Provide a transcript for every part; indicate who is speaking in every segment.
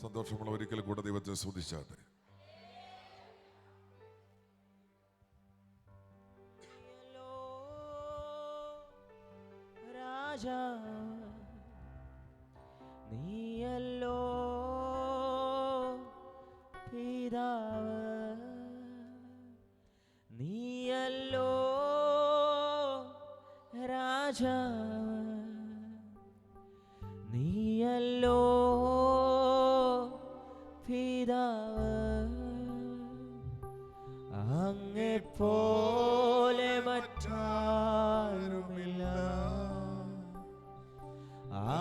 Speaker 1: സന്തോഷമുള്ള ഒരിക്കൽ കൂടെ ദൈവത്തെ സ്തുതിച്ചാട്ടെ.
Speaker 2: രാജാ നീയല്ലോ പിതാവ്, നീയല്ലോ രാജാവ്, നീയല്ലോ പിതാവ്. അങ്ങെപ്പോലെ മറ്റാരുമില്ല,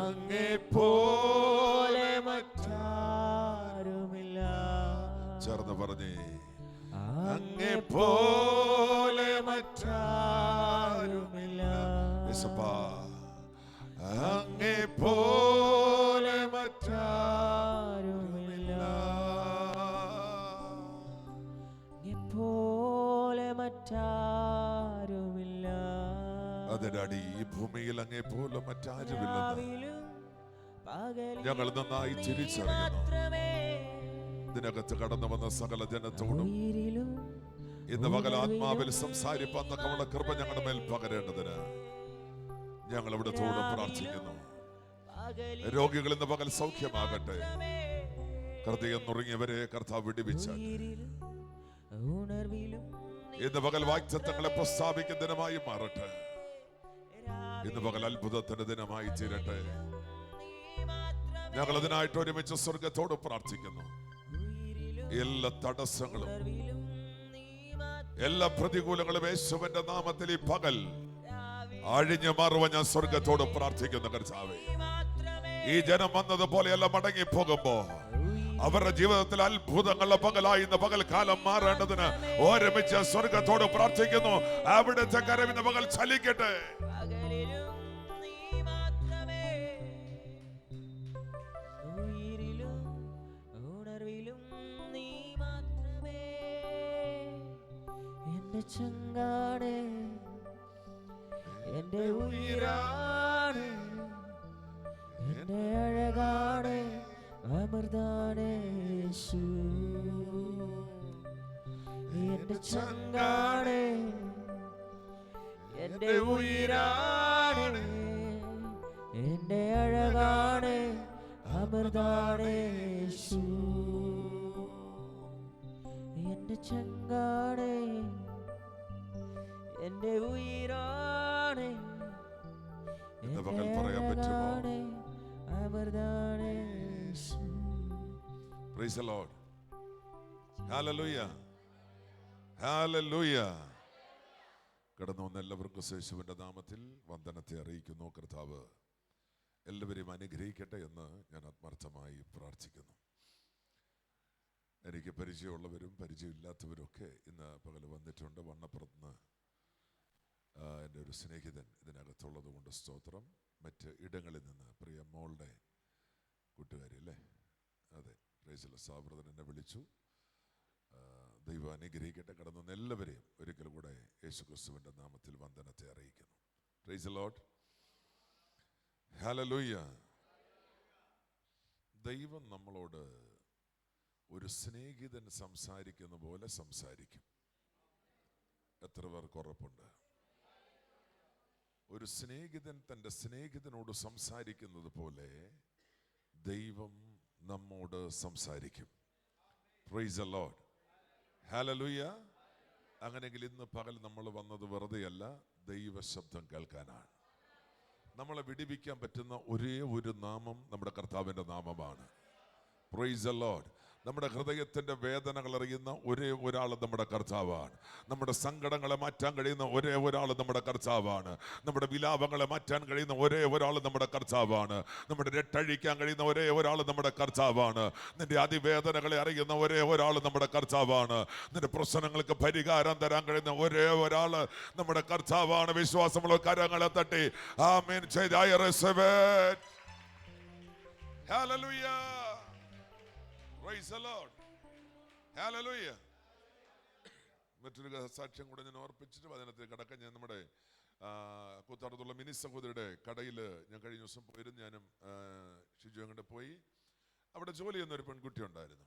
Speaker 2: അങ്ങെപ്പോലെ മറ്റാരുമില്ല.
Speaker 1: ചേർന്ന് പറഞ്ഞേ,
Speaker 2: അങ്ങെപ്പോലെ മറ്റാരുമില്ല.
Speaker 1: അങ്ങെപ്പോലെ
Speaker 2: മറ്റാരുമില്ല, അങ്ങെപ്പോലെ മറ്റാരുമില്ല.
Speaker 1: അതിനടി ഈ ഭൂമിയിൽ അങ്ങെപ്പോലെ മറ്റാരുമില്ലെന്ന് ഞങ്ങൾ നന്നായി തിരിച്ചറിയുന്നു. ഇതിനകത്ത് കടന്നു വന്ന സകല ജനത്തോടും ഇന്ന് പകൽ ആത്മാവിൽ സംസാരിപ്പാൻ തക്കമുള്ള കൃപ ഞങ്ങളുടെ മേൽ പകരേണ്ടതിന് ഞങ്ങൾ ഇവിടത്തോടും പ്രാർത്ഥിക്കുന്നു. രോഗികൾ ഇന്ന് പകൽ സൗഖ്യമാകട്ടെ. ഹൃദയം നുറുങ്ങിയവരെ കർത്താവ് വിടുവിച്ചാൽ ഇന്ന് പകൽ വാഗ്ദത്തങ്ങളെ പ്രസ്താവിക്കുന്ന ദിനമായി മാറട്ടെ. ഇന്ന് പകൽ അത്ഭുതത്തിന്റെ ദിനമായി തീരട്ടെ. ഞങ്ങൾ അതിനായിട്ട് ഒരുമിച്ച് സ്വർഗത്തോട് പ്രാർത്ഥിക്കുന്നു. എല്ലാ തടസ്സങ്ങളും എല്ലാ പ്രതികൂലങ്ങളും യേശുവിന്റെ നാമത്തിൽ ഈ പകൽ അഴിഞ്ഞു മാറുവാൻ ഞാൻ സ്വർഗത്തോട് പ്രാർത്ഥിക്കുന്നു. കർത്താവേ, ഈ ജനം വന്നതുപോലെയല്ല മടങ്ങി പോകുമ്പോ അവരുടെ ജീവിതത്തിൽ അത്ഭുതങ്ങളുടെ പകലായി ഇന്ന് പകൽക്കാലം മാറേണ്ടതിന് ഒരുമിച്ച് സ്വർഗത്തോട് പ്രാർത്ഥിക്കുന്നു. അവിടുത്തെ കരം ഇന്ന് പകൽ ചലിക്കട്ടെ.
Speaker 2: ചങ്കാണ് എന്റെ ഉയിരാണ്, എന്റെ അഴകാണ്, അമൃതാണ് യേശു. എന്റെ ചങ്കാണ് എന്റെ ഉയിരാണ്, എന്റെ അഴകാണ്, അമൃതാണ് യേശു. എന്റെ ചങ്കാണ് എന്റെ ഉയിരാണ്,
Speaker 1: ഇന്ന് പകൽ പറയാൻ പറ്റുമോ?
Speaker 2: അമൃതാണ് യേശു.
Speaker 1: Praise the Lord. Hallelujah. Hallelujah. കടന്നു വന്ന എല്ലാവർക്കും യേശുവിന്റെ നാമത്തിൽ വന്ദനത്തെ അറിയിക്കുന്നു. കർത്താവ് എല്ലാവരെയും അനുഗ്രഹിക്കട്ടെ എന്ന് ഞാൻ ആത്മാർത്ഥമായി പ്രാർത്ഥിക്കുന്നു. എനിക്ക് പരിചയമുള്ളവരും പരിചയമില്ലാത്തവരും ഒക്കെ ഇന്ന് പകൽ വന്നിട്ടുണ്ട്. വണ്ണപ്പുറത്തുനിന്ന് എൻ്റെ ഒരു സ്നേഹിതൻ ഇതിനകത്തുള്ളത് കൊണ്ട് സ്തോത്രം. മറ്റ് ഇടങ്ങളിൽ നിന്ന് പ്രിയ മോളുടെ കൂട്ടുകാരി അല്ലേ? അതെ, പ്രൈസ് സാബ്രതൻ എന്നെ വിളിച്ചു. ദൈവം അനുഗ്രഹിക്കട്ടെ. കടന്നു എല്ലാവരെയും ഒരിക്കൽ കൂടെ യേശുക്രിസ്തുവിൻ്റെ നാമത്തിൽ വന്ദനത്തെ അറിയിക്കുന്നു. Price the Lord. ഹല്ലേലൂയ. ദൈവം നമ്മളോട് ഒരു സ്നേഹിതൻ സംസാരിക്കുന്ന പോലെ സംസാരിക്കും. എത്ര പേർക്ക് ഉറപ്പുണ്ട്? ഒരു സ്നേഹിതൻ തൻ്റെ സ്നേഹിതനോട് സംസാരിക്കുന്നത് പോലെ ദൈവം നമ്മോട് സംസാരിക്കും. Price the Lord. ഹല്ലേലൂയ. അങ്ങനെയെങ്കിൽ ഇന്ന് പകൽ നമ്മൾ വന്നത് വെറുതെയല്ല, ദൈവ ശബ്ദം കേൾക്കാനാണ്. നമ്മളെ വിടുവിക്കാൻ പറ്റുന്ന ഒരേ ഒരു നാമം നമ്മുടെ കർത്താവിൻ്റെ നാമമാണ്. Price the Lord. നമ്മുടെ ഹൃദയത്തിൻ്റെ വേദനകൾ അറിയുന്ന ഒരേ ഒരാൾ നമ്മുടെ കർത്താവാണ്. നമ്മുടെ സങ്കടങ്ങളെ മാറ്റാൻ കഴിയുന്ന ഒരേ ഒരാൾ നമ്മുടെ കർത്താവാണ്. നമ്മുടെ വിലാപങ്ങളെ മാറ്റാൻ കഴിയുന്ന ഒരേ ഒരാൾ നമ്മുടെ കർത്താവാണ്. നമ്മുടെ രട്ടഴിക്കാൻ കഴിയുന്ന ഒരേ ഒരാൾ നമ്മുടെ കർത്താവാണ്. നിന്റെ അതിവേദനകളെ അറിയുന്ന ഒരേ ഒരാൾ നമ്മുടെ കർത്താവാണ്. നിന്റെ പ്രശ്നങ്ങൾക്ക് പരിഹാരം തരാൻ കഴിയുന്ന ഒരേ ഒരാൾ നമ്മുടെ കർത്താവാണ്. വിശ്വാസമുള്ള കരങ്ങളെ തട്ടി ആമേൻ ചെയ്ത് I receive it. Hallelujah. Praise the Lord. Hallelujah. മറ്റൊരു സാക്ഷ്യം കൂടെ ഞാൻ ഓർപ്പിച്ചിട്ട് അതിനകത്ത് കടക്കാൻ. ഞാൻ നമ്മുടെ കൂത്താടത്തുള്ള മിനി സഹോദരിയുടെ കടയിൽ ഞാൻ കഴിഞ്ഞ ദിവസം പോയിരുന്നു. ഞാനും ഷിജു അങ്ങോട്ട് പോയി. അവിടെ ജോലി ചെയ്യുന്ന ഒരു പെൺകുട്ടി ഉണ്ടായിരുന്നു.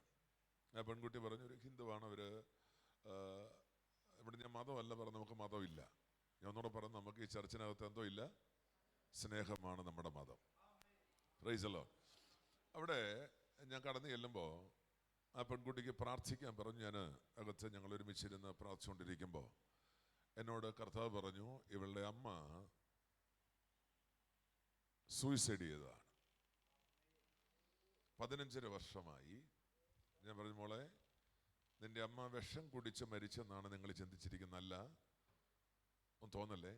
Speaker 1: ആ പെൺകുട്ടി പറഞ്ഞു, ഒരു ഹിന്ദുവാണ് അവര്, ഇവിടെ ഞാൻ മതമല്ല പറഞ്ഞു, നമുക്ക് മതമില്ല. ഞാൻ ഒന്നുകൂടെ പറഞ്ഞു, നമുക്ക് ഈ ചർച്ചിനകത്ത് എന്തോ ഇല്ല, സ്നേഹമാണ് നമ്മുടെ മതം. Price the Lord. അവിടെ ഞാൻ കടന്നു ചെല്ലുമ്പോൾ ആ പെൺകുട്ടിക്ക് പ്രാർത്ഥിക്കാൻ പറഞ്ഞു. ഞാൻ അകത്ത് ഞങ്ങൾ ഒരുമിച്ചിരുന്ന് പ്രാർത്ഥിച്ചുകൊണ്ടിരിക്കുമ്പോൾ എന്നോട് കർത്താവ് പറഞ്ഞു, ഇവളുടെ അമ്മ സൂയിസൈഡ് ചെയ്തതാണ്. 15 വർഷമായി. ഞാൻ പറഞ്ഞു, മോളെ, നിന്റെ അമ്മ വിഷം കുടിച്ച് മരിച്ചെന്നാണ് നിങ്ങൾ ചിന്തിച്ചിരിക്കുന്നതല്ല, ഒന്നും തോന്നല്ലേ.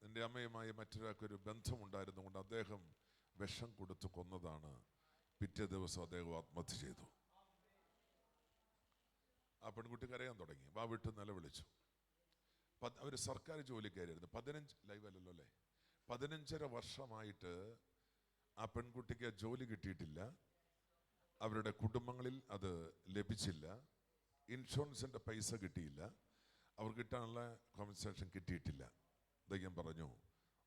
Speaker 1: നിന്റെ അമ്മയുമായി മറ്റൊരാൾക്കൊരു ബന്ധമുണ്ടായിരുന്നുകൊണ്ട് അദ്ദേഹം വിഷം കൊടുത്ത് കൊന്നതാണ്. പിറ്റേ ദിവസം അദ്ദേഹം ആത്മഹത്യ ചെയ്തു. ആ പെൺകുട്ടി കരയാൻ തുടങ്ങി, വാ വിട്ട് നിലവിളിച്ചു. അവർ സർക്കാർ ജോലിക്കാരായിരുന്നു. 15 ലൈവല്ലല്ലോ അല്ലേ, 15 വർഷമായിട്ട് ആ പെൺകുട്ടിക്ക് ജോലി കിട്ടിയിട്ടില്ല. അവരുടെ കുടുംബങ്ങളിൽ അത് ലഭിച്ചില്ല. ഇൻഷുറൻസിൻ്റെ പൈസ കിട്ടിയില്ല. അവർ കിട്ടാനുള്ള കോമ്പൻസേഷൻ കിട്ടിയിട്ടില്ല. ദൈവം പറഞ്ഞു,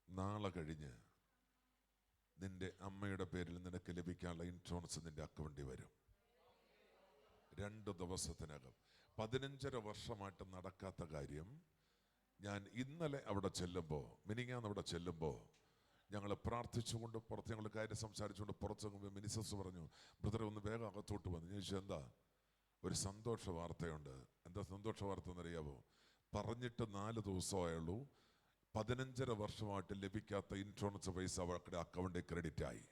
Speaker 1: നാളെ കഴിഞ്ഞ് നിന്റെ അമ്മയുടെ പേരിൽ നിനക്ക് ലഭിക്കാനുള്ള ഇൻഷുറൻസ് നിന്റെ അക്കൗണ്ടിൽ വരും. 2 ദിവസത്തിനകം. 15 വർഷമായിട്ട് നടക്കാത്ത കാര്യം ഞാൻ ഇന്നലെ അവിടെ ചെല്ലുമ്പോൾ, മിനിങ്ങാന്ന് അവിടെ ചെല്ലുമ്പോൾ ഞങ്ങൾ പ്രാർത്ഥിച്ചുകൊണ്ട് പുറത്ത് ഞങ്ങൾ കാര്യം സംസാരിച്ചുകൊണ്ട് പുറത്ത് മിനിസസ് പറഞ്ഞു, ബ്രദറെ ഒന്ന് വേഗം അകത്തോട്ട് വന്നു. ഞാൻ ചോദിച്ചു, എന്താ? ഒരു സന്തോഷ വാർത്തയുണ്ട്. എന്താ സന്തോഷ വാർത്ത എന്നറിയാവോ? പറഞ്ഞിട്ട് 4 ദിവസമായുള്ളൂ, 15 വർഷമായിട്ട് ലഭിക്കാത്ത ഇൻഷുറൻസ് പൈസ അവരുടെ അക്കൗണ്ടിൽ ക്രെഡിറ്റ് ആയി.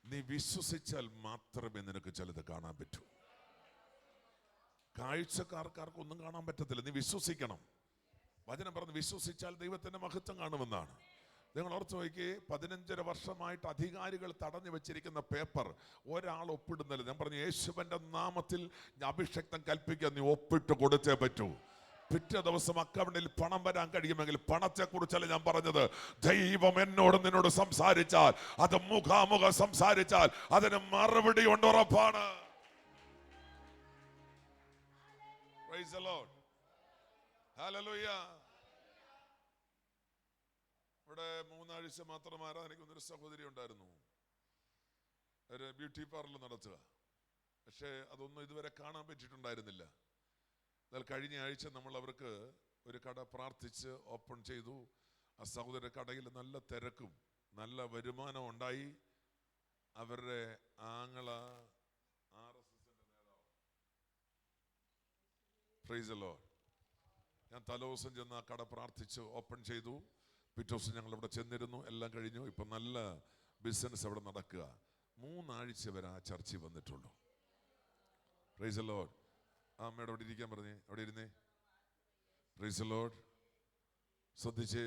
Speaker 1: നീ വിശ്വസിച്ചാൽ മാത്രമേ നിനക്ക് ചിലത് കാണാൻ പറ്റൂ. കാഴ്ചക്കാർക്കൊന്നും കാണാൻ പറ്റത്തില്ല. നീ വിശ്വസിക്കണം. വചനം പറഞ്ഞ് വിശ്വസിച്ചാൽ ദൈവത്തിന്റെ മഹത്വം കാണുമെന്നാണ്. നിങ്ങൾ ഓർത്ത് നോക്കി, 15 വർഷമായിട്ട് അധികാരികൾ തടഞ്ഞു വെച്ചിരിക്കുന്ന പേപ്പർ ഒരാൾ ഒപ്പിടുന്നില്ല. ഞാൻ പറഞ്ഞു, യേശുവിന്റെ നാമത്തിൽ അഭിഷേകം കൽപ്പിക്കാൻ നീ ഒപ്പിട്ട് കൊടുത്തേ പറ്റൂ. പിറ്റേ ദിവസം അക്കൗണ്ടിൽ പണം വരാൻ കഴിയുമെങ്കിൽ, പണത്തെ കുറിച്ചല്ല ഞാൻ പറഞ്ഞത്. ദൈവം എന്നോട് നിന്നോട് സംസാരിച്ചാൽ, അത് മുഖാമുഖം സംസാരിച്ചാൽ അതിന് മറുപടി കൊണ്ട് ഉറപ്പാണ്. Praise the Lord. Hallelujah. ഇവിടെ 3 ആഴ്ച മാത്രം ആരാധനയ്ക്കൊന്നൊരു സഹോദരി ഉണ്ടായിരുന്നു, ഒരു ബ്യൂട്ടി പാർലർ നടത്തുക. പക്ഷേ അതൊന്നും ഇതുവരെ കാണാൻ പറ്റിയിട്ടുണ്ടായിരുന്നില്ല. എന്നാൽ കഴിഞ്ഞ ആഴ്ച നമ്മൾ അവർക്ക് ഒരു കട പ്രാർത്ഥിച്ച് ഓപ്പൺ ചെയ്തു. ആ സഹോദര കടയിൽ നല്ല തിരക്കും നല്ല വരുമാനം ഉണ്ടായി. അവരുടെ ആങ്ങള RSSന്റെ നേതാവ്. Price the Lord. ഞാൻ തലേദിവസം ചെന്ന് ആ കട പ്രാർത്ഥിച്ച് ഓപ്പൺ ചെയ്തു. പിറ്റേ ദിവസം ഞങ്ങൾ ഇവിടെ ചെന്നിരുന്നു. എല്ലാം കഴിഞ്ഞു. ഇപ്പം നല്ല ബിസിനസ് അവിടെ നടക്കുക. 3 ആഴ്ച വരെ ആ ചർച്ചിൽ വന്നിട്ടുള്ളൂ. Praise the Lord. ആ അമ്മയോട് അവിടെ ഇരിക്കാൻ പറഞ്ഞേ, അവിടെ ഇരുന്നേ. Praise the Lord. ശ്രദ്ധിച്ചേ.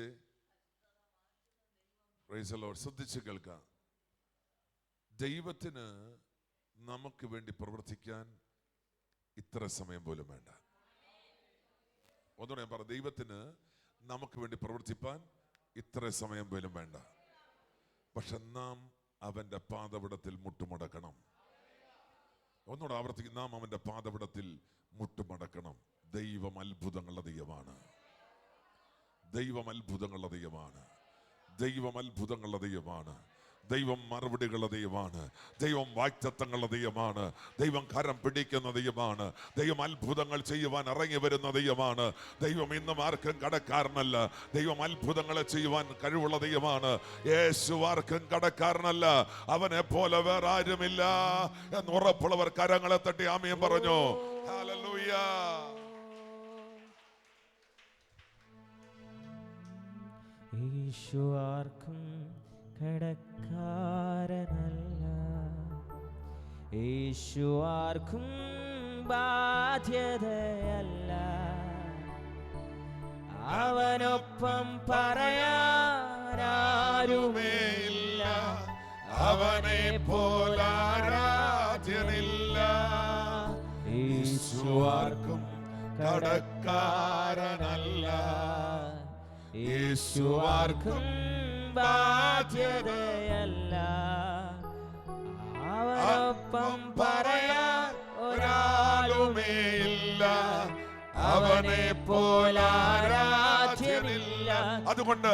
Speaker 1: Praise the Lord. ശ്രദ്ധിച്ച് കേൾക്കാം. ദൈവത്തിന് നമുക്ക് വേണ്ടി പ്രവർത്തിക്കാൻ ഇത്ര സമയം പോലും വേണ്ട. ഒന്നുകൂടെ ഞാൻ പറ, ദൈവത്തിന് നമുക്ക് വേണ്ടി പ്രവർത്തിപ്പാൻ ഇത്ര സമയം പോലും വേണ്ട. പക്ഷെ നാം അവന്റെ പാദപീഠത്തിൽ മുട്ടുമടക്കണം. ഒന്നുകൂടെ ആവർത്തിക്കും, നാം അവന്റെ പാദപീഠത്തിൽ മുട്ടുമടക്കണം. ദൈവം അത്ഭുതങ്ങളുടെ ദൈവമാണ്. ദൈവം അത്ഭുതങ്ങളുടെ ദൈവമാണ്. ദൈവം അത്ഭുതങ്ങളുടെ ദൈവമാണ്. ദൈവം മറുപടികളുടെ ദൈവമാണ്. ദൈവം വാഗ്ദത്തങ്ങളുടെ ദൈവമാണ്. ദൈവം കരം പിടിക്കുന്ന ദൈവമാണ്. ദൈവം അത്ഭുതങ്ങൾ ചെയ്യുവാൻ ഇറങ്ങി വരുന്ന ദൈവമാണ്. ദൈവം ഇന്നും ആർക്കും കടക്കാരനല്ല. ദൈവം അത്ഭുതങ്ങളെ ചെയ്യുവാൻ കഴിവുള്ള ദൈവമാണ്. യേശു ആർക്കും കടക്കാരനല്ല. അവനെ പോലെ വേറെ ആരുമില്ല എന്ന് ഉറപ്പുള്ളവർ കരങ്ങളെ തട്ടി ആമേൻ പറഞ്ഞു. ഹല്ലേലൂയ.
Speaker 2: യേശു ആർക്കും കടക്കാരനല്ല. യേശു ആർക്കും ബാധ്യതയല്ല. അവനൊപ്പം പറയാനാരുമേയില്ല.
Speaker 1: അവനെ പോലാരാധ്യനില്ല.
Speaker 2: യേശു ആർക്കും
Speaker 1: കടക്കാരനല്ല.
Speaker 2: യേശു ആർക്കും ബാധ്യതയല്ല. അവനൊപ്പം പറയാൻ
Speaker 1: ഒരാളുമേയില്ല.
Speaker 2: അവനെ പോലാരാധ്യനില്ല.
Speaker 1: അതുകൊണ്ട്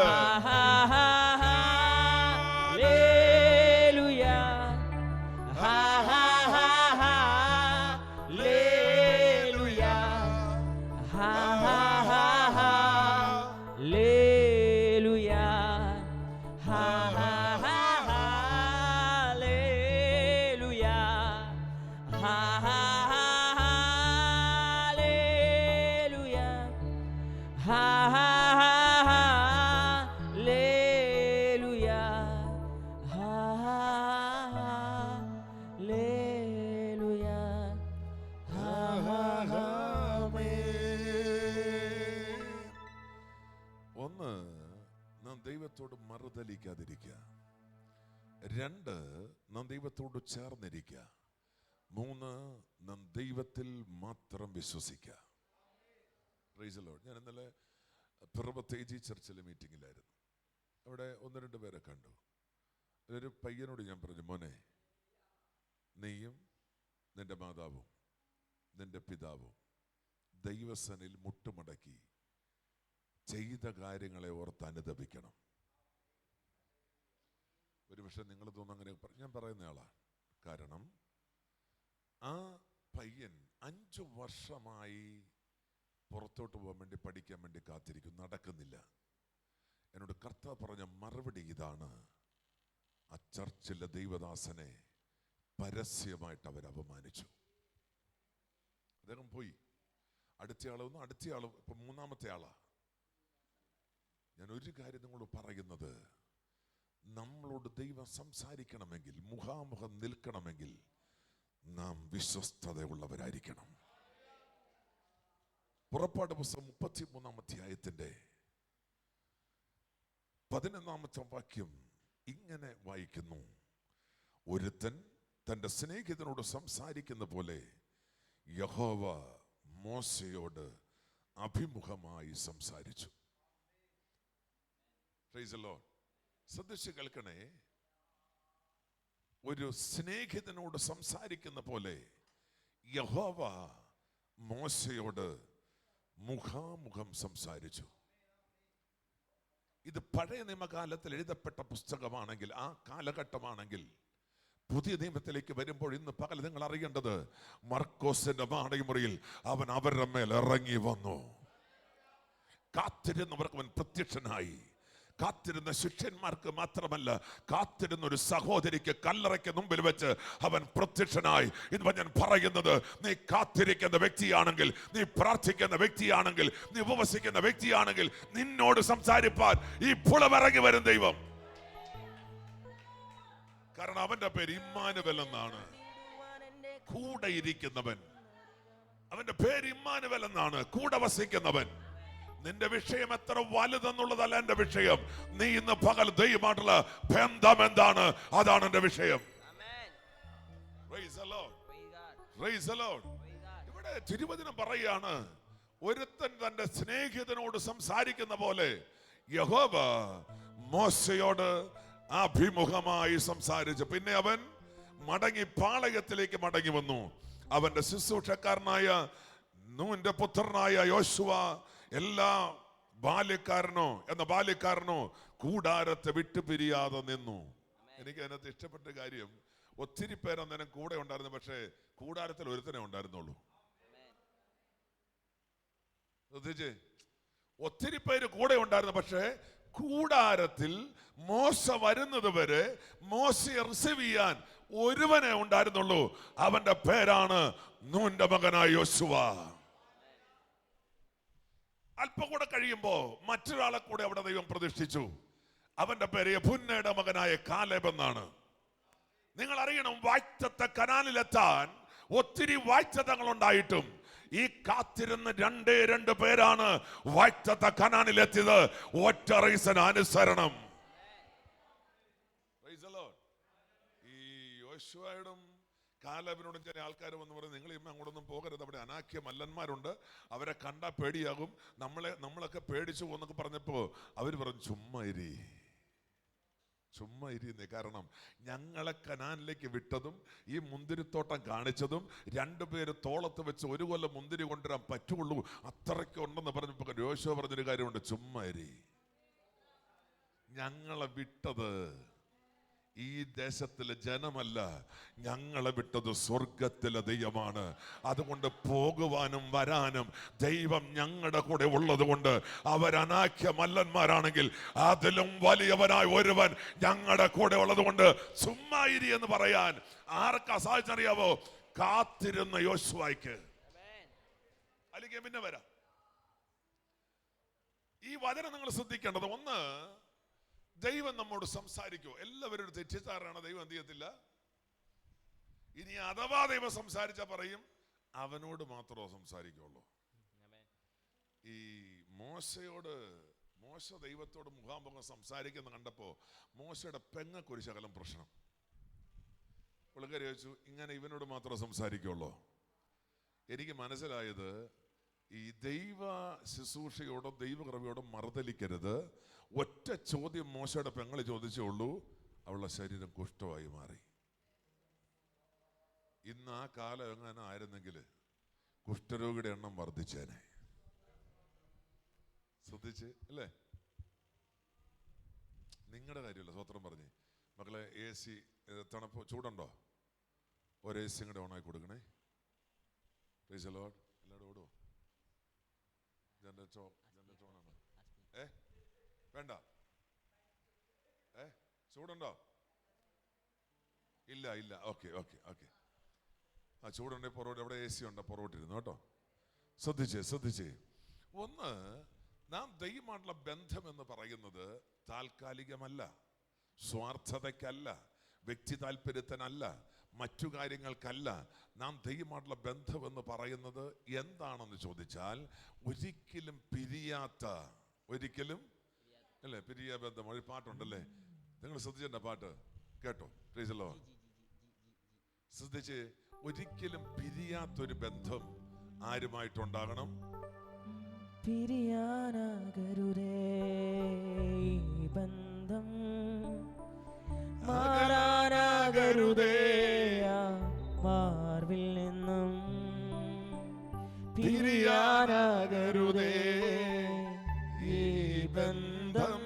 Speaker 1: 2, നാം ദൈവത്തോട് ചേർന്നിരിക്കുക. 3, നാം ദൈവത്തിൽ മാത്രം വിശ്വസിക്കുക. Price the Lord. ഞാൻ ഇന്നലെ പിറവത്ത് AG ചർച്ചിലെ മീറ്റിങ്ങിലായിരുന്നു. അവിടെ 1-2 പേരെ കണ്ടു. ഒരു പയ്യനോട് ഞാൻ പറഞ്ഞു, മോനെ, നീയും നിന്റെ മാതാവും നിന്റെ പിതാവും ദൈവസനിൽ മുട്ടുമടക്കി ചെയ്ത കാര്യങ്ങളെ ഓർത്ത് അനുതപിക്കണം. ഒരു പക്ഷെ നിങ്ങൾ തോന്നുന്നു അങ്ങനെ ഞാൻ പറയുന്ന ആളാണ്. കാരണം ആ പയ്യൻ 5 വർഷമായി പുറത്തോട്ട് പോകാൻ വേണ്ടി, പഠിക്കാൻ വേണ്ടി കാത്തിരിക്കും, നടക്കുന്നില്ല. എന്നോട് കർത്താവ് പറഞ്ഞ മറുപടി ഇതാണ്: ആ ചർച്ചിലെ ദൈവദാസനെ പരസ്യമായിട്ട് അവർ അപമാനിച്ചു. അദ്ദേഹം പോയി. അടുത്തയാളും ഇപ്പൊ 3-ാമത്തെ ആളാ. ഞാൻ ഒരു കാര്യം നിങ്ങളോട് പറയുന്നത്, നമ്മളോട് ദൈവം സംസാരിക്കണമെങ്കിൽ, മുഖാമുഖം നിൽക്കണമെങ്കിൽ നാം വിശ്വസ്തതയുള്ളവരായിരിക്കണം. പുറപ്പാട് പുസ്തകം 33-ാം അധ്യായത്തിന്റെ 11-ാമത്തെ വാക്യം ഇങ്ങനെ വായിക്കുന്നു: ഒരുത്തൻ തന്റെ സ്നേഹിതനോട് സംസാരിക്കുന്ന പോലെ യഹോവ മോശയോട് അഭിമുഖമായി സംസാരിച്ചു. Price the Lord. ശ്രദ്ധിച്ച് കേൾക്കണേ. ഒരു സ്നേഹിതനോട് സംസാരിക്കുന്ന പോലെ യഹോവ മോശയോട് മുഖാമുഖം സംസാരിച്ചു. ഇത് പഴയ നിയമകാലത്തിൽ എഴുതപ്പെട്ട പുസ്തകമാണെങ്കിൽ, ആ കാലഘട്ടമാണെങ്കിൽ, പുതിയ നിയമത്തിലേക്ക് വരുമ്പോൾ ഇന്ന് പകൽ നിങ്ങൾ അറിയേണ്ടത്, മർക്കോസിന്റെ മാടമുറിയിൽ അവൻ അവരുടെ മേൽ ഇറങ്ങി വന്നു. കാത്തിരുന്നവർക്ക് അവൻ പ്രത്യക്ഷനായി. കാത്തിരുന്ന ശിഷ്യന്മാർക്ക് മാത്രമല്ല, കാത്തിരുന്ന ഒരു സഹോദരിക്ക് കല്ലറയ്ക്ക് മുമ്പിൽ വെച്ച് അവൻ പ്രത്യക്ഷനായി. ഇന്ന് ഞാൻ പറയുന്നത്, നീ കാത്തിരിക്കുന്ന വ്യക്തിയാണെങ്കിൽ, നീ പ്രാർത്ഥിക്കുന്ന വ്യക്തിയാണെങ്കിൽ, നീ ഉപവസിക്കുന്ന വ്യക്തിയാണെങ്കിൽ, നിന്നോട് സംസാരിപ്പാൻ ഈ പുളമിറങ്ങി വരും ദൈവം. കാരണം അവന്റെ പേര് ഇമ്മാനുവൽ എന്നാണ്, കൂടെ ഇരിക്കുന്നവൻ. അവന്റെ പേര് ഇമ്മാനുവൽ എന്നാണ്, കൂടെ വസിക്കുന്നവൻ. നിന്റെ വിഷയം എത്ര വലുതെന്നുള്ളതല്ല എന്റെ വിഷയം. നീ ഇന്ന് പകൽ ദൈവമായിട്ടുള്ള ബന്ധം എന്താണ്, അതാണ് എന്റെ വിഷയം. ഇവിടെ തിരുവചനം പറയാണ്, ഒരുത്തൻ തന്റെ സ്നേഹിതനോട് സംസാരിക്കുന്ന പോലെ യഹോവ മോശയോട് അഭിമുഖമായി സംസാരിച്ചു. പിന്നെ അവൻ മടങ്ങി പാളയത്തിലേക്ക് മടങ്ങി വന്നു. അവന്റെ ശുശ്രൂഷക്കാരനായ നൂന്റെ പുത്രനായ യോശുവ എല്ലാ ബാല്യക്കാരനോ കൂടാരത്തെ വിട്ടുപിരിയാതെ നിന്നു. എനിക്ക് അതിനകത്ത് ഇഷ്ടപ്പെട്ട കാര്യം, ഒത്തിരി പേരന്നേരം കൂടെ ഉണ്ടായിരുന്നു, പക്ഷേ കൂടാരത്തിൽ ഒരുത്തനെ ഉണ്ടായിരുന്നുള്ളൂ. ശ്രദ്ധിച്ചേ, ഒത്തിരി പേര് കൂടെ ഉണ്ടായിരുന്നു, പക്ഷേ കൂടാരത്തിൽ മോശ വരുന്നത് വരെ മോശയെ റിസീവ് ചെയ്യാൻ ഒരുവനെ ഉണ്ടായിരുന്നുള്ളൂ. അവന്റെ പേരാണ് നൂന്റെ മകനായ യോശുവ. അല്പം കൂടെ കഴിയുമ്പോ മറ്റൊരാളെ കൂടെ അവിടെ ദൈവം പ്രതിഷ്ഠിച്ചു. അവന്റെ പേര് യെഫുന്നയുടെ മകനായ കാലേബ് എന്നാണ്. നിങ്ങൾ അറിയണം, വാഗ്ദത്ത കനാനിലെത്താൻ ഒത്തിരി വാഗ്ദത്തങ്ങൾ ഉണ്ടായിട്ടും ഈ കാത്തിരുന്ന് 2 പേരാണ് വാഗ്ദത്ത കനാനിലെത്തിയത്. ഒറ്റ റീസൺ, അനുസരണം. ഈ യോശുവയോടും കാലേബിനോടും ചില ആൾക്കാർ വന്ന് പറയും, നിങ്ങൾ ഇമ്മ അങ്ങോട്ടൊന്നും പോകരുത്, അവിടെ അനാഖ്യ മല്ലന്മാരുണ്ട്, അവരെ കണ്ടാൽ പേടിയാകും, നമ്മളൊക്കെ പേടിച്ചു പോകുന്നൊക്കെ പറഞ്ഞപ്പോ അവര് പറഞ്ഞു, ചുമ്മാ ഇരിക്കുന്നേ. കാരണം ഞങ്ങളെ കനാനിലേക്ക് വിട്ടതും ഈ മുന്തിരിത്തോട്ടം കാണിച്ചതും 2 പേര് തോളത്ത് വെച്ച് 1 കൊല്ലം മുന്തിരി കൊണ്ടുവരാൻ പറ്റുള്ളൂ, അത്രയ്ക്ക് ഉണ്ടെന്ന് പറഞ്ഞപ്പോ യോശുവ പറഞ്ഞൊരു കാര്യമുണ്ട്, ചുമ്മാ ഞങ്ങളെ വിട്ടത് ഈ ദേശത്തിലെ ജനമല്ല, ഞങ്ങളെ വിട്ടത് സ്വർഗത്തിലെ ദൈവമാണ്. അതുകൊണ്ട് പോകുവാനും വരാനും ദൈവം ഞങ്ങളുടെ കൂടെ ഉള്ളത് കൊണ്ട് അവരനാഖ്യ മല്ലന്മാരാണെങ്കിൽ അതിലും വലിയവനായ ഒരുവൻ ഞങ്ങളുടെ കൂടെ ഉള്ളത് കൊണ്ട് ചുമ്മാ ഇരി എന്ന് പറയാൻ ആർക്കാ സാധിച്ചറിയാവോ? കാത്തിരുന്ന യോശുവയ്ക്ക്. അല്ലെങ്കിൽ പിന്നെ വരാം. ഈ വചനം നിങ്ങൾ ശ്രദ്ധിക്കേണ്ടത്, ഒന്ന്, ദൈവം നമ്മോട് സംസാരിക്കൂ. എല്ലാവരും തെറ്റിദ്ധാരണ, ദൈവം എന്ത് ചെയ്യത്തില്ല. ഇനി അഥവാ ദൈവം സംസാരിച്ചാ പറയും അവനോട് മാത്രമേ സംസാരിക്കുള്ളൂ. ഈ മോശ ദൈവത്തോട് മുഖാമുഖം സംസാരിക്കുന്ന കണ്ടപ്പോ മോശയുടെ പെങ്ങൾക്കൊരു ശകലം പ്രശ്നം. പുള്ളിക്കാരി ചോദിച്ചു, ഇങ്ങനെ ഇവനോട് മാത്രം സംസാരിക്കുള്ളൂ? എനിക്ക് മനസ്സിലായത്, ഈ ദൈവ ശുശ്രൂഷയോടും ദൈവകൃപയോടും മറുതലിക്കരുത്. ഒറ്റ ചോദ്യം മോശയുടെ പെങ്ങൾ ചോദിച്ചുള്ളൂ, അവളുടെ ശരീരം കുഷ്ഠമായി മാറി. ഇന്ന് ആ കാലം എങ്ങനെ ആയിരുന്നെങ്കിൽ കുഷ്ഠരോഗിയുടെ എണ്ണം വർദ്ധിച്ചേനെ. ശ്രദ്ധിച്ച് അല്ലേ? നിങ്ങളുടെ കാര്യമല്ല, സ്വത്രം പറഞ്ഞ് മക്കളെ. AC തണുപ്പ് ചൂടുണ്ടോ? ഒരു AC കൂടെ ഓണാക്കി കൊടുക്കണേ. Price the Lord. എല്ലാവരും ഓടുവോ? ജനറേറ്റർ ഓണാണോ? വേണ്ട. ചൂടുണ്ടോ? ഇല്ല. ഓക്കെ. ആ ചൂടുണ്ടെങ്കിൽ പുറകോട്ട്. എവിടെ AC ഉണ്ടോ? പുറകോട്ടിരുന്നു കേട്ടോ. ശ്രദ്ധിച്ചേ. ഒന്ന്, നാം ദൈവമായിട്ടുള്ള ബന്ധം എന്ന് പറയുന്നത് താൽക്കാലികമല്ല, സ്വാർത്ഥതയ്ക്കല്ല, വ്യക്തി താല്പര്യത്തിനല്ല, മറ്റു കാര്യങ്ങൾക്കല്ല. നാം ദൈവമായിട്ടുള്ള ബന്ധം എന്ന് പറയുന്നത് എന്താണെന്ന് ചോദിച്ചാൽ ഒരിക്കലും പിരിയാത്ത, ഒരിക്കലും അല്ലേ പിരിയാ ബന്ധം. ഒരു പാട്ടുണ്ടല്ലേ, നിങ്ങൾ ശ്രദ്ധിച്ചിട്ടുണ്ടോ? പാട്ട് കേട്ടോ? Praise the Lord. ശ്രദ്ധിച്ച്, ഒരിക്കലും പിരിയാത്തൊരു ബന്ധം ആരുമായിട്ടുണ്ടാകണം?
Speaker 2: പിരിയാനാകരുതേ ബന്ധം, മാറാനാകരുതേ മാർവിൽ നിന്നും, പിരിയാനാകരുതേ ഈ ബന്ധം,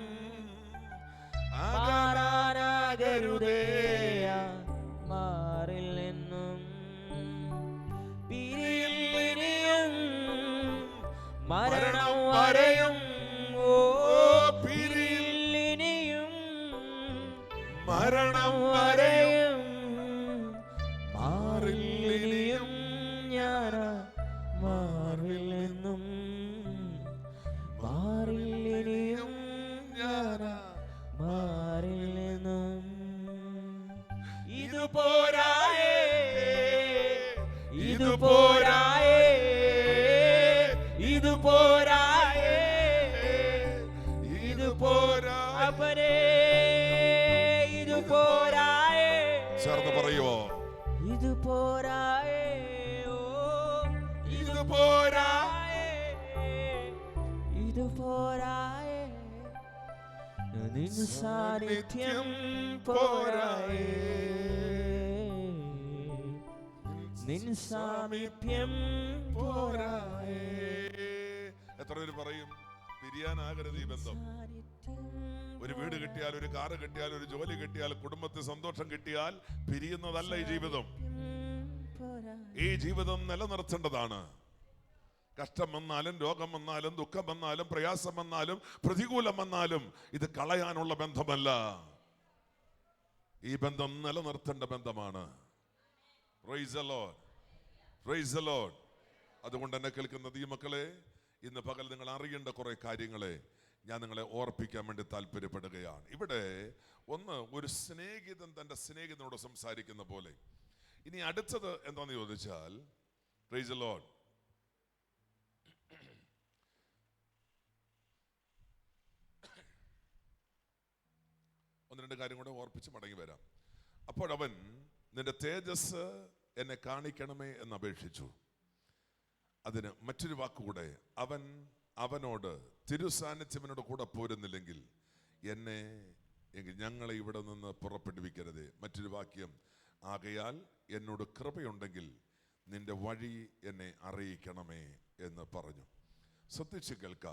Speaker 2: മാറാനാകരുതേ മാറിൽ നിന്നും. പിരിയിലിനിയും മരണം വരെയും, ഓ പിരിയിലിനിയും മരണം വരെയും, മാറിലിനിയും ഞാൻ മാറിൽ നിന്നും, മാറിലിനിയും ഞാൻ മാറിൽ നിന്നും. ഇത് പോരായേ, ഇത് പോരായേ, ഇത് പോരായേ, ഇത് പോരാ അവനെ, ഇത് പോരായേ.
Speaker 1: ചേർന്ന് പറയുവോ?
Speaker 2: ഇത് പോരായേ, ഓ ഇത് പോരായേ, ഇത് പോരായേ, നിൻ സാന്നിധ്യം പോരായേ, നിൻ സാമീപ്യം പോരായേ.
Speaker 1: എത്ര പേര് പറയും പിരിയാനാകരുത് ഈ ബന്ധം? ഒരു വീട് കിട്ടിയാൽ, ഒരു കാറ് കിട്ടിയാൽ, ഒരു ജോലി കിട്ടിയാൽ, കുടുംബത്തിൽ സന്തോഷം കിട്ടിയാൽ പിരിയുന്നതല്ല ഈ ജീവിതം. ഈ ജീവിതം നിലനിർത്തേണ്ടതാണ്. കഷ്ടം വന്നാലും, രോഗം വന്നാലും, ദുഃഖം വന്നാലും, പ്രയാസം വന്നാലും, പ്രതികൂലം വന്നാലും ഇത് കളയാനുള്ള ബന്ധമല്ല. ഈ ബന്ധം നിലനിർത്തേണ്ട ബന്ധമാണ്. Price the Lord, praise the Lord. അതുകൊണ്ട് എന്നെ കേൾക്കുന്ന ഈ മക്കളെ, ഇന്ന് പകൽ നിങ്ങൾ അറിയേണ്ട കുറെ കാര്യങ്ങളെ ഞാൻ നിങ്ങളെ ഓർപ്പിക്കാൻ വേണ്ടി താല്പര്യപ്പെടുകയാണ്. ഇവിടെ ഒന്ന്, ഒരു സ്നേഹിതൻ തൻ്റെ സ്നേഹിതനോട് സംസാരിക്കുന്ന പോലെ. ഇനി അടുത്തത് എന്താണെന്ന് ചോദിച്ചാൽ, പ്രൈസ് ദി ലോർഡ്, ഒന്ന് രണ്ട് കാര്യം കൂടെ ഓർപ്പിച്ച് മടങ്ങി വരാം. അപ്പോഴവൻ, നിന്റെ തേജസ് എന്നെ കാണിക്കണമേ എന്ന് അപേക്ഷിച്ചു. അതിന് മറ്റൊരു വാക്കുകൂടെ, അവനോട് തിരുസാന്നിധ്യമനോട് കൂടെ പോരുന്നില്ലെങ്കിൽ ഞങ്ങളെ ഇവിടെ നിന്ന് പുറപ്പെടുവിക്കരുതേ. മറ്റൊരു വാക്യം, ആകയാൽ എന്നോട് കൃപയുണ്ടെങ്കിൽ നിന്റെ വഴി എന്നെ അറിയിക്കണമേ എന്ന് പറഞ്ഞു. ശ്രദ്ധിച്ച് കേൾക്ക.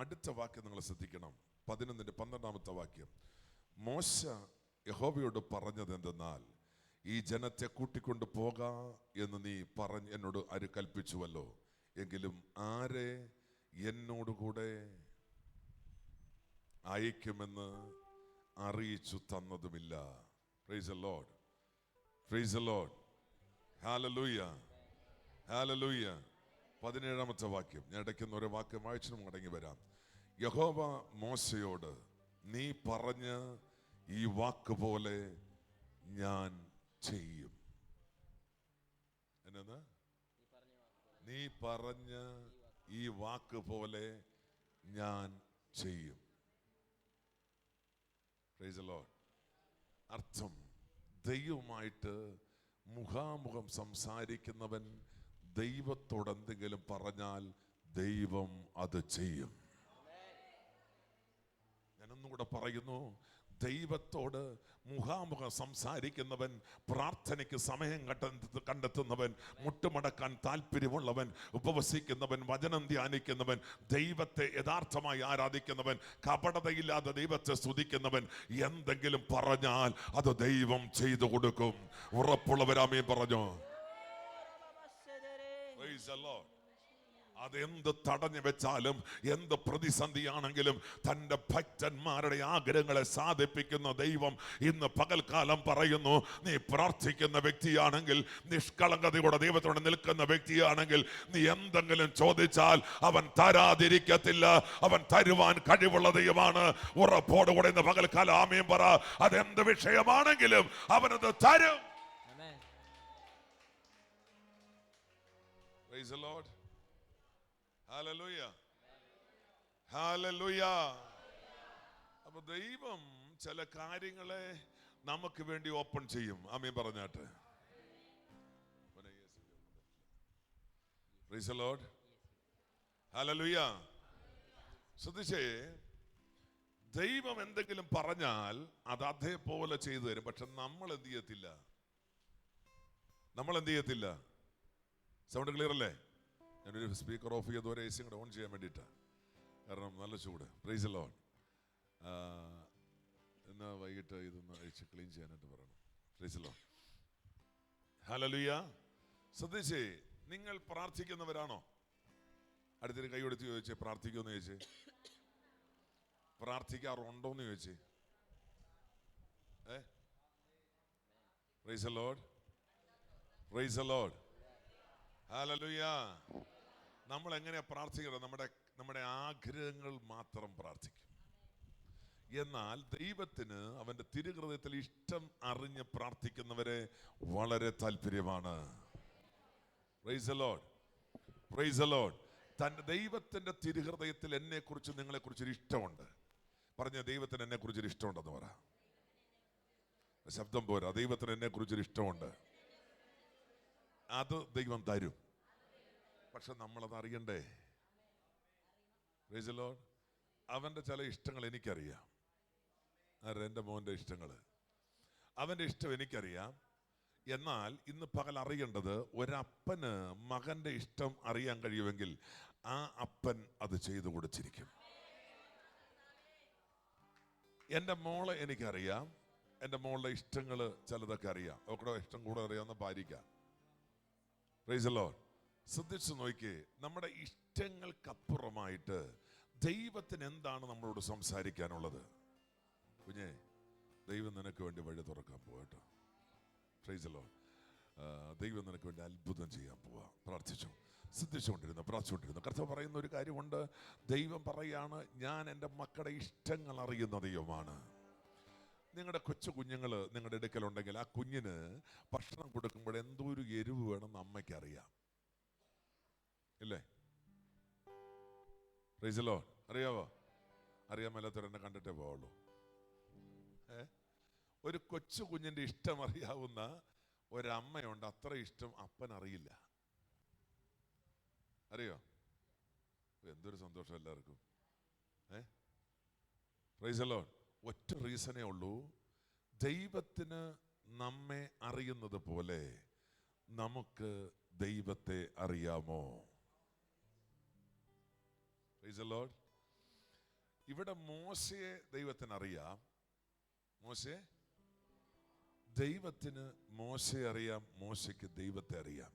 Speaker 1: അടുത്ത വാക്യം നിങ്ങൾ ശ്രദ്ധിക്കണം. 11-12 വാക്യം. മോശ യഹോവയോട് പറഞ്ഞത് എന്തെന്നാൽ, ഈ ജനത്തെ കൂട്ടിക്കൊണ്ട് പോക എന്ന് നീ എന്നോട് ആര് കൽപ്പിച്ചുവല്ലോ, എങ്കിലും ആരെ എന്നോടുകൂടെ അയക്കുമെന്ന് അറിയിച്ചു തന്നതുമില്ല. Praise the Lord, praise the Lord, hallelujah, hallelujah. 17 വാക്യം. ഞാൻ ഇടയ്ക്കുന്ന ഒരു വാക്യം വായിച്ചു മടങ്ങി വരാം. യഹോവ മോശയോട്, നീ പറഞ്ഞ ഈ വാക്ക് പോലെ ഞാൻ ചെയ്യും. എന്നത് നീ പറഞ്ഞ ഈ വാക്ക് പോലെ ഞാൻ ചെയ്യും. Price the Lord. അർത്ഥം, ദൈവവുമായിട്ട് മുഖാമുഖം സംസാരിക്കുന്നവൻ ദൈവത്തോട് എന്തെങ്കിലും പറഞ്ഞാൽ ദൈവം അത് ചെയ്യും. ഞാനൊന്നുകൂടെ പറയുന്നു, ദൈവത്തോട് മുഖാമുഖം സംസാരിക്കുന്നവൻ, പ്രാർത്ഥനയ്ക്ക് സമയം കണ്ടെത്തുന്നവൻ, മുട്ടുമടക്കാൻ താല്പര്യമുള്ളവൻ, ഉപവസിക്കുന്നവൻ, വചനം ധ്യാനിക്കുന്നവൻ, ദൈവത്തെ യഥാർത്ഥമായി ആരാധിക്കുന്നവൻ, കപടതയില്ലാതെ ദൈവത്തെ സ്തുതിക്കുന്നവൻ എന്തെങ്കിലും പറഞ്ഞാൽ അത് ദൈവം ചെയ്തു കൊടുക്കും. ഉറപ്പുള്ളവരാമേ പറഞ്ഞോ. Praise the Lord. അതെന്ത് തടഞ്ഞു വെച്ചാലും, എന്ത് പ്രതിസന്ധിയാണെങ്കിലും തൻ്റെ ഭക്തന്മാരുടെ ആഗ്രഹങ്ങളെ സാധിപ്പിക്കുന്ന ദൈവം ഇന്ന് പകൽക്കാലം പറയുന്നു, നീ പ്രാർത്ഥിക്കുന്ന വ്യക്തിയാണെങ്കിൽ, നിഷ്കളങ്കതയോടെ ദൈവത്തോട് നിൽക്കുന്ന വ്യക്തിയാണെങ്കിൽ, നീ എന്തെങ്കിലും ചോദിച്ചാൽ അവൻ തരാതിരിക്കത്തില്ല. അവൻ തരുവാൻ കഴിവുള്ള ദൈവമാണ്. ഉറപ്പോടുകൂടെ ഇന്ന് പകൽക്കാലം ആമേൻ പറ. അതെന്ത് വിഷയമാണെങ്കിലും അവനത് തരും. Praise the Lord. Hallelujah. Hallelujah. അപ്പൊ ദൈവം ചില കാര്യങ്ങളെ നമുക്ക് വേണ്ടി ഓപ്പൺ ചെയ്യും. ആമേൻ പറഞ്ഞാട്ടെ. Praise the Lord. Hallelujah. ശ്രദ്ധിച്ചേ, ദൈവം എന്തെങ്കിലും പറഞ്ഞാൽ അത് അതേപോലെ ചെയ്തു തരും. പക്ഷെ നമ്മൾ എന്ത് ചെയ്യത്തില്ല? സൗണ്ട് ക്ലിയർ അല്ലേ? ഞാനൊരു സ്പീക്കർ ഓഫ് ചെയ്ത് ഒരു AC കൂടെ ഓൺ ചെയ്യാൻ വേണ്ടിയിട്ടാണ്. കാരണം നല്ല ചൂട്. Price the Lord. ഇന്ന് വൈകിട്ട് ഇതൊന്ന് അഴിച്ച് ക്ലീൻ ചെയ്യാനായിട്ട് പറയണം. Price the Lord. ഹല്ലേലൂയ. ശ്രദ്ധിച്ചേ, നിങ്ങൾ പ്രാർത്ഥിക്കുന്നവരാണോ? അടുത്തൊരു കൈ കൊടുത്ത് ചോദിച്ചേ, പ്രാർത്ഥിക്കുമെന്ന് ചോദിച്ചേ. പ്രാർത്ഥിക്കാറുണ്ടോന്ന് ചോദിച്ചേ. Price the Lord. Praise the Lord. Hallelujah. നമ്മൾ എങ്ങനെയാ പ്രാർത്ഥിക്കുന്നത്? നമ്മുടെ ആഗ്രഹങ്ങൾ മാത്രം പ്രാർത്ഥിക്കും. എന്നാൽ ദൈവത്തിന് അവന്റെ തിരുഹൃദയത്തിൽ ഇഷ്ടം അറിഞ്ഞ് പ്രാർത്ഥിക്കുന്നവരെ വളരെ താല്പര്യമാണ്. Price the Lord. Praise the Lord. തന്റെ ദൈവത്തിന്റെ തിരുഹൃദയത്തിൽ എന്നെക്കുറിച്ച്, നിങ്ങളെക്കുറിച്ചൊരു ഇഷ്ടമുണ്ട്. പറഞ്ഞ ദൈവത്തിന് എന്നെക്കുറിച്ചൊരു ഇഷ്ടമുണ്ടെന്ന് പറ. ശബ്ദം പോരാ. ദൈവത്തിന് എന്നെക്കുറിച്ചൊരു ഇഷ്ടമുണ്ട്. അത് ദൈവം തരും. പക്ഷെ നമ്മളത് അറിയണ്ടേ? Price the Lord. അവന്റെ ചില ഇഷ്ടങ്ങൾ എനിക്കറിയാം. എൻ്റെ മോൻ്റെ ഇഷ്ടങ്ങൾ, അവന്റെ ഇഷ്ടം എനിക്കറിയാം. എന്നാൽ ഇന്ന് പകൽ അറിയേണ്ടത്, ഒരപ്പന് മകന്റെ ഇഷ്ടം അറിയാൻ കഴിയുമെങ്കിൽ ആ അപ്പൻ അത് ചെയ്തു കൊടുത്തിരിക്കും. എൻ്റെ മോളെ എനിക്കറിയാം. എൻ്റെ മോളുടെ ഇഷ്ടങ്ങൾ ചിലതൊക്കെ അറിയാം. അവരുടെ ഇഷ്ടം കൂടെ അറിയാവുന്ന ഭാര്യയ്ക്ക. Price the Lord. ശ്രദ്ധിച്ചു നോക്കിയേ, നമ്മുടെ ഇഷ്ടങ്ങൾക്കപ്പുറമായിട്ട് ദൈവത്തിന് എന്താണ് നമ്മളോട് സംസാരിക്കാനുള്ളത്? കുഞ്ഞേ, ദൈവം നിനക്ക് വേണ്ടി വഴി തുറക്കാൻ പോവാട്ടോ. Price the Lord. ദൈവം നിനക്ക് വേണ്ടി അത്ഭുതം ചെയ്യാൻ പോവാ. പ്രാർത്ഥിച്ചു, പ്രാർത്ഥിച്ചുകൊണ്ടിരുന്നു. കർത്താവ് പറയുന്ന ഒരു കാര്യമുണ്ട്. ദൈവം പറയാണ്, ഞാൻ എൻ്റെ മക്കളുടെ ഇഷ്ടങ്ങൾ അറിയുന്ന ദൈവമാണ്. നിങ്ങളുടെ കൊച്ചു കുഞ്ഞുങ്ങൾ നിങ്ങളുടെ അടുക്കലുണ്ടെങ്കിൽ ആ കുഞ്ഞിന് ഭക്ഷണം കൊടുക്കുമ്പോൾ എന്തോ ഒരു എരിവ് വേണമെന്ന് അമ്മയ്ക്ക് അറിയാം, ഇല്ലേ? Price the Lord. അറിയാവോ? അറിയാൻ മേലാത്തവരെന്നെ കണ്ടിട്ടേ പോവുള്ളൂ. ഒരു കൊച്ചു കുഞ്ഞിന്റെ ഇഷ്ടം അറിയാവുന്ന ഒരമ്മയുണ്ട്. അത്ര ഇഷ്ടം അപ്പൻ അറിയില്ല. അറിയോ? എന്തൊരു സന്തോഷം എല്ലാവർക്കും. Price the Lord. ഒറ്റ റീസണേ ഉള്ളൂ. ദൈവത്തിന് നമ്മെ അറിയുന്നത് പോലെ നമുക്ക് ദൈവത്തെ അറിയാമോ? Price the Lord. ഇവിടെ മോശയെ ദൈവത്തിന് അറിയാം. ദൈവത്തിന് മോശയെ അറിയാം, മോശയ്ക്ക് ദൈവത്തെ അറിയാം.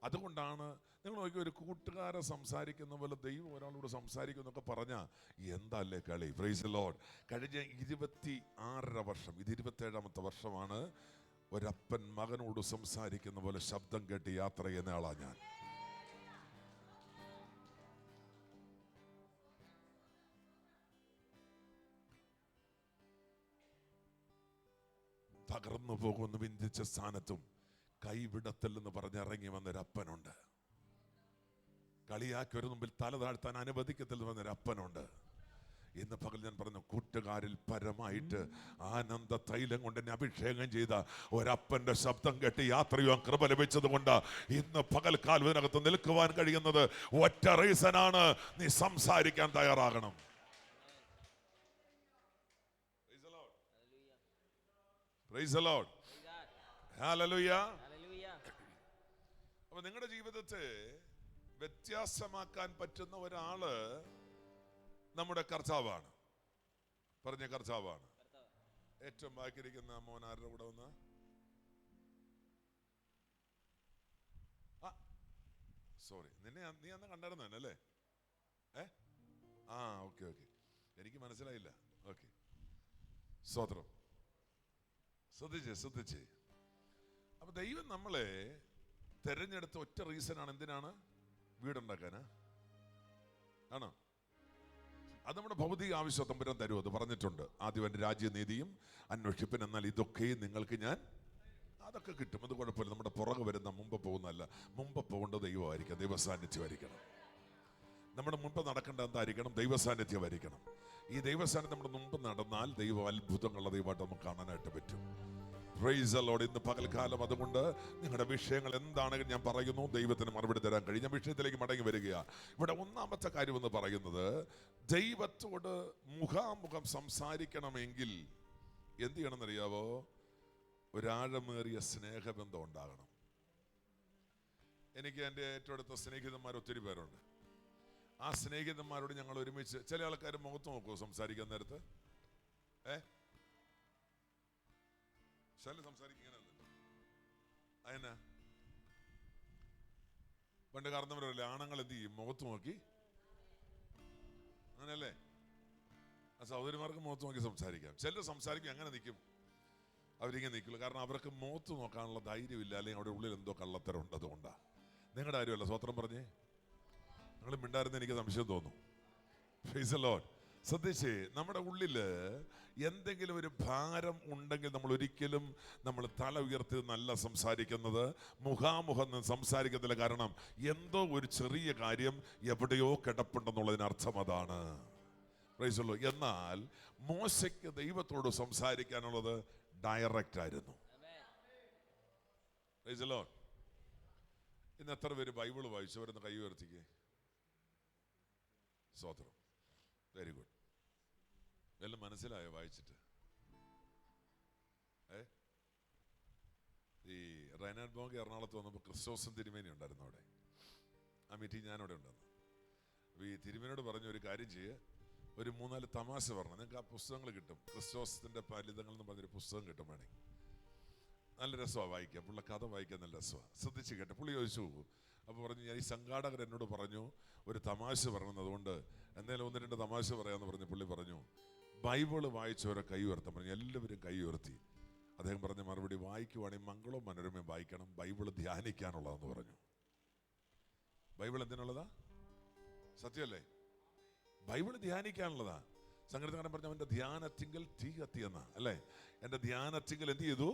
Speaker 1: അതുകൊണ്ടാണ് നിങ്ങൾ നോക്കി, ഒരു കൂട്ടുകാരെ സംസാരിക്കുന്ന പോലെ ദൈവം ഒരാളോട് സംസാരിക്കുന്നൊക്കെ പറഞ്ഞാൽ എന്താല്ലേ കളി. Price the Lord. കഴിഞ്ഞ 26 വർഷം, ഇത് 27ാമത്തെ വർഷമാണ് ഒരപ്പൻ മകനോട് സംസാരിക്കുന്ന പോലെ ശബ്ദം കേട്ട് യാത്ര ചെയ്യുന്ന ആളാണ് ഞാൻ. തകർന്നു പോകുന്ന വിന്ദിച്ച സ്ഥാനത്തും കൈവിടത്തില്ലെന്ന് പറഞ്ഞിറങ്ങി വന്നൊരപ്പനുണ്ട്. കളിയാക്കി ഒരു മുമ്പിൽ തല താഴ്ത്താൻ അനുവദിക്കത്തില്ലെന്ന് വന്നൊരപ്പനുണ്ട്. ഇന്ന് പകൽ ഞാൻ പറഞ്ഞു, കൂട്ടുകാരിൽ പരമായിട്ട് ആനന്ദ തൈലം കൊണ്ട് എന്നെ അഭിഷേകം ചെയ്ത ഒരപ്പന്റെ ശബ്ദം കേട്ട് യാത്ര ചെയ്യാൻ കൃപ ലഭിച്ചത് കൊണ്ട് ഇന്ന് പകൽക്കാലം ഇതിനകത്ത് നിൽക്കുവാൻ കഴിയുന്നത് ഒറ്റ റീസനാണ്, നീ സംസാരിക്കാൻ തയ്യാറാകണം. Praise the Lord. Hallelujah. അപ്പൊ നിങ്ങളുടെ ജീവിതത്തെ വ്യത്യാസമാക്കാൻ പറ്റുന്ന ഒരാള് നമ്മുടെ കർത്താവാണ്. പറഞ്ഞ കർത്താവാണ്. ഏറ്റവും ബാക്കിയിരിക്കുന്ന മോനാരുടെ കൂടെ വന്ന് സോറി, നീ അന്ന് കണ്ടായിരുന്നു അല്ലേ? ഓക്കെ, എനിക്ക് മനസ്സിലായില്ല. ഓക്കെ, സ്തോത്രം. ശ്രദ്ധിച്ചേ. അപ്പൊ ദൈവം നമ്മളെ തെരഞ്ഞെടുത്ത ഒറ്റ റീസണാണ്. എന്തിനാണ്? വീടുണ്ടാക്കാനാ ആണോ? അത് നമ്മുടെ ഭൗതിക ആവശ്യം തമ്പുരാൻ തരുമോ? അത് പറഞ്ഞിട്ടുണ്ട്. ആദ്യം എൻ്റെ രാജ്യനീതിയും അന്വേഷിപ്പിൻ, എന്നാൽ ഇതൊക്കെ നിങ്ങൾക്ക് ഞാൻ, അതൊക്കെ കിട്ടും. അത് കുഴപ്പമില്ല. നമ്മുടെ പുറകെ വരുന്ന മുമ്പ് പോകുന്നതല്ല, മുമ്പ് പോകേണ്ടത് ദൈവമായിരിക്കണം, ദൈവസാന്നിധ്യമായിരിക്കണം. നമ്മുടെ മുമ്പ് നടക്കേണ്ട എന്തായിരിക്കണം? ദൈവസാന്നിധ്യമായിരിക്കണം. ഈ ദൈവസാന്നിധ്യം നമ്മുടെ മുമ്പ് നടന്നാൽ ദൈവം അത്ഭുതങ്ങളുള്ള ദൈവമായിട്ട് നമുക്ക് കാണാനായിട്ട് പറ്റും. Price the Lord. ഇന്ന് പകൽക്കാലം അതുകൊണ്ട് നിങ്ങളുടെ വിഷയങ്ങൾ എന്താണെങ്കിലും ഞാൻ പറയുന്നു, ദൈവത്തിന് മറുപടി തരാൻ കഴിയും. ഞാൻ വിഷയത്തിലേക്ക് മടങ്ങി വരികയാണ്. ഇവിടെ ഒന്നാമത്തെ കാര്യം എന്ന് പറയുന്നത്, ദൈവത്തോട് മുഖാമുഖം സംസാരിക്കണമെങ്കിൽ എന്ത് ചെയ്യണമെന്നറിയാവോ? ഒരാഴമേറിയ സ്നേഹബന്ധം ഉണ്ടാകണം. എനിക്ക് എൻ്റെ ഏറ്റവും അടുത്ത സ്നേഹിതന്മാർ ഒത്തിരി പേരുണ്ട്. ആ സ്നേഹിതന്മാരോട് ഞങ്ങൾ ഒരുമിച്ച്, ചില ആൾക്കാർ മുഖത്ത് നോക്കുമോ സംസാരിക്കാൻ നേരത്ത്? സംസാരിക്കാനല്ല, അതിനാ പണ്ട് കാരണവരല്ലേ, ആണുങ്ങൾ എന്ത് ചെയ്യും? മുഖത്ത് നോക്കി, അങ്ങനെയല്ലേ? ആ സഹോദരിമാർക്ക് മുഖത്ത് നോക്കി സംസാരിക്കാം. ചിലർ സംസാരിക്കും, അങ്ങനെ നിൽക്കും, അവരിങ്ങനെ നിൽക്കില്ല. കാരണം അവർക്ക് മുഖത്ത് നോക്കാനുള്ള ധൈര്യമില്ല, അല്ലെങ്കിൽ അവിടെ ഉള്ളിൽ എന്തോ കള്ളത്തരം ഉണ്ട്. അതുകൊണ്ടാണ്. നിങ്ങളുടെ കാര്യമല്ല. സ്വത്രം പറഞ്ഞേ, നിങ്ങൾ മിണ്ടായിരുന്ന എനിക്ക് സംശയം തോന്നും. Price the Lord. ശ്രദ്ധിച്ചേ, നമ്മുടെ ഉള്ളിൽ എന്തെങ്കിലും ഒരു ഭാരം ഉണ്ടെങ്കിൽ നമ്മൾ ഒരിക്കലും തല ഉയർത്തി നല്ല സംസാരിക്കുന്നത്, മുഖാമുഖം സംസാരിക്കുന്നില്ല. കാരണം എന്തോ ഒരു ചെറിയ കാര്യം എവിടെയോ കിടപ്പുണ്ടെന്നുള്ളതിനർത്ഥം അതാണ്. Price the Lord. എന്നാൽ മോശയ്ക്ക് ദൈവത്തോട് സംസാരിക്കാനുള്ളത് ഡയറക്റ്റ് ആയിരുന്നു. Price the Lord. ഇന്ന് എത്ര പേര് ബൈബിൾ വായിച്ചു? അവരൊന്ന് കൈ ഉയർത്തിക്കേ. സ്തോത്രം. Very good. എല്ലാം മനസ്സിലായോ വായിച്ചിട്ട്? ഈ റൈനാഡ് ബോങ്ക് എറണാകുളത്ത് വന്നപ്പോൾ ക്രിസ്റ്റോസൻ തിരുമേനി ഉണ്ടായിരുന്നു അവിടെ. ആ മീറ്റിംഗ് ഞാനവിടെ ഉണ്ടായിരുന്നു. അപ്പോൾ ഈ തിരുമേനിയോട് പറഞ്ഞു, ഒരു കാര്യം ചെയ്യുക, ഒരു 3-4 തമാശ പറഞ്ഞു. നിങ്ങൾക്ക് ആ പുസ്തകങ്ങൾ കിട്ടും, ക്രിസ്റ്റോസിന്റെ ഫലിതങ്ങൾ എന്ന് പറഞ്ഞൊരു പുസ്തകം കിട്ടും. വേണമെങ്കിൽ നല്ല രസമാണ് വായിക്കാം. പുള്ള കഥ വായിക്കാൻ നല്ല രസമാണ്. ശ്രദ്ധിച്ച് കേട്ടെ. പുള്ളി ചോദിച്ചു, അപ്പോൾ പറഞ്ഞു, ഞാൻ ഈ സംഘാടകർ എന്നോട് പറഞ്ഞു ഒരു തമാശ പറയണം, അതുകൊണ്ട് എന്തായാലും 1-2 തമാശ പറയാമെന്ന് പറഞ്ഞു. പുള്ളി പറഞ്ഞു, ബൈബിള് വായിച്ചവരെ കൈ ഉയർത്താൻ പറഞ്ഞു. എല്ലാവരും കൈ ഉയർത്തി. അദ്ദേഹം പറഞ്ഞ മറുപടി, വായിക്കുവാണെങ്കിൽ മംഗളവും മനോരമയും വായിക്കണം, ബൈബിള് ധ്യാനിക്കാനുള്ളതെന്ന് പറഞ്ഞു. ബൈബിൾ എന്തിനുള്ളതാ? സത്യമല്ലേ? ബൈബിള് ധ്യാനിക്കാനുള്ളതാ. സംഗീതക്കാരൻ പറഞ്ഞു, അവൻ്റെ ധ്യാനത്തിങ്കൽ തീ കത്തിയെന്നാ, അല്ലേ? എൻ്റെ ധ്യാനത്തിങ്കൽ എന്ത് ചെയ്തു?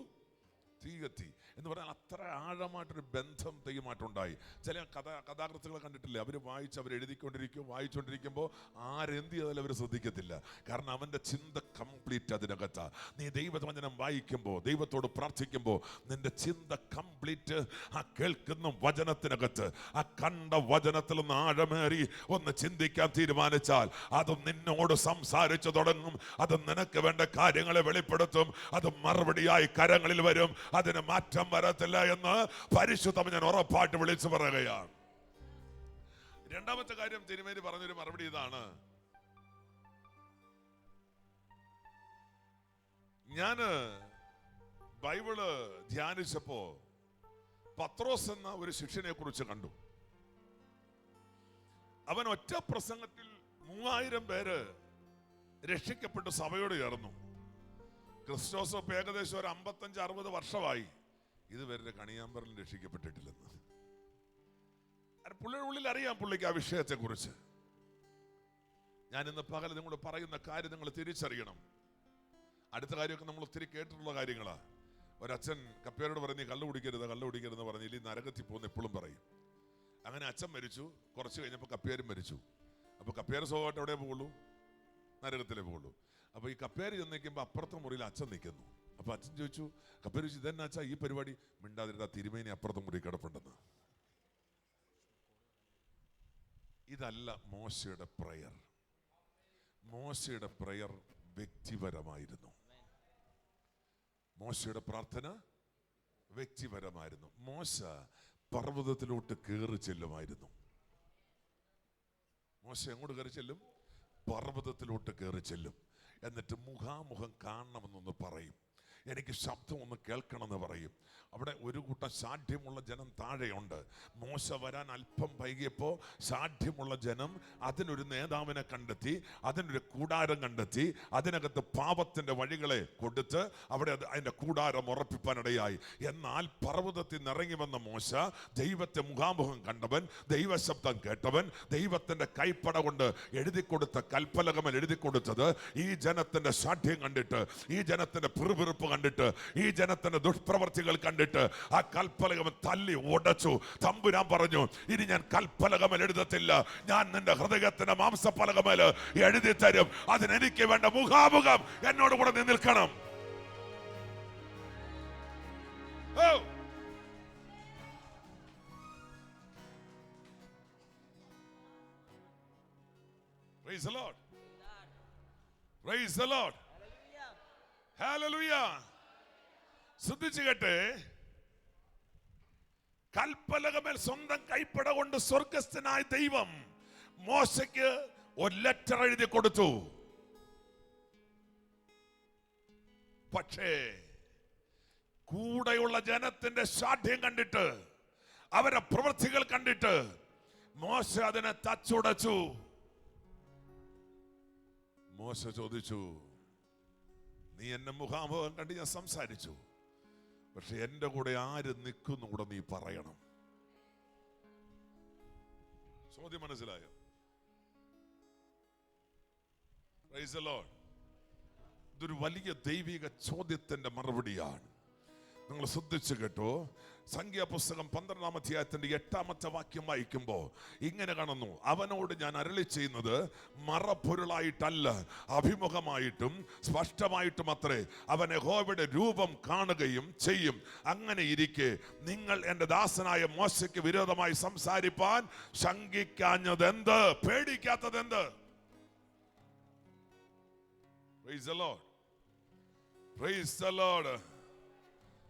Speaker 1: തീ കത്തി എന്ന് പറഞ്ഞാൽ അത്ര ആഴമായിട്ടൊരു ബന്ധം ദൈവമായിട്ടുണ്ടായി. ചില കഥാകൃത്തുക്കളെ കണ്ടിട്ടില്ലേ? അവർ വായിച്ചുകൊണ്ടിരിക്കുമ്പോൾ ആരെന്ത് ചെയ്താലും അവർ ശ്രദ്ധിക്കത്തില്ല. കാരണം അവൻ്റെ ചിന്ത കംപ്ലീറ്റ് അതിനകത്താ. നീ ദൈവവചനം വായിക്കുമ്പോൾ, ദൈവത്തോട് പ്രാർത്ഥിക്കുമ്പോൾ, നിന്റെ ചിന്ത കംപ്ലീറ്റ് ആ കേൾക്കുന്ന വചനത്തിനകത്ത്, ആ കണ്ട വചനത്തിൽ നിന്ന് ആഴമേറി ഒന്ന് ചിന്തിക്കാൻ തീരുമാനിച്ചാൽ അത് നിന്നോട് സംസാരിച്ചു തുടങ്ങും. അത് നിനക്ക് വേണ്ട കാര്യങ്ങളെ വെളിപ്പെടുത്തും. അത് മറുപടിയായി കരങ്ങളിൽ വരും. അതിന് മാറ്റം വരത്തില്ല എന്ന് പരിശുദ്ധം ഞാൻ ഉറപ്പായിട്ട് വിളിച്ചു പറയുകയാണ്. രണ്ടാമത്തെ കാര്യം തിരുമേനി പറഞ്ഞൊരു മറുപടി ഇതാണ്. ഞാന് ബൈബിള് ധ്യാനിച്ചപ്പോ പത്രോസ് എന്ന ഒരു ശിഷ്യനെ കുറിച്ച് കണ്ടു. അവൻ ഒറ്റ പ്രസംഗത്തിൽ 3000 പേര് രക്ഷിക്കപ്പെട്ട് സഭയോട് ചേർന്നു. ക്രിസ്റ്റോസ് ഏകദേശം ഒരു 55-60 വർഷമായി ഇതുവരെ കണിയാമ്പറിൽ രക്ഷിക്കപ്പെട്ടിട്ടില്ലെന്ന്. പുള്ളിയുടെ ഉള്ളിൽ അറിയാം പുള്ളിക്ക് ആ വിഷയത്തെ കുറിച്ച്. ഞാൻ ഇന്ന് പകൽ നിങ്ങൾ പറയുന്ന കാര്യം നിങ്ങൾ തിരിച്ചറിയണം. അടുത്ത കാര്യമൊക്കെ നമ്മൾ ഒത്തിരി കേട്ടിട്ടുള്ള കാര്യങ്ങളാ. ഒരച്ഛൻ കപ്പേരോട് പറഞ്ഞ് കള്ളു കുടിക്കരുതെന്ന് പറഞ്ഞില്ല, ഈ നരകത്തിൽ പോകുന്ന എപ്പോഴും പറയും. അങ്ങനെ അച്ഛൻ മരിച്ചു. കുറച്ച് കഴിഞ്ഞപ്പോൾ കപ്പേരും മരിച്ചു. അപ്പൊ കപ്പേര് സ്വഭാവമായിട്ട് എവിടെ പോകുള്ളൂ? നരകത്തിലേ പോകുള്ളൂ. അപ്പൊ ഈ കപ്പേര് ചെന്ന് നിൽക്കുമ്പോൾ അപ്പുറത്തെ മുറിയിൽ അച്ഛൻ നിൽക്കുന്നു. അപ്പൊ അച്ഛൻ ചോദിച്ചു, കപ്പേര് ചോദിച്ചു, ഇതെന്നാ അച്ഛാ ഈ പരിപാടി? മിണ്ടാതിരുന്ന തിരുമേനി അപ്പുറത്തെ മുറി കിടപ്പുണ്ടെന്ന്. ഇതല്ല മോശയുടെ പ്രയർ. മോശയുടെ പ്രയർ വ്യക്തിപരമായിരുന്നു. മോശയുടെ പ്രാർത്ഥന വ്യക്തിപരമായിരുന്നു. മോശ പർവ്വതത്തിലോട്ട് കയറി ചെല്ലുമായിരുന്നു. മോശ എങ്ങോട്ട് കയറി ചെല്ലും? പർവ്വതത്തിലോട്ട് കയറി ചെല്ലും. എന്നിട്ട് മുഖാമുഖം കാണണമെന്നൊന്ന് പറയും. എനിക്ക് ശബ്ദം ഒന്ന് കേൾക്കണമെന്ന് പറയും. അവിടെ ഒരു കൂട്ടം സാഠ്യമുള്ള ജനം താഴെയുണ്ട്. മോശ വരാൻ അല്പം വൈകിയപ്പോൾ സാഠ്യമുള്ള ജനം അതിനൊരു നേതാവിനെ കണ്ടെത്തി, അതിനൊരു കൂടാരം കണ്ടെത്തി, അതിനകത്ത് പാപത്തിന്റെ വഴികളെ കൊടുത്ത് അവിടെ അതിന്റെ കൂടാരം ഉറപ്പിപ്പാനിടയായി. എന്നാൽ പർവ്വതത്തിൽ നിന്നിറങ്ങി വന്ന മോശ ദൈവത്തെ മുഖാമുഖം കണ്ടവൻ, ദൈവശബ്ദം കേട്ടവൻ, ദൈവത്തിന്റെ കൈപ്പട കൊണ്ട് എഴുതി കൊടുത്ത കൽപ്പലകമൽ എഴുതി കൊടുത്തത് ഈ ജനത്തിന്റെ സാഠ്യം കണ്ടിട്ട്, ഈ ജനത്തിന്റെ പിറുപിറുപ്പ് കണ്ടിട്ട്, ഈ ജനത്തിന്റെ ദുഷ്പ്രവർത്തികൾ കണ്ടിട്ട് ആ കൽപ്പലകം തല്ലി ഉടച്ചു. തമ്പുരാൻ പറഞ്ഞു, ഇനി ഞാൻ കൽപ്പലകമൽ എഴുതത്തില്ല, ഞാൻ നിന്റെ ഹൃദയത്തിന്റെ മാംസപ്പലകമൽ എഴുതി തരും. അതിനെനിക്ക് വേണ്ട മുഖാമുഖം എന്നോട് കൂടെ നീ നിൽക്കണം. Praise the Lord. Praise the Lord. Hallelujah. ശ്രദ്ധിച്ചു കേട്ടെ, കൽപ്പലകമേൽ സ്വന്തം കൈപ്പട കൊണ്ട് സ്വർഗസ്ഥനായ ദൈവം മോശയ്ക്ക് ഒരു ലെറ്റർ എഴുതി കൊടുത്തു. പക്ഷേ കൂടെയുള്ള ജനത്തിന്റെ സാഠ്യം കണ്ടിട്ട്, അവരുടെ പ്രവൃത്തികൾ കണ്ടിട്ട് മോശ അതിനെ തച്ചുടച്ചു. മോശ ചോദിച്ചു, നീ എന്നെ മുഖാമുഖം കണ്ട് ഞാൻ സംസാരിച്ചു, പക്ഷെ എന്റെ കൂടെ ആര് നിൽക്കുന്നു കൂടെ നീ പറയണം. ചോദ്യം മനസ്സിലായോ? Praise the Lord. ഇതൊരു വലിയ ദൈവിക ചോദ്യത്തിന്റെ മറുപടിയാണ്. നിങ്ങൾ ശ്രദ്ധിച്ചു കേട്ടോ. സംഖ്യാപുസ്തകം 12-ാം അധ്യായത്തിന്റെ 8-ാമത്തെ വാക്യം വായിക്കുമ്പോൾ ഇങ്ങനെ കാണുന്നു, അവനോട് ഞാൻ അരുളി ചെയ്യുന്നത് മറപ്പൊരുളായിട്ടല്ല, അഭിമുഖമായിട്ടും സ്പഷ്ടമായിട്ടും അത്രേ. അവൻ യഹോവയുടെ രൂപം കാണുകയും ചെയ്യും. അങ്ങനെ ഇരിക്കെ നിങ്ങൾ എന്റെ ദാസനായ മോശയ്ക്ക് വിരോധമായി സംസാരിപ്പാൻ ശങ്കിക്കാഞ്ഞതെന്ത്? പേടിക്കാത്തതെന്ത്? Praise the Lord. Praise the Lord.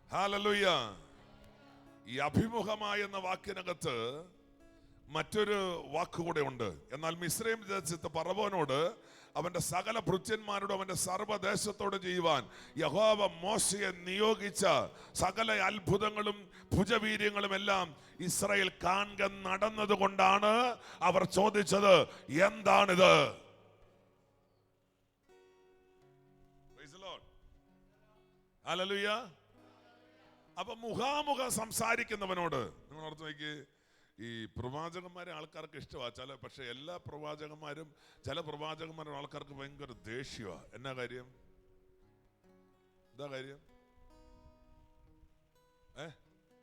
Speaker 1: Hallelujah. ഈ അഭിമുഖമായ എന്ന വാക്കിനകത്ത് മറ്റൊരു വാക്കുകൂടെ ഉണ്ട്. എന്നാൽ മിസ്രൈം ദേശത്ത് ഫറവോനോട് അവന്റെ സകല ഭൃത്യന്മാരോടും അവന്റെ സർവ്വദേശത്തോട് ചെയ്യുവാൻ യഹോവ മോശയെ നിയോഗിച്ച സകല അത്ഭുതങ്ങളും ഭുജവീര്യങ്ങളും എല്ലാം ഇസ്രായേൽ കാണുക നടന്നത് കൊണ്ടാണ് അവർ ചോദിച്ചത്, എന്താണിത്? ഹല്ലേലൂയ. അപ്പൊ മുഖാമുഖം സംസാരിക്കുന്നവനോട് നിങ്ങൾ ഓർത്ത് നോക്കി, ഈ പ്രവാചകന്മാരെ ആൾക്കാർക്ക് ഇഷ്ടമാണ് പക്ഷെ എല്ലാ പ്രവാചകന്മാരും, ചില പ്രവാചകന്മാരും ആൾക്കാർക്ക് ഭയങ്കര ദേഷ്യമാണ്. എന്നാ കാര്യം? എന്താ കാര്യം?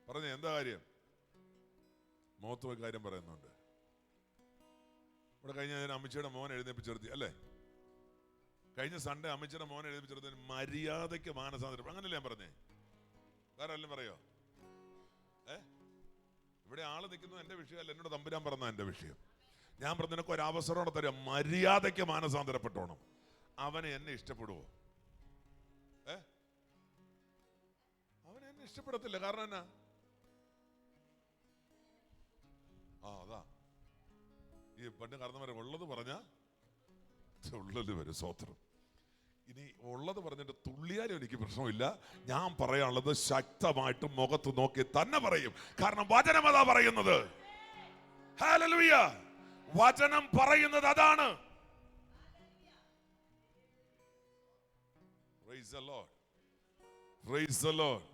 Speaker 1: പറഞ്ഞേ, എന്താ കാര്യം? മുഖത്ത് പോയി കാര്യം പറയുന്നുണ്ട്. ഇവിടെ കഴിഞ്ഞ അമ്മച്ചിയുടെ മോൻ എഴുന്നേപ്പിച്ചെടുത്തി അല്ലേ? കഴിഞ്ഞ സൺഡേ അമ്മച്ചിയുടെ മോൻ എഴുന്നേപ്പിച്ചെടുത്തി മര്യാദയ്ക്ക് മാനസാന്തരം. അങ്ങനല്ലേ ഞാൻ പറഞ്ഞേ? വേറെ എല്ലാം പറയോ? ഇവിടെ ആള് നിൽക്കുന്നത് എന്റെ വിഷയമല്ല, എന്നോട് തമ്പുരാൻ പറഞ്ഞ എന്റെ വിഷയം. ഞാൻ പറഞ്ഞു, നിനക്ക് ഒരു അവസരം തരാം, മര്യാദയ്ക്ക് മാനസാന്തരപ്പെട്ടോണം. അവനെ എന്നെ ഇഷ്ടപ്പെടുവോ? അവനെ എന്നെ ഇഷ്ടപ്പെടത്തില്ല. കാരണം എന്നാ? അതാ ഈ പണ്ട് കാരണവരെ ഉള്ളത് പറഞ്ഞ ഉള്ളത് വരും. സ്വത്രം. ഇനി ഉള്ളത് പറഞ്ഞിട്ട് തുള്ളിയാലും എനിക്ക് പ്രശ്നമില്ല. ഞാൻ പറയാനുള്ളത് ശക്തമായിട്ട് മുഖത്ത് നോക്കി തന്നെ പറയും. കാരണം വചനം അതാ പറയുന്നത്. ഹല്ലേലൂയ. വചനം പറയുന്നത് അതാണ്. Price the Lord. Praise the Lord.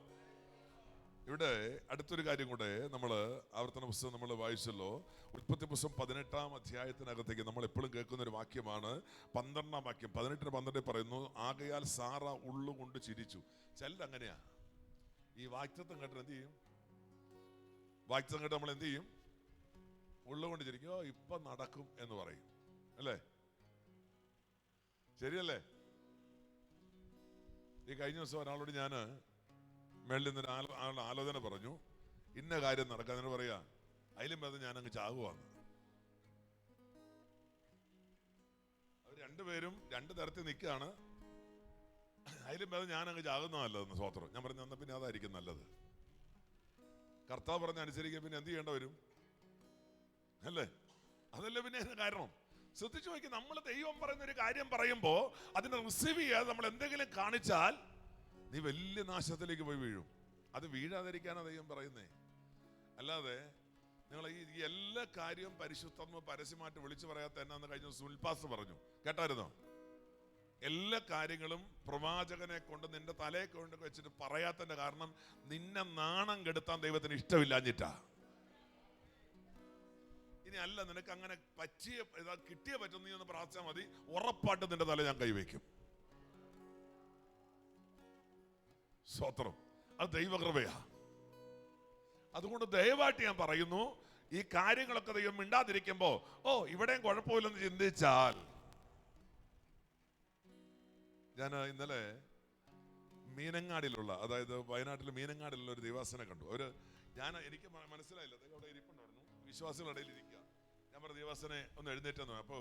Speaker 1: ഇവിടെ അടുത്തൊരു കാര്യം കൂടെ നമ്മൾ ആവർത്തന പുസ്തകം നമ്മൾ വായിച്ചല്ലോ. ഉൽപ്പത്തി പുസ്തകം 18-ാം അധ്യായത്തിനകത്തേക്ക് നമ്മൾ എപ്പോഴും കേൾക്കുന്ന ഒരു വാക്യമാണ് 12-ാം വാക്യം. 18-12 പറയുന്നു, ആകയാൽ സാറ ഉള്ളുകൊണ്ട് ചിരിച്ചു. ചിലരങ്ങനെയാ. ഈ വാക്യത്വം കേട്ടിട്ട് എന്ത് ചെയ്യും? വാക്യത്വം കേട്ട് നമ്മൾ എന്ത് ചെയ്യും? ഉള്ളുകൊണ്ട് ചിരിക്കും. ഇപ്പൊ നടക്കും എന്ന് പറയും അല്ലേ? ശരിയല്ലേ? ഈ കഴിഞ്ഞ ദിവസം ഒരാളോട് ഞാൻ മേളിൽ നിന്ന് ആലോചന പറഞ്ഞു, ഇന്ന കാര്യം നടക്കാൻ. അതിന് പറയാ അതിലും ഭേദം ഞാൻ അങ്ങ് ചാകുവാന്ന്. അവർ രണ്ടുപേരും രണ്ട് തരത്തിൽ നിൽക്കുകയാണ്. അതിലും ഭേദം ഞാൻ അങ്ങ് ചാകുന്നതല്ലെന്ന്. സ്വോത്രം. ഞാൻ പറഞ്ഞു എന്നാ പിന്നെ അതായിരിക്കും നല്ലത്. കർത്താവ് പറഞ്ഞ് അനുസരിക്കാൻ പിന്നെ എന്ത് ചെയ്യേണ്ട വരും അല്ലേ? അതല്ലേ പിന്നെ കാരണം. ശ്രദ്ധിച്ചു നോക്കി, നമ്മൾ ദൈവം പറയുന്ന ഒരു കാര്യം പറയുമ്പോ അതിനെ റിസീവ് ചെയ്യാതെ നമ്മൾ എന്തെങ്കിലും കാണിച്ചാൽ നീ വലിയ നാശത്തിലേക്ക് പോയി വീഴും. അത് വീഴാതിരിക്കാനാണ് ദൈവം പറയുന്നേ. അല്ലാതെ നിങ്ങൾ ഈ എല്ലാ കാര്യവും പരിശുദ്ധമോ പരസ്യമായിട്ട് വിളിച്ചു പറയാത്ത എന്നാന്ന് കഴിഞ്ഞ സുൽപാസ് പറഞ്ഞു, കേട്ടായിരുന്നോ? എല്ലാ കാര്യങ്ങളും പ്രവാചകനെ കൊണ്ട് നിന്റെ തലയെ കൊണ്ട് വെച്ചിട്ട് പറയാത്തതിന്റെ കാരണം നിന്നെ നാണം കെടുത്താൻ ദൈവത്തിന് ഇഷ്ടമില്ലാഞ്ഞിട്ടാ. ഇനി അല്ല, നിനക്ക് അങ്ങനെ പറ്റിയ കിട്ടിയേ പറ്റും, നീ ഒന്ന് പ്രാർത്ഥിച്ചാൽ മതി, ഉറപ്പായിട്ട് നിന്റെ തല ഞാൻ കൈവയ്ക്കും. സ്തോത്രം. അത് ദൈവകൃപയാ. അതുകൊണ്ട് ദയവായിട്ട് ഞാൻ പറയുന്നു, ഈ കാര്യങ്ങളൊക്കെ ദൈവം മിണ്ടാതിരിക്കുമ്പോ ഇവിടെയും കുഴപ്പമില്ലെന്ന് ചിന്തിച്ചാൽ. ഞാൻ ഇന്നലെ മീനങ്ങാടിലുള്ള, അതായത് വയനാട്ടിലെ മീനങ്ങാടിലുള്ള ഒരു ദേവാസനെ കണ്ടു. എനിക്ക് മനസ്സിലായില്ല, അദ്ദേഹം അവിടെ ഇരിപ്പുണ്ടായിരുന്നു, വിശ്വാസികളുടെ ഇടയിൽ ഇരിക്കുക. ഞാൻ പറഞ്ഞു ദേവാസനെ ഒന്ന് എഴുന്നേറ്റെന്ന്. അപ്പോൾ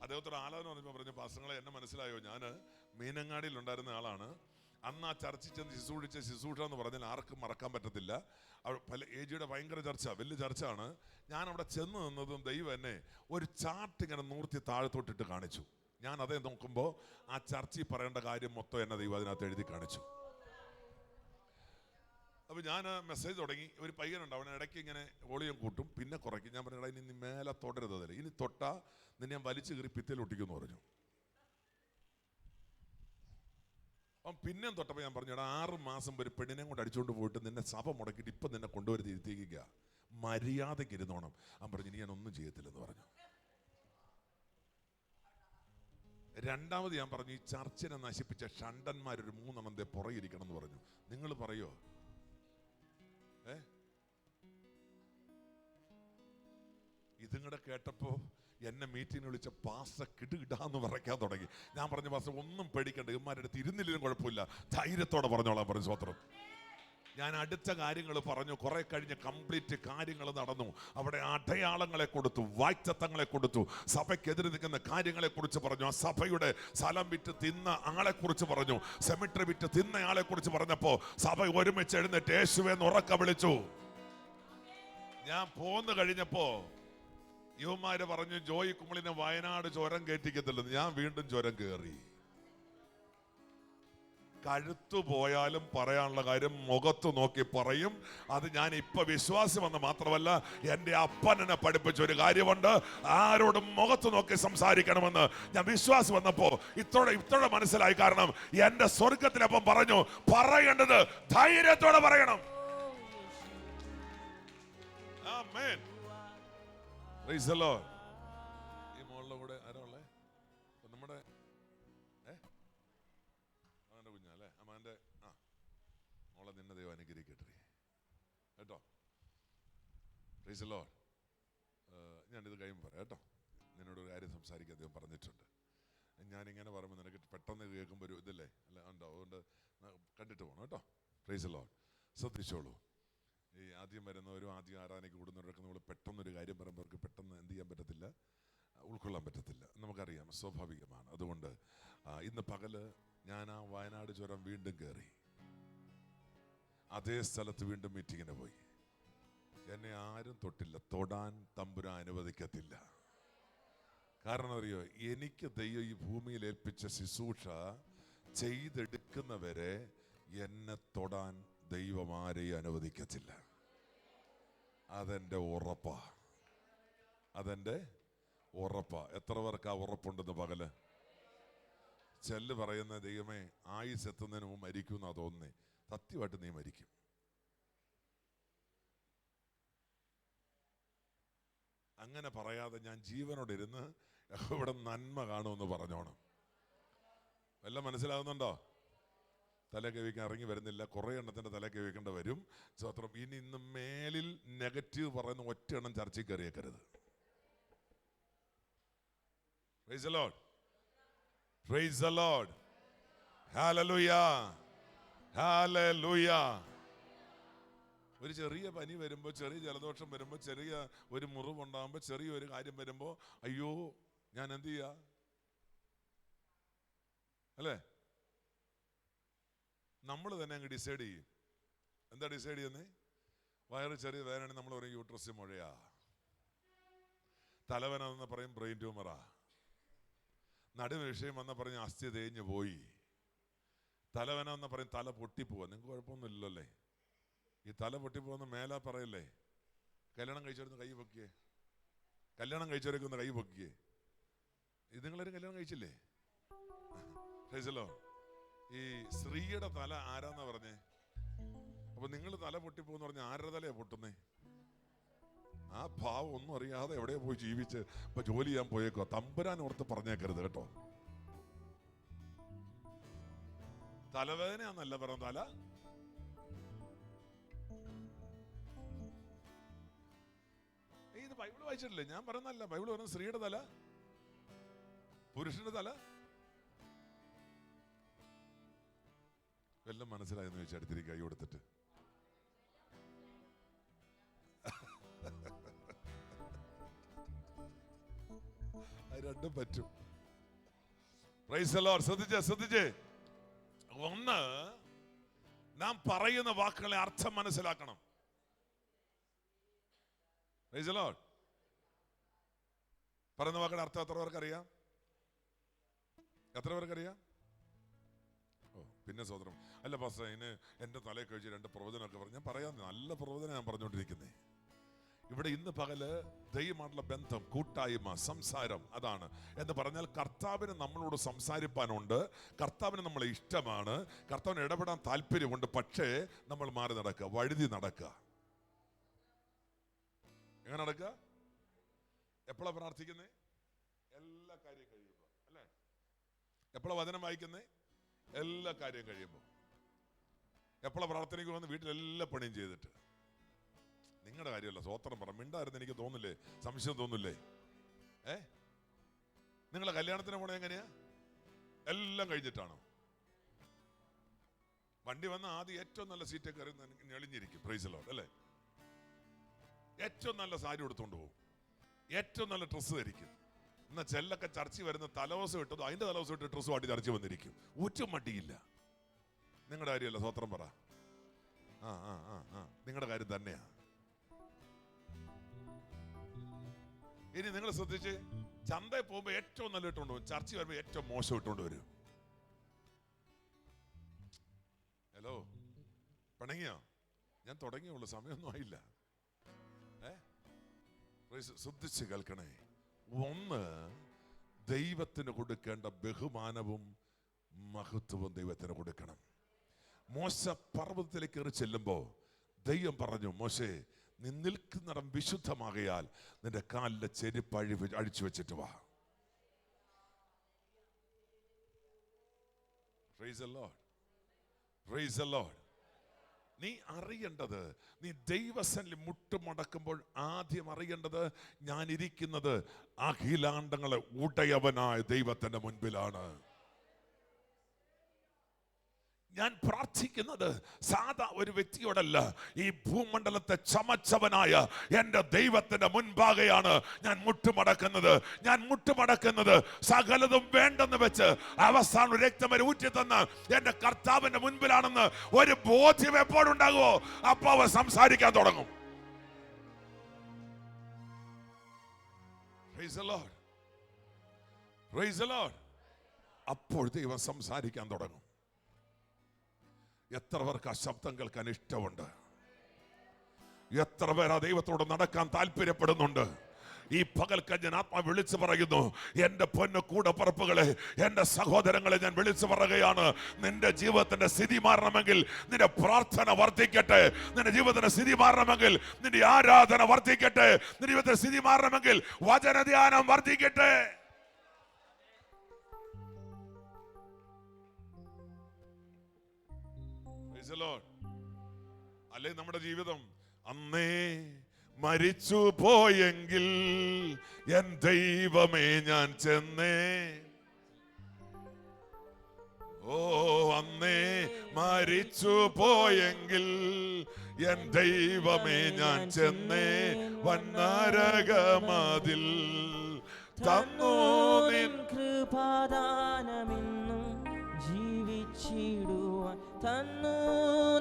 Speaker 1: അദ്ദേഹത്തോട് ആലോചന വന്നപ്പോൾ പറഞ്ഞു, പാസ്റ്റങ്ങളെ എന്നെ മനസ്സിലായോ, ഞാൻ മീനങ്ങാടിയിൽ ഉണ്ടായിരുന്ന ആളാണ്. അന്ന് ആ ചർച്ചിൽ ചെന്ന് ശുശ്രൂഷ എന്ന് പറഞ്ഞാൽ ആർക്കും മറക്കാൻ പറ്റത്തില്ല. പല ഏജിയുടെ ഭയങ്കര ചർച്ച, വലിയ ചർച്ചയാണ്. ഞാൻ അവിടെ ചെന്ന് നിന്നതും ദൈവം എന്നെ ഒരു ചാർട്ട് ഇങ്ങനെ നൂർത്തി താഴത്തോട്ടിട്ട് കാണിച്ചു. ഞാൻ അതേ നോക്കുമ്പോൾ ആ ചർച്ചയിൽ പറയേണ്ട കാര്യം മൊത്തം എന്നെ ദൈവം അതിനകത്ത് എഴുതി കാണിച്ചു. അപ്പൊ ഞാൻ മെസ്സേജ് തുടങ്ങി. ഒരു പയ്യനുണ്ട്, അവൻ ഇടയ്ക്ക് ഇങ്ങനെ വോളിയം കൂട്ടും പിന്നെ കുറയ്ക്കും. ഞാൻ പറഞ്ഞു, ഇനി മേലെ തൊടരുത്, അതിൽ ഇനി തൊട്ടാ നിന്നെ ഞാൻ വലിച്ചു കയറി ഭിത്തിയിൽ ഒട്ടിക്കുമെന്ന് പറഞ്ഞു. അവൻ പിന്നെയും തൊട്ടപ്പോൾ ഞാൻ പറഞ്ഞു, 6 മാസം ഒരു പെണ്ണിനെ കൊണ്ട് അടിച്ചുകൊണ്ട് പോയിട്ട് നിന്നെ സഭ മുടക്കിയിട്ട് ഇപ്പം നിന്നെ കൊണ്ടുവരുത്തി ഇരുത്തിക്കുക, മര്യാദയ്ക്ക് ഇരുന്നോണം. അവൻ പറഞ്ഞു, ഇനി ഞാൻ ഒന്നും ചെയ്യത്തില്ലെന്ന് പറഞ്ഞു. രണ്ടാമത് ഞാൻ പറഞ്ഞു, ഈ ചർച്ചിനെ നശിപ്പിച്ച ഷണ്ടന്മാരൊരു 3 എണ്ണം പുറകിരിക്കണം എന്ന് പറഞ്ഞു. നിങ്ങൾ പറയോ? ഇതും കേട്ടപ്പോ എന്നെ മീറ്റിങ്ങിന് വിളിച്ച പാസ്റ്റർ കിടുകിടാന്ന് പറയ്ക്കാൻ തുടങ്ങി. ഞാൻ പറഞ്ഞു, പാസ്റ്റർ ഒന്നും പേടിക്കണ്ട, ഇവന്മാരുടെ അടുത്ത് ഇരുന്നില്ലും കുഴപ്പമില്ല, ധൈര്യത്തോടെ പറഞ്ഞോളാം പറഞ്ഞു. സ്വത്രം. ഞാൻ അടുത്ത കാര്യങ്ങൾ പറഞ്ഞു. കുറെ കഴിഞ്ഞ് കംപ്ലീറ്റ് കാര്യങ്ങൾ നടന്നു. അവിടെ അടയാളങ്ങളെ കൊടുത്തു, വാഗ്ദത്തങ്ങളെ കൊടുത്തു, സഭയ്ക്കെതിരെ നിൽക്കുന്ന കാര്യങ്ങളെ കുറിച്ച് പറഞ്ഞു, ആ സഭയുടെ സ്ഥലം വിറ്റ് തിന്ന ആളെ കുറിച്ച് പറഞ്ഞു, സെമിട്രി വിറ്റ് തിന്ന ആളെ കുറിച്ച് പറഞ്ഞപ്പോ സഭ ഒരുമിച്ച് എഴുന്നേറ്റ് യേശുവെന്ന് ഉറക്കെ വിളിച്ചു. ഞാൻ പോന്നു കഴിഞ്ഞപ്പോ യുവമാര് പറഞ്ഞു, ജോയി കുമ്മളിനെ വയനാട് ചുരം കയറ്റിക്കത്തില്ലെന്ന്. ഞാൻ വീണ്ടും ചുരം കയറി. കഴുത്തു പോയാലും പറയാനുള്ള കാര്യം മുഖത്ത് നോക്കി പറയും. അത് ഞാൻ ഇപ്പൊ വിശ്വാസം വന്ന് മാത്രമല്ല, എന്റെ അപ്പൻ എന്നെ പഠിപ്പിച്ച ഒരു കാര്യമുണ്ട്, ആരോടും മുഖത്ത് നോക്കി സംസാരിക്കണമെന്ന്. ഞാൻ വിശ്വാസം വന്നപ്പോ ഇത്തോടെ മനസ്സിലായി. കാരണം എന്റെ സ്വർഗത്തിലപ്പം പറഞ്ഞു, പറയേണ്ടത് ധൈര്യത്തോടെ പറയണം. ആമേൻ. Praise the Lord. ഈ മോളുടെ കൂടെ ആരാ ഉള്ളേ? നമ്മുടെ അവന്റെ കുഞ്ഞല്ലേ, അമ്മാന്റെ മോളെ നിന്നെ ദൈവം അനുഗ്രഹിക്കട്ടെ കേട്ടോ. Praise the Lord. ഞാനിത് കഴിയുമ്പോൾ പറയാം കേട്ടോ. നിന്നോടൊരു കാര്യം സംസാരിക്കാൻ ദൈവം പറഞ്ഞിട്ടുണ്ട്. ഞാനിങ്ങനെ പറയുമ്പോൾ നിനക്ക് പെട്ടെന്ന് കേൾക്കുമ്പോൾ ഒരു ഇതല്ലേ അല്ല ഉണ്ടോ, അതുകൊണ്ട് കണ്ടിട്ട് പോകണം കേട്ടോ. Praise the Lord. ശ്രദ്ധിച്ചോളൂ. ഈ ആദ്യം വരുന്നവരും ആദ്യം ആരാധനയ്ക്ക് കൂടുന്നവരൊക്കെ നമ്മൾ പെട്ടെന്നൊരു കാര്യം പറയുമ്പോൾ അവർക്ക് പെട്ടെന്ന് എന്ത് ചെയ്യാൻ പറ്റത്തില്ല, ഉൾക്കൊള്ളാൻ പറ്റത്തില്ല. നമുക്കറിയാം, സ്വാഭാവികമാണ്. അതുകൊണ്ട് ഇന്ന് പകല് ഞാൻ ആ വയനാട് ചുരം വീണ്ടും കയറി, അതേ സ്ഥലത്ത് വീണ്ടും മീറ്റിങ്ങിന് പോയി. എന്നെ ആരും തൊട്ടില്ല, തൊടാൻ തമ്പുരാൻ അനുവദിക്കത്തില്ല. കാരണം അറിയോ, എനിക്ക് ദൈവം ഈ ഭൂമിയിൽ ഏൽപ്പിച്ച ശുശ്രൂഷ ചെയ്തെടുക്കുന്നവരെ എന്നെ തൊടാൻ ദൈവം ആരെയും അനുവദിക്കത്തില്ല. അതെന്റെ ഉറപ്പാ, അതെന്റെ ഉറപ്പാ. എത്ര പേർക്ക് ആ ഉറപ്പുണ്ടെന്ന് പകല്? ചെല്ല് പറയുന്ന, ദൈവമേ ആയുസ് എത്തുന്നതിന് മുമ്പ് മരിക്കും എന്നാ തോന്നുന്നേ. സത്യമായിട്ട് നീ മരിക്കും. അങ്ങനെ പറയാതെ ഞാൻ ജീവനോട് ഇരുന്ന് ഇവിടെ നന്മ കാണുമെന്ന് പറഞ്ഞോണം. എല്ലാം മനസ്സിലാവുന്നുണ്ടോ? തല കവിക്കാൻ ഇറങ്ങി വരുന്നില്ല, കുറെ എണ്ണത്തിന്റെ തല കവിക്കേണ്ട വരും. സ്വത്രം. ഇനി ഇന്ന് മേലിൽ നെഗറ്റീവ് പറയുന്ന ഒറ്റ എണ്ണം ചർച്ചയിൽ കയറിയേക്കരുത്. Praise the Lord. Praise the Lord. Hallelujah. Hallelujah. ഒരു ചെറിയ പനി വരുമ്പോൾ, ചെറിയ ജലദോഷം വരുമ്പോൾ, ചെറിയ ഒരു മുറിവുണ്ടാകുമ്പോൾ, ചെറിയൊരു കാര്യം വരുമ്പോൾ, അയ്യോ ഞാൻ എന്ത് ചെയ്യാ അല്ലേ? നമ്മൾ തന്നെ അങ്ങ് ഡിസൈഡ് ചെയ്യും. എന്താ ഡിസൈഡ് ചെയ്യുന്നേ? വയറ് ചെറിയ വേദനയാണെങ്കിൽ നമ്മൾ പറയും യൂട്രസ് മുഴയാ. തലവേന എന്ന് പറയും ബ്രെയിൻ ട്യൂമറാ. നടുവ് വിഷയം വന്ന പറഞ്ഞ് അസ്ഥി തേഞ്ഞു പോയി. തലവേന എന്ന് പറയും തല പൊട്ടിപ്പോവാ. നിങ്ങൾക്ക് കുഴപ്പമൊന്നുമില്ലല്ലോ അല്ലേ? ഈ തല പൊട്ടിപ്പോകുന്ന മേലാ പറയല്ലേ? കല്യാണം കഴിച്ചവരൊന്ന് കൈ പൊക്കിയേ. കല്യാണം കഴിച്ചവരൊക്കെ ഒന്ന് കൈ പൊക്കിയേ. ഇത് നിങ്ങളൊരു കല്യാണം കഴിച്ചില്ലേ? ഈ സ്ത്രീയുടെ തല ആരാന്നാ പറഞ്ഞേ? അപ്പൊ നിങ്ങൾ തല പൊട്ടിപ്പോന്ന് പറഞ്ഞ ആരുടെ തലയാ പൊട്ടുന്നേ? ആ ഭാവം ഒന്നും അറിയാതെ എവിടെയോ പോയി ജീവിച്ച് ഇപ്പൊ ജോലി ചെയ്യാൻ പോയേക്കോ. തമ്പുരാൻ ഓർത്ത് പറഞ്ഞേക്കരുത് കേട്ടോ. തലവേദനയാന്നല്ല പറഞ്ഞ തല. ഇത് ബൈബിൾ വായിച്ചിട്ടില്ലേ? ഞാൻ പറയുന്നല്ല. ബൈബിൾ പറയുന്ന സ്ത്രീയുടെ തല, പുരുഷന്റെ തല. എല്ലാം മനസ്സിലായെന്ന് ചോദിച്ചാൽ അടുത്തിരിക്കും കൈ കൊടുത്തിട്ട്. രണ്ടും പറ്റും. Price the Lord. ശ്രദ്ധിച്ചേ. ഒന്ന്, നാം പറയുന്ന വാക്കുകളെ അർത്ഥം മനസ്സിലാക്കണം. Price the Lord. പറയുന്ന വാക്കുകളുടെ അർത്ഥം എത്ര പേർക്കറിയാം? എത്ര പേർക്കറിയാം? ഓ പിന്നെ സ്വതന്ത്രം അല്ല പാസ്റ്റർ, അതിന് എൻ്റെ തലയിൽ കഴിച്ച് രണ്ട് പ്രവചനമൊക്കെ പറഞ്ഞു. ഞാൻ പറയാം, നല്ല പ്രവചനം ഞാൻ പറഞ്ഞുകൊണ്ടിരിക്കുന്നേ. ഇവിടെ ഇന്ന് പകല് ദൈവമായിട്ടുള്ള ബന്ധം, കൂട്ടായ്മ, സംസാരം, അതാണ് എന്ന് പറഞ്ഞാൽ കർത്താവിന് നമ്മളോട് സംസാരിപ്പാനുണ്ട്. കർത്താവിന് നമ്മളെ ഇഷ്ടമാണ്. കർത്താവിന് ഇടപെടാൻ താല്പര്യമുണ്ട്. പക്ഷേ നമ്മൾ മാറി നടക്കുക, വഴുതി നടക്കുക. എങ്ങനെ നടക്കുക? എപ്പോഴാ പ്രാർത്ഥിക്കുന്നേ? എല്ലാ കാര്യം കഴിയുമ്പോൾ അല്ലേ? എപ്പോഴാ വചനം വായിക്കുന്നേ? എല്ലാ കാര്യം കഴിയുമ്പോൾ. എപ്പോഴാ പ്രാർത്ഥനയ്ക്ക് വന്ന് വീട്ടിലെല്ലാ പണിയും ചെയ്തിട്ട്? നിങ്ങളുടെ കാര്യമല്ല, സ്വോത്രം പറ. മിണ്ടായിരുന്നു എനിക്ക് തോന്നില്ലേ? സംശയം തോന്നില്ലേ? നിങ്ങളെ കല്യാണത്തിന് പോണേ എങ്ങനെയാ? എല്ലാം കഴിഞ്ഞിട്ടാണോ? വണ്ടി വന്ന ആദ്യം ഏറ്റവും നല്ല സീറ്റ് കയറി ഞെളിഞ്ഞിരിക്കും. പ്രൈസ് ദി ലോർഡ് അല്ലേ? ഏറ്റവും നല്ല സാരി എടുത്തുകൊണ്ട് പോകും, ഏറ്റവും നല്ല ഡ്രസ്സ് ധരിക്കും. എന്നാ ചെല്ലൊക്കെ ചർച്ച വരുന്ന തലവസം ഇട്ടതോ അതിന്റെ തലവസം ഇട്ട് ഡ്രസ്സും ആട്ടി ചർച്ച വന്നിരിക്കും. ഒറ്റും മടിയില്ല. നിങ്ങളുടെ കാര്യമല്ല, സ്വോത്രം പറ. നിങ്ങളുടെ കാര്യം തന്നെയാ. ഇനി നിങ്ങൾ ശ്രദ്ധിച്ച്, ചന്തയിൽ പോകുമ്പോ ഏറ്റവും നല്ല ഇട്ടുകൊണ്ട് പോകും, ചർച്ച വരുമ്പോ ഏറ്റവും മോശം ഇട്ടുകൊണ്ട് വരും. ഹലോ, പിണങ്ങിയോ? ഞാൻ തുടങ്ങിയുള്ളൂ, സമയമൊന്നും ആയില്ല. ശ്രദ്ധിച്ച് കേൾക്കണേ. ഒന്ന്, ദൈവത്തിന് കൊടുക്കേണ്ട ബഹുമാനവും മഹത്വവും ദൈവത്തിന് കൊടുക്കണം. മോശ പർവ്വതത്തിലേക്ക് കയറി ചെല്ലുമ്പോ ദൈവം പറഞ്ഞു, മോശേ, നീ നിൽക്കുന്നിടം വിശുദ്ധമാകയാൽ നിന്റെ കാലിലെ ചെരുപ്പ് അഴിച്ചു വെച്ചിട്ട് വാ. Praise the Lord. Praise the Lord. നീ അറിയേണ്ടത്, നീ ദൈവസന്നിധിയിൽ മുട്ടുമടക്കുമ്പോൾ ആദ്യം അറിയേണ്ടത്, ഞാൻ ഇരിക്കുന്നത് അഖിലാണ്ടങ്ങളെ ഉടയവനായ ദൈവത്തിന്റെ മുൻപിലാണ്. ഞാൻ പ്രാർത്ഥിക്കുന്നത് സാധാ ഒരു വ്യക്തിയോടല്ല, ഈ ഭൂമണ്ഡലത്തെ ചമച്ചവനായ എൻ്റെ ദൈവത്തിന്റെ മുൻപാകെയാണ് ഞാൻ മുട്ടുമടക്കുന്നത്. ഞാൻ മുട്ടുമടക്കുന്നത് സകലതും വേണ്ടെന്ന് വെച്ച് അവസാനം രക്തം വരെ ഊറ്റി തന്ന് എൻ്റെ കർത്താവിന്റെ മുൻപിലാണെന്ന് ഒരു ബോധ്യം എപ്പോഴുണ്ടാകുമോ അപ്പൊ അവ സംസാരിക്കാൻ തുടങ്ങും. Praise the Lord. Praise the Lord. അപ്പോൾ ദൈവം സംസാരിക്കാൻ തുടങ്ങും. എത്ര പേർക്ക് ആ ശബ്ദം കേൾക്കാൻ ഇഷ്ടമുണ്ട്? എത്ര പേർ ആ ദൈവത്തോട് നടക്കാൻ താല്പര്യപ്പെടുന്നുണ്ട്? ഈ പകൽക്ക് ഞാൻ ആത്മാ വിളിച്ചു പറയുന്നു, എന്റെ പൊന്നു കൂടപ്പറപ്പുകളെ, എന്റെ സഹോദരങ്ങളെ ഞാൻ വിളിച്ചു പറയുകയാണ്. നിന്റെ ജീവിതത്തിന്റെ സ്ഥിതി മാറണമെങ്കിൽ നിന്റെ പ്രാർത്ഥന വർദ്ധിക്കട്ടെ. നിന്റെ ജീവിതത്തിന്റെ സ്ഥിതി മാറണമെങ്കിൽ നിന്റെ ആരാധന വർദ്ധിക്കട്ടെ. നിന്റെ ജീവിതത്തിന്റെ സ്ഥിതി മാറണമെങ്കിൽ വചനധ്യാനം വർദ്ധിക്കട്ടെ. അല്ലെ നമ്മുടെ ജീവിതം അന്നേ മരിച്ചു പോയെങ്കിൽ എൻ ദൈവമേ ഞാൻ ചെന്നേ. ഓ അന്നേ മരിച്ചു പോയെങ്കിൽ എൻ ദൈവമേ ഞാൻ ചെന്നേ വന്നരകമതിൽ തന്നു നിൻ
Speaker 2: കൃപാദാനമെന്നും ജീവിച്ചിടുവാൻ തന്നു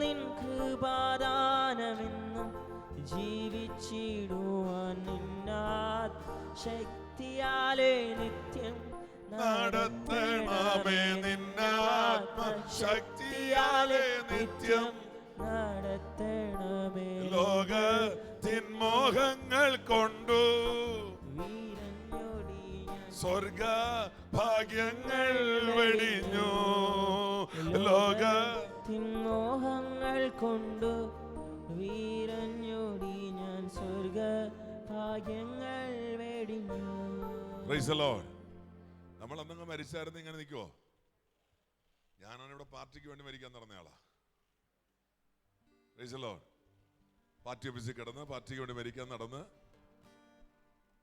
Speaker 2: നിൻ കൃപാദാനമെന്നും ജീവിച്ചിടുവാൻ നിന്നാത് ശക്തിയാലേ നിത്യം
Speaker 1: നടത്തണമേ നിന്നാത്മശക്തിയാലേ നിത്യം
Speaker 2: നടത്തണമേ
Speaker 1: ലോകത്തിൻ മോഹങ്ങൾ കൊണ്ടു സ്വർഗ ഭാഗ്യങ്ങൾ വെടിഞ്ഞു
Speaker 2: ലോകത്തിൻ മോഹങ്ങൾ കൊണ്ടു വീരഞ്ഞോടി ഞാൻ സ്വർഗ ഭാഗ്യങ്ങൾ വെടിഞ്ഞു.
Speaker 1: Praise the Lord. നമ്മൾ അന്നങ്ങ് മരിച്ചായിരുന്നു ഇങ്ങനെ നിൽക്കുവോ? ഞാനാണ് ഇവിടെ പാർട്ടിക്ക് വേണ്ടി മരിക്കാൻ നടന്നയാളാ. Praise the Lord. പാർട്ടി ഓഫീസിൽ കിടന്ന് പാർട്ടിക്ക് വേണ്ടി മരിക്കാൻ നടന്ന്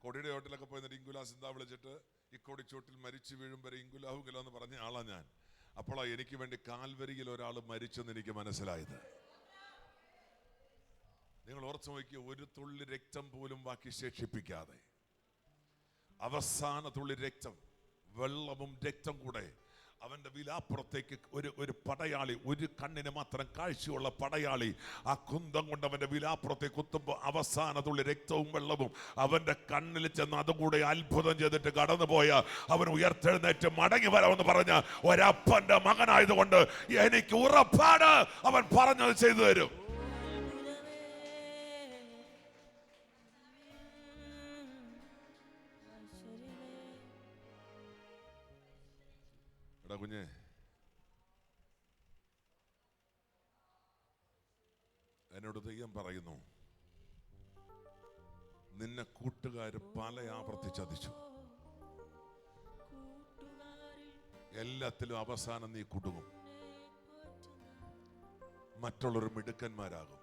Speaker 1: കൊടിയുടെ ഹോട്ടലൊക്കെ പോയി ഇങ്കുലാ സിന്താ വിളിച്ചിട്ട് ഇക്കോടി ചോട്ടിൽ മരിച്ചു വീഴും വരെ ഇങ്കുലാഹുകില എന്ന് പറഞ്ഞ ആളാ ഞാൻ. അപ്പോഴാണ് എനിക്ക് വേണ്ടി കാൽവരിയിൽ ഒരാൾ മരിച്ചെന്ന് എനിക്ക് മനസ്സിലായത്. നിങ്ങൾ ഓർത്ത് നോക്കിയ ഒരു തുള്ളി രക്തം പോലും ബാക്കി ശേഷിപ്പിക്കാതെ അവസാന തുള്ളി രക്തം, വെള്ളവും രക്തം കൂടെ അവന്റെ വിലാപ്പുറത്തേക്ക് ഒരു പടയാളി, ഒരു കണ്ണിന് മാത്രം കാഴ്ചയുള്ള പടയാളി ആ കുന്തം കൊണ്ട് അവന്റെ വിലാപ്പുറത്തേക്ക് കുത്തുമ്പോൾ അവസാന തുള്ളി രക്തവും വെള്ളവും അവന്റെ കണ്ണിൽ ചെന്ന് അതുകൂടെ അത്ഭുതം ചെയ്തിട്ട് കടന്നുപോയ അവൻ ഉയർത്തെഴുന്നേറ്റ് മടങ്ങി വരാമെന്ന് പറഞ്ഞ ഒരപ്പന്റെ മകനായതുകൊണ്ട് എനിക്ക് ഉറപ്പാണ് അവൻ പറഞ്ഞത് ചെയ്തു തരും. കുഞ്ഞെ, എന്നോട് ദൈവം പറയുന്നു, നിന്നെ കൂട്ടുകാര് പല ആവർത്തി ചതിച്ചു. എല്ലാത്തിലും അവസാനം നീ കുടുങ്ങും. മറ്റുള്ളവർ മിടുക്കന്മാരാകും.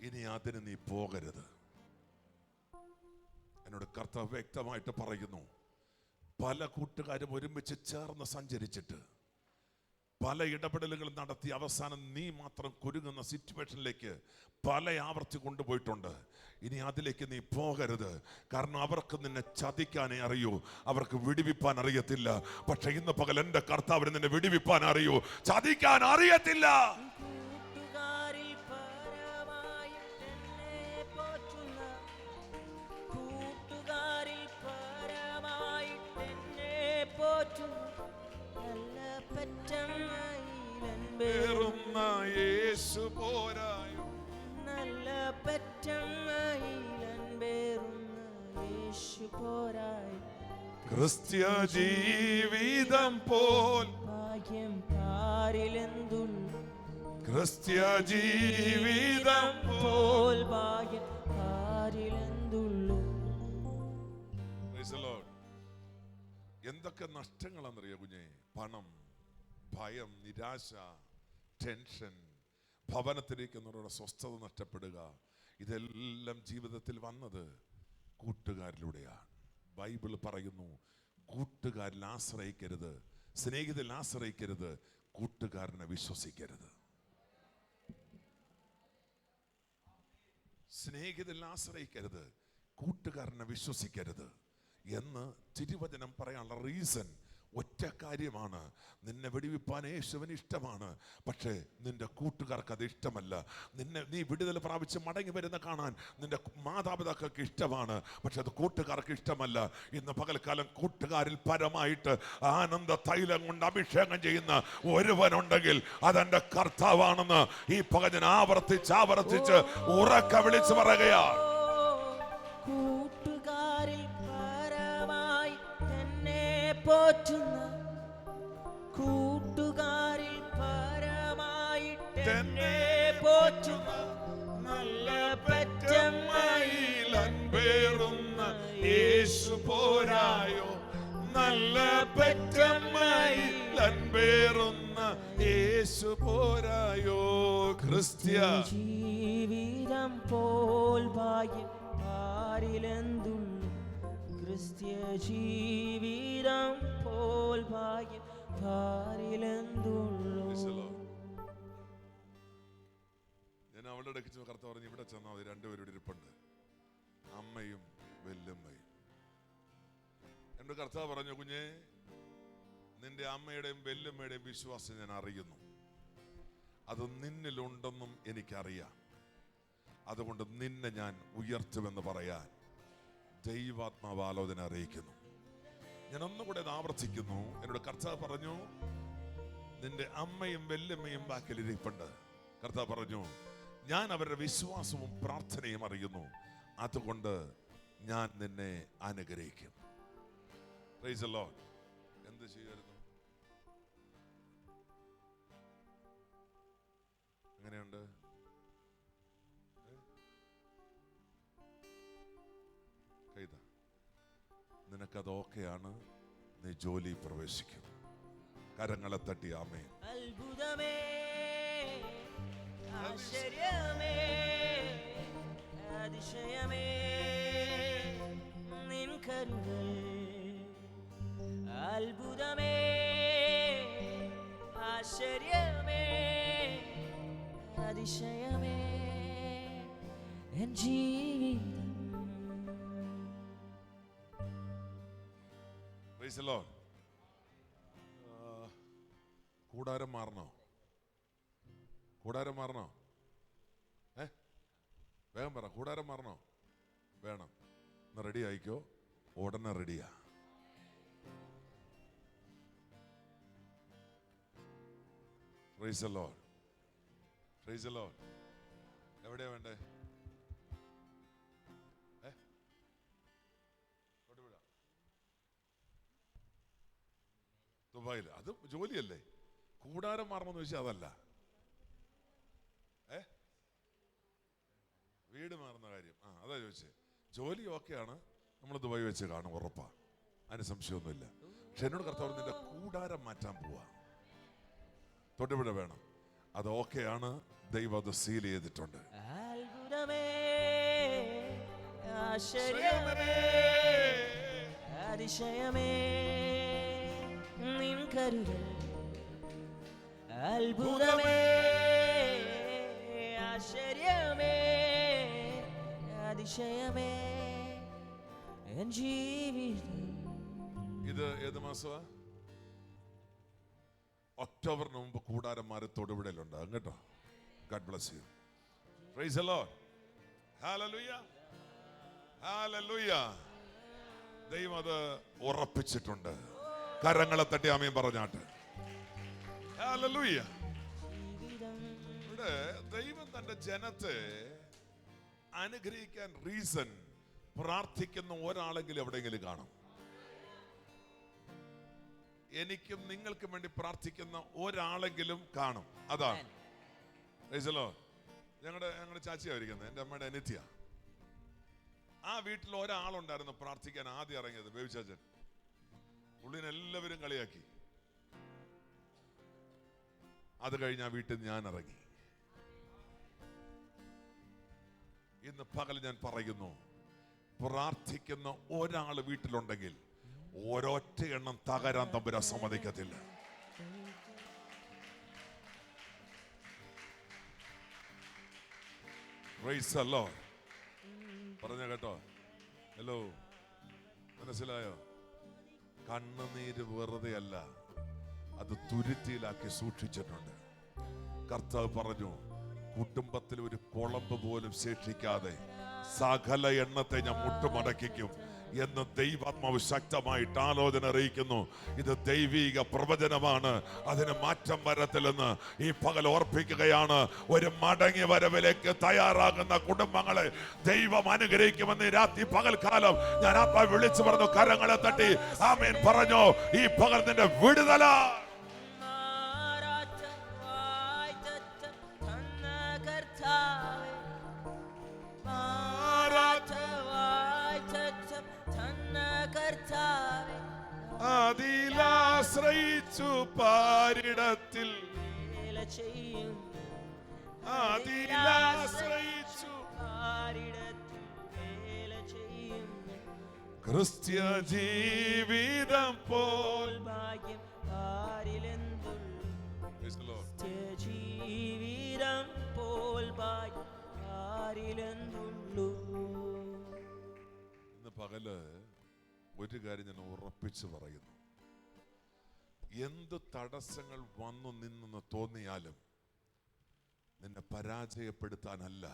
Speaker 1: ഇനി അതിന് നീ പോകരുത്. എന്നോട് കർത്താവ് വ്യക്തമായിട്ട് പറയുന്നു, പല കൂട്ടുകാരും ഒരുമിച്ച് ചേർന്ന് സഞ്ചരിച്ചിട്ട് പല ഇടപെടലുകളും നടത്തി അവസാനം നീ മാത്രം കുരുങ്ങുന്ന സിറ്റുവേഷനിലേക്ക് പല ആവർത്തി കൊണ്ടുപോയിട്ടുണ്ട്. ഇനി അതിലേക്ക് നീ പോകരുത്. കാരണം അവർക്ക് നിന്നെ ചതിക്കാനേ അറിയൂ, അവർക്ക് വിടിവിപ്പാൻ അറിയത്തില്ല. പക്ഷെ ഇന്ന് പകൽ എൻ്റെ കർത്താവിന് നിന്നെ വിടിവിപ്പാൻ അറിയൂ, ചതിക്കാൻ അറിയത്തില്ല. യേശു പോരായോ,
Speaker 2: നല്ല യേശു പോരായോ.
Speaker 1: ക്രിസ്ത്യ ജീവിതം പോൽ
Speaker 2: ഭാഗ്യം പാരിലെന്തുള്ളു,
Speaker 1: ക്രിസ്ത്യ ജീവിതം
Speaker 2: പോൽ ഭാഗ്യം പാരിലെന്തുള്ളു.
Speaker 1: എന്തൊക്കെ നഷ്ടങ്ങളാണെന്നറിയോ കുഞ്ഞെ? പണം, ഭയം, നിരാശ, ടെൻഷൻ, ഭവനത്തിരിക്കുന്നവരുടെ സ്വസ്ഥത നഷ്ടപ്പെടുക, ഇതെല്ലാം ജീവിതത്തിൽ വന്നത് കൂട്ടുകാരിലൂടെയാണ്. ബൈബിൾ പറയുന്നു, കൂട്ടുകാരിൽ ആശ്രയിക്കരുത്, സ്നേഹിതരിൽ ആശ്രയിക്കരുത്, കൂട്ടുകാരനെ വിശ്വസിക്കരുത്. സ്നേഹിതരിൽ ആശ്രയിക്കരുത്, കൂട്ടുകാരനെ വിശ്വസിക്കരുത് എന്ന് തിരുവചനം പറയാനുള്ള റീസൺ ഒറ്റ കാര്യമാണ്. നിന്നെ വെടിവിപ്പാൻ യേശുവിന് ഇഷ്ടമാണ്, പക്ഷേ നിന്റെ കൂട്ടുകാർക്ക് അത് ഇഷ്ടമല്ല. നീ വിടുതൽ പ്രാപിച്ച് മടങ്ങി വരുന്ന കാണാൻ നിന്റെ മാതാപിതാക്കൾക്ക് ഇഷ്ടമാണ്, പക്ഷെ അത് കൂട്ടുകാർക്ക് ഇഷ്ടമല്ല. ഇന്ന് പകൽക്കാലം കൂട്ടുകാരിൽ പരമായിട്ട് ആനന്ദ തൈലം കൊണ്ട് അഭിഷേകം ചെയ്യുന്ന ഒരുവനുണ്ടെങ്കിൽ അതെന്റെ കർത്താവാണെന്ന് ഈ പകൽ ആവർത്തിച്ച് ഉറക്കെ വിളിച്ചു പറയുകയാണ്.
Speaker 2: കൂട്ടുകാരിൽ പരമായിട്ടെന്നെ പോറ്റുന്ന നല്ല പെറ്റമ്മയിൽ
Speaker 1: അൻപേറുന്ന യേശു പോരായോ, നല്ല പെറ്റമ്മയിൽ അൻപേറുന്ന യേശു പോരായോ. ക്രിസ്ത്യ
Speaker 2: ജീവിതം പോൽ ഭാഗ്യം പാരിലെന്തുള്ളു, ക്രിസ്ത്യ ജീവിതം പോൽ ഭാഗ്യം പാരിലെന്തുള്ളൂ.
Speaker 1: ഞാൻ അവളുടെ ഇടയ്ക്ക് കർത്താവ് പറഞ്ഞു, ഇവിടെ ചെന്നാൽ മതി, രണ്ടുപേരുടെ ഇരിപ്പുണ്ട്, അമ്മയും വല്യമ്മയും. എന്റെ കർത്താവ് പറഞ്ഞു, കുഞ്ഞേ, നിന്റെ അമ്മയുടെയും വല്യമ്മയുടെയും വിശ്വാസം ഞാൻ അറിയുന്നു. അത് നിന്നിലുണ്ടെന്നും എനിക്കറിയാം. അതുകൊണ്ട് നിന്നെ ഞാൻ ഉയർത്തുമെന്ന് പറയാൻ ദൈവാത്മാവ് ആലോചന അറിയിക്കുന്നു. ഞാൻ ഒന്നുകൂടെ ആവർത്തിക്കുന്നു. എന്നോട് കർത്താവ് പറഞ്ഞു, നിന്റെ അമ്മയും വല്യമ്മയും ബാക്കിലിരിപ്പുണ്ട്. കർത്താവ് പറഞ്ഞു, ഞാൻ അവരുടെ വിശ്വാസവും പ്രാർത്ഥനയും അറിയുന്നു. അതുകൊണ്ട് ഞാൻ നിന്നെ അനുഗ്രഹിക്കും. Price the Lord. എന്ത് ചെയ്യുമായിരുന്നു? എങ്ങനെയുണ്ട്? കൈത നിനക്കത് ഓക്കെയാണ്, നീ ജോലി പ്രവേശിക്കും. കരങ്ങളെ തട്ടി ആമേൻ.
Speaker 2: അത്ഭുതമേ, ആശ്ചര്യമേ, അതിശയമേ, നിൻ കരുതൽ. അത്ഭുതമേ, ആശ്ചര്യമേ, അതിശയമേ, എൻ ജീവിതം.
Speaker 1: Praise the Lord. കൂടാരം മാറണോ? കൂടാരം മാറണോ? വേഗം പറ, കൂടാരം മാറണോ? വേണം. ഒന്ന് റെഡി ആയിക്കോ, ഉടനെ റെഡിയാ. Praise the Lord. Praise the Lord. എവിടെയാ വേണ്ടേ? ദുബായിൽ. അത് ജോലിയല്ലേ? കൂടാരം മാറണമെന്ന് ചോദിച്ചാൽ അതല്ല. വീട് മാറുന്ന കാര്യം അതാ ചോദിച്ചേ. ജോലി ഓക്കെയാണ്, നമ്മൾ ദുബായ് വെച്ച് കാണും, ഉറപ്പാ, അതിന് സംശയമൊന്നുമില്ല. പക്ഷെ എന്നോട് കർത്താവ് നിന്റെ കൂടാരം മാറ്റാൻ പോവാ. തൊട്ടിവിടെ വേണം. അത് ഓക്കെയാണ്, ദൈവം അത് സീൽ ചെയ്തിട്ടുണ്ട്.
Speaker 2: അത്ഭുതമേ, ആശ്ചര്യമേ, അതിശയമേ, നിൻ കരുതൽ. അത്ഭുതമേ, ആശ്ചര്യമേ, അതിശയമേ, എൻ ജീവിതം.
Speaker 1: ഇത് ഏത് മാസമാ? ഒക്ടോബറിന് മുമ്പ് കൂടാരന്മാരെ തൊടുപുഴയിലുണ്ടാകും കേട്ടോ. God bless you. Praise the Lord. Hallelujah. Hallelujah. ദൈവം അത് ഉറപ്പിച്ചിട്ടുണ്ട്. കരങ്ങളെ തട്ടി ആമേൻ പറഞ്ഞാട്ട്. Hallelujah. ഇവിടെ ദൈവം തന്റെ ജനത്തെ അനുഗ്രഹിക്കാൻ റീസൺ പ്രാർത്ഥിക്കുന്ന ഒരാളെങ്കിലും എവിടെയെങ്കിലും കാണും. എനിക്കും നിങ്ങൾക്കും വേണ്ടി പ്രാർത്ഥിക്കുന്ന ഒരാളെങ്കിലും കാണും. അതാണ് ഞങ്ങളുടെ ചാച്ചിയായിരിക്കുന്നത്, എൻ്റെ അമ്മയുടെ അനിത്യ. ആ വീട്ടിൽ ഒരാളുണ്ടായിരുന്നു പ്രാർത്ഥിക്കാൻ ആദ്യം ഇറങ്ങിയത്, ബേബി ചാച്ചൻ. പുള്ളിനെ എല്ലാവരും കളിയാക്കി. അത് കഴിഞ്ഞ് ആ വീട്ടിൽ ഞാൻ ഇറങ്ങി. ഇന്ന് പകൽ ഞാൻ പറയുന്നു, പ്രാർത്ഥിക്കുന്ന ഒരാൾ വീട്ടിലുണ്ടെങ്കിൽ ഒരൊറ്റ എണ്ണം തകരാൻ തമ്പുരാൻ സമ്മതിക്കത്തില്ല. Praise the Lord. പറഞ്ഞ കേട്ടോ? ഹലോ, മനസ്സിലായോ? കണ്ണുനീര് വെറുതെ അല്ല, അത് തുരുത്തിയിലാക്കി സൂക്ഷിച്ചിട്ടുണ്ട്. കർത്താവ് പറഞ്ഞു, കുടുംബത്തിൽ ഒരു കുളമ്പ് പോലും ശേഷിക്കാതെ സകല എണ്ണത്തെ ഞാൻ മുട്ടുമടക്കിക്കും എന്ന് ദൈവാത്മാവ് ശക്തമായിട്ട് ആലോചന അറിയിക്കുന്നു. ഇത് ദൈവിക പ്രവചനമാണ്, അതിന് മാറ്റം വരത്തില്ലെന്ന് ഈ പകൽ ഓർപ്പിക്കുകയാണ്. ഒരു മടങ്ങി വരവിലേക്ക് തയ്യാറാകുന്ന കുടുംബങ്ങളെ ദൈവം അനുഗ്രഹിക്കുമെന്ന് രാത്രി പകൽക്കാലം ഞാൻ ആത്മാ വിളിച്ചു പറഞ്ഞു. കരങ്ങളെ തട്ടി ആമേൻ പറഞ്ഞു. ഈ പകൽ നിന്റെ വിടുതല. അതിലാശ്രയിച്ചു പാരിടത്തിൽ, അതിലാശ്രയിച്ചു ക്രിസ്ത്യ ജീവിതം പോൽ ഭാഗ്യം
Speaker 2: അതിലെന്തുള്ളൂ?
Speaker 1: ഇന്ന് പകല് ഒരു കാര്യം ഞാൻ ഉറപ്പിച്ചു പറയുന്നു, എന്ത് തടസ്സങ്ങൾ വന്നു നിന്നെന്ന് തോന്നിയാലും നിന്നെ പരാജയപ്പെടുത്താനല്ല,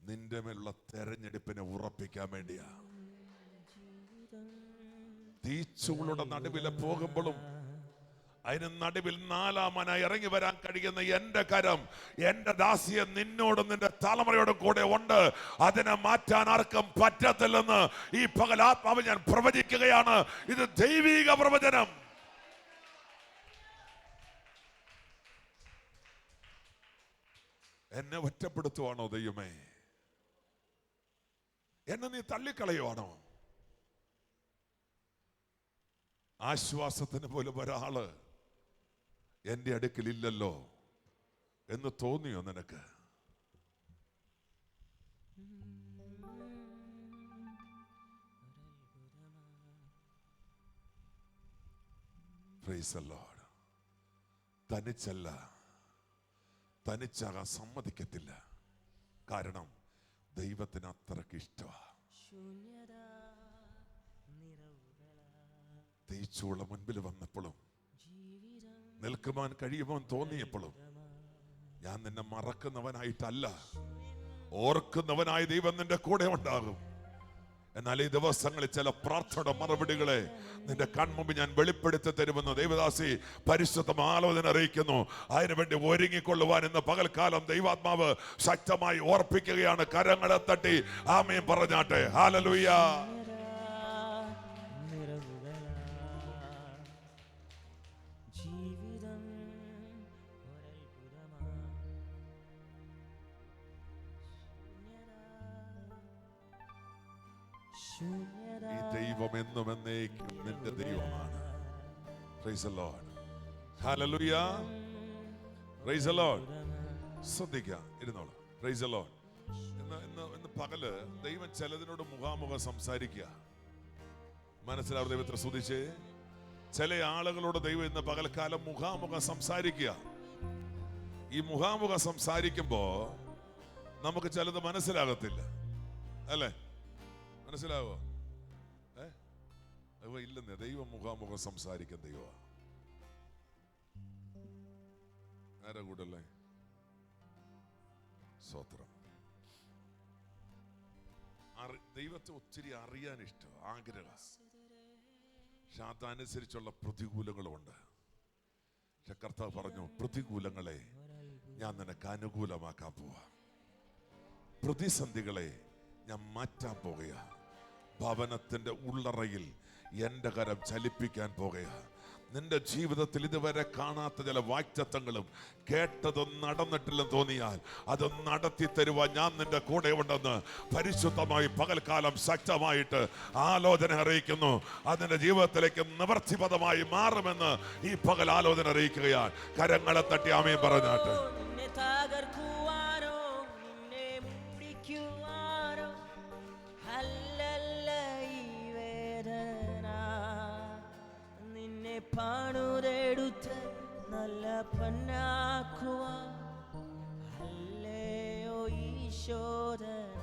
Speaker 1: നിന്റെ മേലുള്ള തെരഞ്ഞെടുപ്പിനെ ഉറപ്പിക്കാൻ വേണ്ടിയാ. തീച്ചൂളുടെ നടുവിലെ പോകുമ്പോഴും അതിന് നടുവിൽ നാലാമനായി ഇറങ്ങി വരാൻ കഴിയുന്ന എന്റെ കരം, എന്റെ ദാസിയെ നിന്നോടും നിന്റെ തലമുറയോടും കൂടെ ഉണ്ട്. അതിനെ മാറ്റാൻ ആർക്കും പറ്റത്തില്ലെന്ന് ഈ പകൽ ആത്മാവ് ഞാൻ പ്രവചിക്കുകയാണ്. ഇത് ദൈവിക പ്രവചനം. എന്നെ ഒറ്റപ്പെടുത്തുവാണോ ദൈവമേ? എന്നെ നീ തള്ളിക്കളയുവാണോ? ആശ്വാസത്തിന് പോലും ഒരാള് എന്റെ അടുക്കലില്ലല്ലോ എന്ന് തോന്നിയോ നിനക്ക്? Praise the Lord. തനിച്ചല്ല, തനിച്ചാകാൻ സമ്മതിക്കത്തില്ല. കാരണം ദൈവത്തിന് അത്രക്ക് ഇഷ്ടമാണ്. തീച്ചൂള മുൻപിൽ വന്നപ്പോഴും നിൽക്കുവാൻ കഴിയുമോ തോന്നിയപ്പോഴും ഞാൻ നിന്നെ മറക്കുന്നവനായിട്ടല്ല, ഓർക്കുന്നവനായി ദൈവം നിന്റെ കൂടെ ഉണ്ടാകും. എന്നാൽ ഈ ദിവസങ്ങളിൽ ചില പ്രാർത്ഥന മറുപടികളെ നിന്റെ കൺമുമ്പ് ഞാൻ വെളിപ്പെടുത്തി തരുമെന്ന് ദൈവദാസി പരിശുദ്ധ ആലോചന അറിയിക്കുന്നു. അതിനുവേണ്ടി ഒരുങ്ങിക്കൊള്ളുവാൻ ഇന്ന് പകൽക്കാലം ദൈവാത്മാവ് ശക്തമായി ഓർപ്പിക്കുകയാണ്. കരങ്ങളെ തട്ടി ആമേൻ പറഞ്ഞാട്ടെ. ഹല്ലേലൂയ. ഈ ദൈവം എന്നും എന്നേക്കും നിന്റെ ദൈവമാണ്. Praise the Lord. Hallelujah. Praise the Lord. ശ്രദ്ധിക്കുക, ഇരുന്നോളൂ. Praise the Lord. ഇന്ന് പകല് ദൈവം ചിലതിനോട് മുഖാമുഖം സംസാരിക്കുക. മനസ്സിലാവും ദൈവത്തെ സ്തുതിച്ച്. ചില ആളുകളോട് ദൈവം ഇന്ന് പകൽക്കാലം മുഖാമുഖം സംസാരിക്കുക. ഈ മുഖാമുഖം സംസാരിക്കുമ്പോ നമുക്ക് ചിലത് മനസ്സിലാകത്തില്ല, അല്ലേ? മനസ്സിലാവോ? ഇല്ലെന്നേ, ദൈവം മുഖാമുഖം സംസാരിക്കാൻ ദൈവ ആരാ കൂടല്ലേ? സ്വത്രം. ദൈവത്തെ ഒത്തിരി അറിയാൻ ഇഷ്ടം, ആഗ്രഹം. പക്ഷെ അതനുസരിച്ചുള്ള പ്രതികൂലങ്ങളുണ്ട്. പക്ഷെ കർത്താവ് പറഞ്ഞു, പ്രതികൂലങ്ങളെ ഞാൻ നിനക്ക് അനുകൂലമാക്കാൻ പോവാ, പ്രതിസന്ധികളെ ഞാൻ മാറ്റാൻ പോകുക, ഭവനത്തിന്റെ ഉള്ളറയിൽ എന്റെ കരം ചലിപ്പിക്കാൻ പോകുക. നിന്റെ ജീവിതത്തിൽ ഇതുവരെ കാണാത്ത ചില വാക്തത്വങ്ങളും കേട്ടതും നടന്നിട്ടില്ലെന്ന് തോന്നിയാൽ അത് നടത്തി തരുവാൻ ഞാൻ നിന്റെ കൂടെ ഉണ്ടെന്ന് പരിശുദ്ധമായി പകൽക്കാലം ശക്തമായിട്ട് ആലോചന അറിയിക്കുന്നു. അതിന്റെ ജീവിതത്തിലേക്ക് നിവർത്തിപദമായി മാറുമെന്ന് ഈ പകൽ ആലോചന അറിയിക്കുകയാണ്. കരങ്ങളെ തട്ടി ആമേൻ പറഞ്ഞാട്ടെ.
Speaker 2: പാണുരെടുത്ത് നല്ല പൊന്നാക്കുവാ, ഹല്ലേലൂയ ഈശോദന.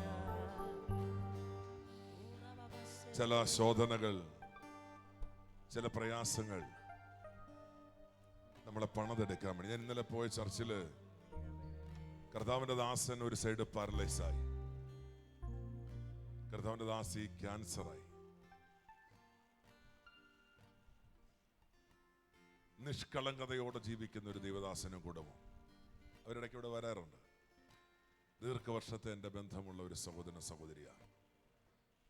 Speaker 1: ചില ശോധനകൾ, ചില പ്രയാസങ്ങൾ നമ്മളെ പണിതെടുക്കാൻ വേണ്ടി. ഞാൻ ഇന്നലെ പോയ ചർച്ചില് കർത്താവിന്റെ ദാസൻ ഒരു സൈഡ് പാരലൈസായി, കർത്താവിന്റെ ദാസി ക്യാൻസറായി. നിഷ്കളങ്കതയോടെ ജീവിക്കുന്ന ഒരു ദൈവദാസനും കുടുംബം അവരിടയ്ക്ക് ഇവിടെ വരാറുണ്ട്. ദീർഘവർഷത്തെ എൻ്റെ ബന്ധമുള്ള ഒരു സഹോദരൻ സഹോദരിയാണ്.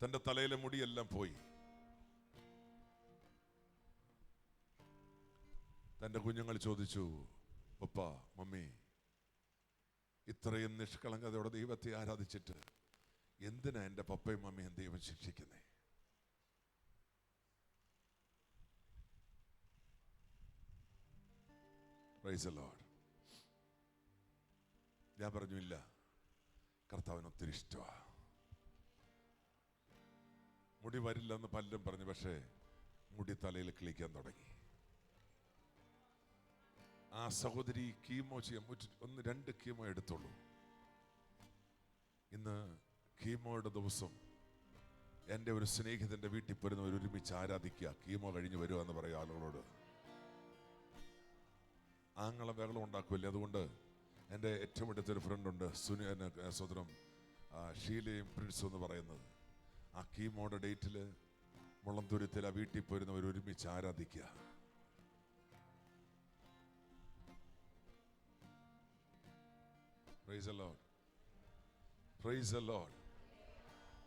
Speaker 1: തൻ്റെ തലയിലെ മുടിയെല്ലാം പോയി. തൻ്റെ കുഞ്ഞുങ്ങൾ ചോദിച്ചു, പപ്പ, മമ്മി, ഇത്രയും നിഷ്കളങ്കതയോടെ ദൈവത്തെ ആരാധിച്ചിട്ട് എന്തിനാ എൻ്റെ പപ്പയും മമ്മിയും ദൈവം ശിക്ഷിക്കുന്നേ? Praise the Lord. ഞാൻ പറഞ്ഞു, ഇല്ല, കർത്താവിന് ഒത്തിരി ഇഷ്ടമാണ്. മുടി വരില്ലെന്ന് പലരും പറഞ്ഞു, പക്ഷേ മുടി തലയിൽ കിളിക്കാൻ തുടങ്ങി. ആ സഹോദരി കീമോ ചെയ്യാൻ 1-2 കീമോ എടുത്തുള്ളൂ. ഇന്ന് കീമോയുടെ ദിവസം എൻ്റെ ഒരു സ്നേഹിതൻ്റെ വീട്ടിൽ പോരുന്നവർ ഒരുമിച്ച് ആരാധിക്കുക. കീമോ കഴിഞ്ഞ് വരിക എന്ന് പറയുക ആളുകളോട്. ആങ്ങളെ ബഹളം ഉണ്ടാക്കില്ലേ. അതുകൊണ്ട് എൻ്റെ ഏറ്റവും അടുത്തൊരു ഫ്രണ്ടുണ്ട്, സ്വതന്ത്രം ഷീലയും പ്രിൻസും എന്ന് പറയുന്നത്. ആ കീമോയുടെ ഡേറ്റിൽ മുളന്തുരുത്തിൽ ആ വീട്ടിൽ പോരുന്നവർ ഒരുമിച്ച് ആരാധിക്കുക. Praise the Lord. Praise the Lord.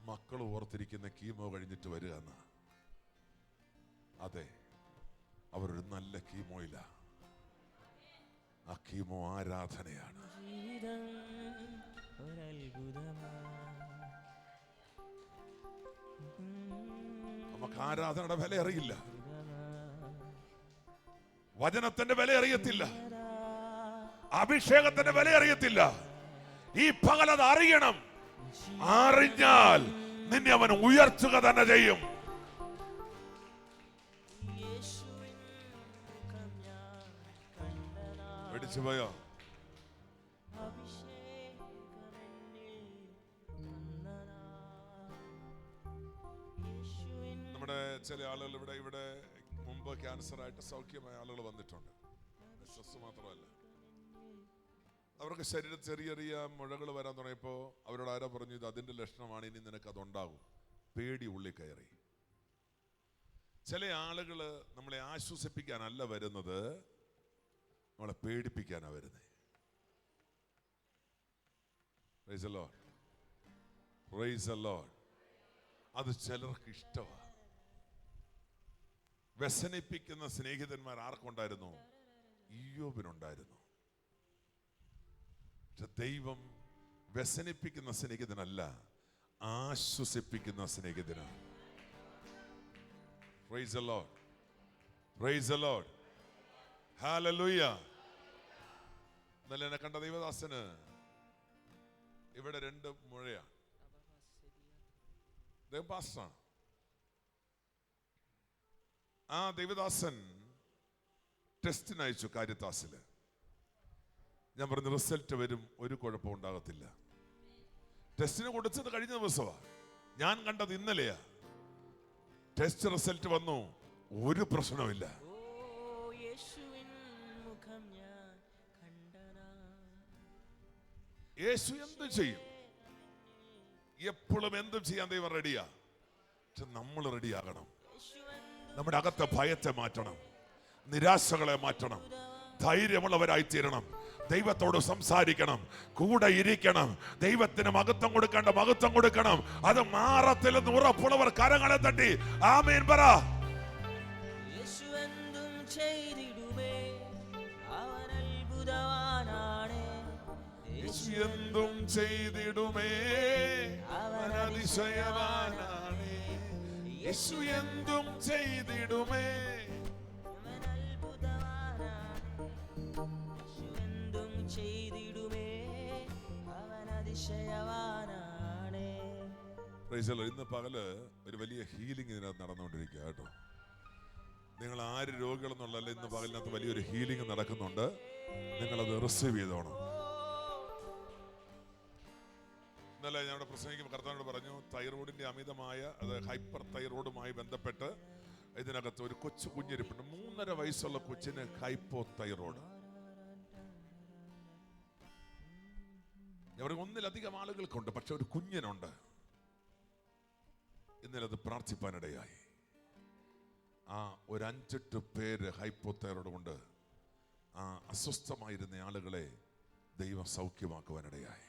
Speaker 1: മക്കൾ ഓർത്തിരിക്കുന്ന കീമോ കഴിഞ്ഞിട്ട് വരിക എന്ന്. അതെ, അവരൊരു നല്ല കീമോയില്ല. ആ കീമോ ആരാധനയാണ്. നമുക്ക് ആരാധനയുടെ വില അറിയില്ല, വചനത്തിന്റെ വില അറിയത്തില്ല, അഭിഷേകത്തിന്റെ വില അറിയത്തില്ല. ഈ പകലത് അറിയണം. അറിഞ്ഞാൽ നിന്നെ അവൻ ഉയർത്തുക തന്നെ ചെയ്യും. പേടിച്ചു പോയോ? നമ്മുടെ ചില ആളുകൾ ഇവിടെ മുമ്പ് ക്യാൻസർ ആയിട്ട് സൗഖ്യമായ ആളുകൾ വന്നിട്ടുണ്ട്. മാത്രമല്ല, അവർക്ക് ശരീരത്തിൽ ചെറിയ ചെറിയ മുഴകൾ വരാൻ തുടങ്ങിയപ്പോൾ അവരോട് ആരാ പറഞ്ഞു, ഇത് അതിൻ്റെ ലക്ഷണമാണ്, ഇനി നിനക്ക് അതുണ്ടാകും. പേടി ഉള്ളിൽ കയറി. ചില ആളുകൾ നമ്മളെ ആശ്വസിപ്പിക്കാനല്ല വരുന്നത്, നമ്മളെ പേടിപ്പിക്കാനാണ് വരുന്നത്. Praise the Lord. Praise the Lord. അത് ചിലർക്ക് ഇഷ്ടമാണ്. വ്യസനിപ്പിക്കുന്ന സ്നേഹിതന്മാർ ആർക്കുണ്ടായിരുന്നു? ഇയ്യോബിനുണ്ടായിരുന്നു. ദൈവം വ്യസനിപ്പിക്കുന്ന സ്നേഹിതനല്ല, ആശ്വസിപ്പിക്കുന്ന സ്നേഹിതനാണ്. Praise the Lord. Praise the Lord. Hallelujah. ഇന്നലെ എന്നെ കണ്ട ദൈവദാസന് ഇവിടെ 2 മുഴയാണ്. ദൈവം പാസ്റ്ററാണ്. ആ ദൈവദാസൻ ടെസ്റ്റിന് അയച്ചു കാര്യത്താസില്. ഞാൻ പറഞ്ഞു റിസൾട്ട് വരും, ഒരു കുഴപ്പം ഉണ്ടാകത്തില്ല. ടെസ്റ്റിന് കൊടുത്തത് കഴിഞ്ഞ ദിവസമാണ്, ഞാൻ കണ്ടത് ഇന്നലെയാ. ടെസ്റ്റ് റിസൾട്ട് വന്നു, ഒരു പ്രശ്നമില്ല. യേശു എന്തും ചെയ്യും, എപ്പോഴും എന്തും ചെയ്യാൻ ദൈവം റെഡിയാ. പക്ഷെ നമ്മൾ റെഡിയാകണം. നമ്മുടെ അകത്തെ ഭയത്തെ മാറ്റണം, നിരാശകളെ മാറ്റണം, ധൈര്യമുള്ളവരായി തീരണം. ദൈവത്തോട് സംസാരിക്കണം, കൂടെ ഇരിക്കണം, ദൈവത്തിന് മഹത്വം കൊടുക്കേണ്ട മഹത്വം കൊടുക്കണം. അത് മാറത്തില്ലെന്ന് ഉറപ്പുള്ളവർ കരങ്ങളെ തട്ടി ആമേൻ പറ.
Speaker 2: യേശു എന്തും ചെയ്തിടുമേ, അവൻ അത്ഭുതവാനാണ്.
Speaker 1: യേശു എന്തും ചെയ്തിടുമേ, അവൻ അതിശയവാനാണ്. യേശു എന്തും ചെയ്തിടുമേ,
Speaker 2: അവൻ അത്ഭുതവാനാണ്. യേശു എന്തും ചെയ്തിടുമേ, അവൻ അതിശയവാനാണ്.
Speaker 1: Price the Lord. ഇന്ന് പകല് ഒരു വലിയ ഹീലിംഗ് ഇതിനകത്ത് നടന്നുകൊണ്ടിരിക്കുക കേട്ടോ. നിങ്ങൾ ആര് രോഗികളെന്നുള്ളതല്ല, ഇന്ന് പകലിനകത്ത് വലിയൊരു ഹീലിംഗ് നടക്കുന്നുണ്ട്. നിങ്ങളത് റിസീവ് ചെയ്തോണം. ഇന്നലെ ഞാൻ ഇവിടെ പ്രസംഗിക്കുമ്പോൾ കർത്താവിനോട് പറഞ്ഞു, തൈറോയിഡിന്റെ അമിതമായ, അത് ഹൈപ്പർ തൈറോയിഡുമായി ബന്ധപ്പെട്ട് ഇതിനകത്ത് ഒരു കൊച്ചു കുഞ്ഞിരിപ്പുണ്ട്. 3.5 വയസ്സുള്ള കൊച്ചിന് ഹൈപ്പോ തൈറോയിഡ്. അവർ ഒന്നിലധികം ആളുകൾക്കുണ്ട്, പക്ഷെ ഒരു കുഞ്ഞിനുണ്ട്. ഇന്നലെ അത് പ്രാർത്ഥിപ്പാനിടയായി. ആ ഒരു 5-8 പേര് ഹൈപ്പോ തൈറോയിഡ് കൊണ്ട് ആ അസ്വസ്ഥമായിരുന്ന ആളുകളെ ദൈവം സൗഖ്യമാക്കുവാനിടയായി.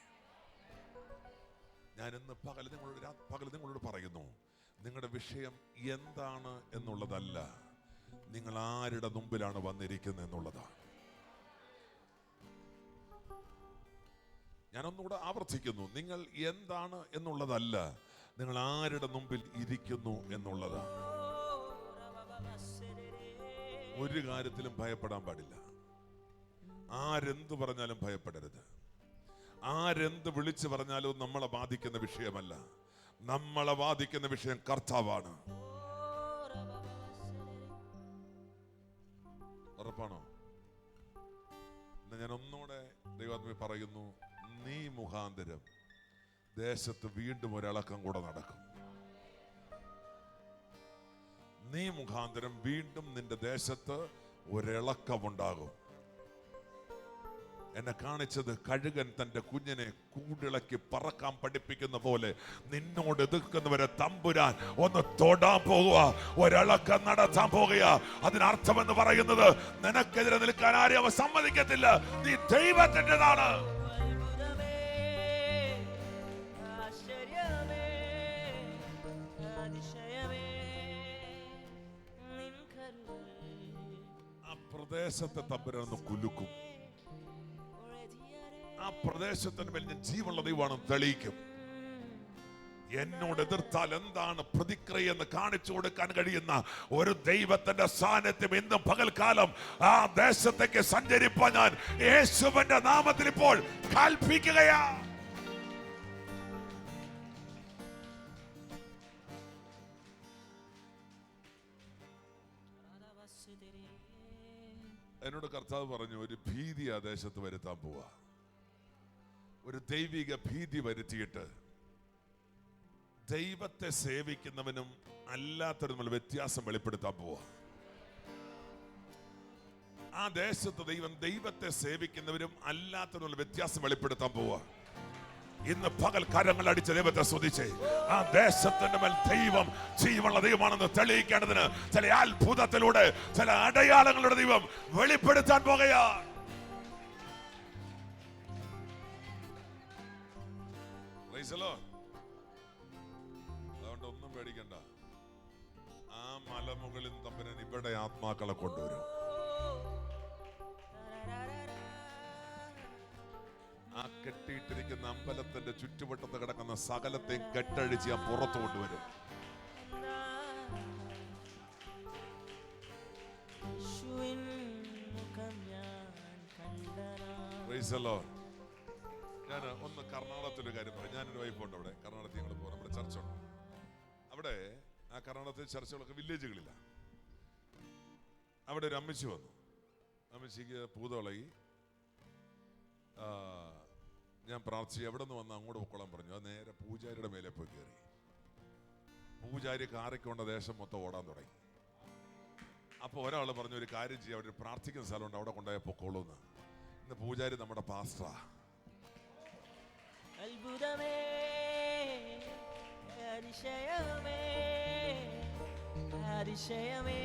Speaker 1: ഞാൻ ഇന്ന് പകൽ നിങ്ങളോട് പറയുന്നു, നിങ്ങളുടെ വിഷയം എന്താണ് എന്നുള്ളതല്ല, നിങ്ങൾ ആരുടെ മുമ്പിലാണ് വന്നിരിക്കുന്നത് എന്നുള്ളതാണ്. ഞാനൊന്നുകൂടെ ആവർത്തിക്കുന്നു, നിങ്ങൾ എന്താണ് എന്നുള്ളതല്ല, നിങ്ങൾ ആരുടെ മുമ്പിൽ ഇരിക്കുന്നു എന്നുള്ളതാണ്. ഒരു കാര്യത്തിലും ഭയപ്പെടാൻ പാടില്ല. ആരെന്ത് പറഞ്ഞാലും ഭയപ്പെടരുത്. ആരെന്ത് വിളിച്ചു പറഞ്ഞാലും നമ്മളെ ബാധിക്കുന്ന വിഷയമല്ല. നമ്മളെ ബാധിക്കുന്ന വിഷയം കർത്താവാണ്. ഉറപ്പാണോ? ഞാൻ ഒന്നുകൂടെ ദൈവാത്മ പറയുന്നു, നീ മുഖാന്തരം ദേശത്ത് വീണ്ടും ഒരിളക്കം കൂടെ നടക്കും. നീ മുഖാന്തരം വീണ്ടും നിന്റെ ദേശത്ത് ഒരിളക്കമുണ്ടാകും. എന്നെ കാണിച്ചത് കഴുകൻ തന്റെ കുഞ്ഞിനെ കൂടിളക്കി പറക്കാൻ പഠിപ്പിക്കുന്ന പോലെ നിന്നോട് എതിർക്കുന്നവരെ തമ്പുരാൻ ഒന്ന് തൊടാൻ പോകുക, ഒരിളക്കം നടത്താൻ പോകുക. അതിനർത്ഥമെന്ന് പറയുന്നത് നിനക്കെതിരെ നിൽക്കാൻ ആരെയും അവൻ സമ്മതിക്കത്തില്ല. നീ ദൈവത്തിൻ്റെതാണ്. ആ പ്രദേശത്തെ തമ്പുരാൻ ഒന്ന് കുലുക്കും. ആ പ്രദേശത്തിന് മേൽ ഞാൻ ജീവനുള്ള ദൈവമാണെന്ന് തെളിയിക്കും. എന്നോട് എതിർത്താൽ എന്താണ് പ്രതിക്രിയ എന്ന് കാണിച്ചു കൊടുക്കാൻ കഴിയുന്ന ഒരു ദൈവത്തിന്റെ സാന്നിധ്യം ഇന്നും പകൽക്കാലം ആ ദേശത്തേക്ക് സഞ്ചരിപ്പാൻ ഞാൻ യേശുവിന്റെ നാമത്തിൽ ഇപ്പോൾ കൽപ്പിക്കുകയാ. എന്നോട് കർത്താവ് പറഞ്ഞു, ഒരു ഭീതി ആ ദേശത്ത് വരുത്താൻ പോവാ. ഒരു ദൈവിക ഭീതി വരുത്തിയിട്ട് ദൈവത്തെ സേവിക്കുന്നവനും അല്ലാത്തവരും തമ്മിൽ വ്യത്യാസം വെളിപ്പെടുത്താൻ പോവാ. ആ ദേശത്ത് ദൈവത്തെ സേവിക്കുന്നവരും അല്ലാത്തവരും തമ്മിൽ വ്യത്യാസം വെളിപ്പെടുത്താൻ പോവാ. ഇന്ന് പകൽ കരങ്ങൾ അടിച്ച ദൈവത്തെ സ്തുതിച്ചേ. ആ ദേശത്തിന്റെ മേൽ ദൈവം ജീവനുള്ള ദൈവമാണെന്ന് തെളിയിക്കേണ്ടതിന് ചില അത്ഭുതത്തിലൂടെ, ചില അടയാളങ്ങളുടെ ദൈവം വെളിപ്പെടുത്താൻ പോകുകയാ. അതുകൊണ്ട് ഒന്നും പേടിക്കണ്ട. ആ മലമുകളിൽ തമ്പുരാൻ ഇവിടെ ആത്മാക്കളെ കൊണ്ടുവരും. ആ കെട്ടിയിട്ടിരിക്കുന്ന അമ്പലത്തിന്റെ ചുറ്റുവട്ടത്ത് കിടക്കുന്ന സകലത്തെയും കെട്ടഴിച്ച് ഞാൻ പുറത്തു കൊണ്ടുവരും. ഞാൻ ഒന്ന് കർണാടകത്തിലൊരു കാര്യം പറയാം. ഞാനൊരു വൈഫുണ്ട് അവിടെ കർണാടകത്തിൽ. ഞങ്ങൾ പോകും, നമ്മുടെ ചർച്ച ഉണ്ട് അവിടെ. ആ കർണാടകത്തിൽ ചർച്ചകളൊക്കെ വില്ലേജുകളില്ല. അവിടെ ഒരു അമ്മച്ചി വന്നു. അമ്മച്ചിക്ക് പൂതളകി. ഞാൻ പ്രാർത്ഥിച്ചു, എവിടെ നിന്ന് വന്ന് അങ്ങോട്ട് പൊക്കോളാൻ പറഞ്ഞു. അത് നേരെ പൂജാരിയുടെ മേലെ പോയി കയറി. പൂജാരി കാറിക്കൊണ്ട ദേശം മൊത്തം ഓടാൻ തുടങ്ങി. അപ്പൊ ഒരാൾ പറഞ്ഞു, ഒരു കാര്യം ചെയ്യാം, അവിടെ പ്രാർത്ഥിക്കുന്ന സ്ഥലമുണ്ട്, അവിടെ കൊണ്ടുപോയ പൊക്കോളൂന്ന്. ഇന്ന് പൂജാരി നമ്മുടെ പാസ്റ്ററാ.
Speaker 2: അത്ഭുതമേ, അതിശയമേ, അതിശയമേ.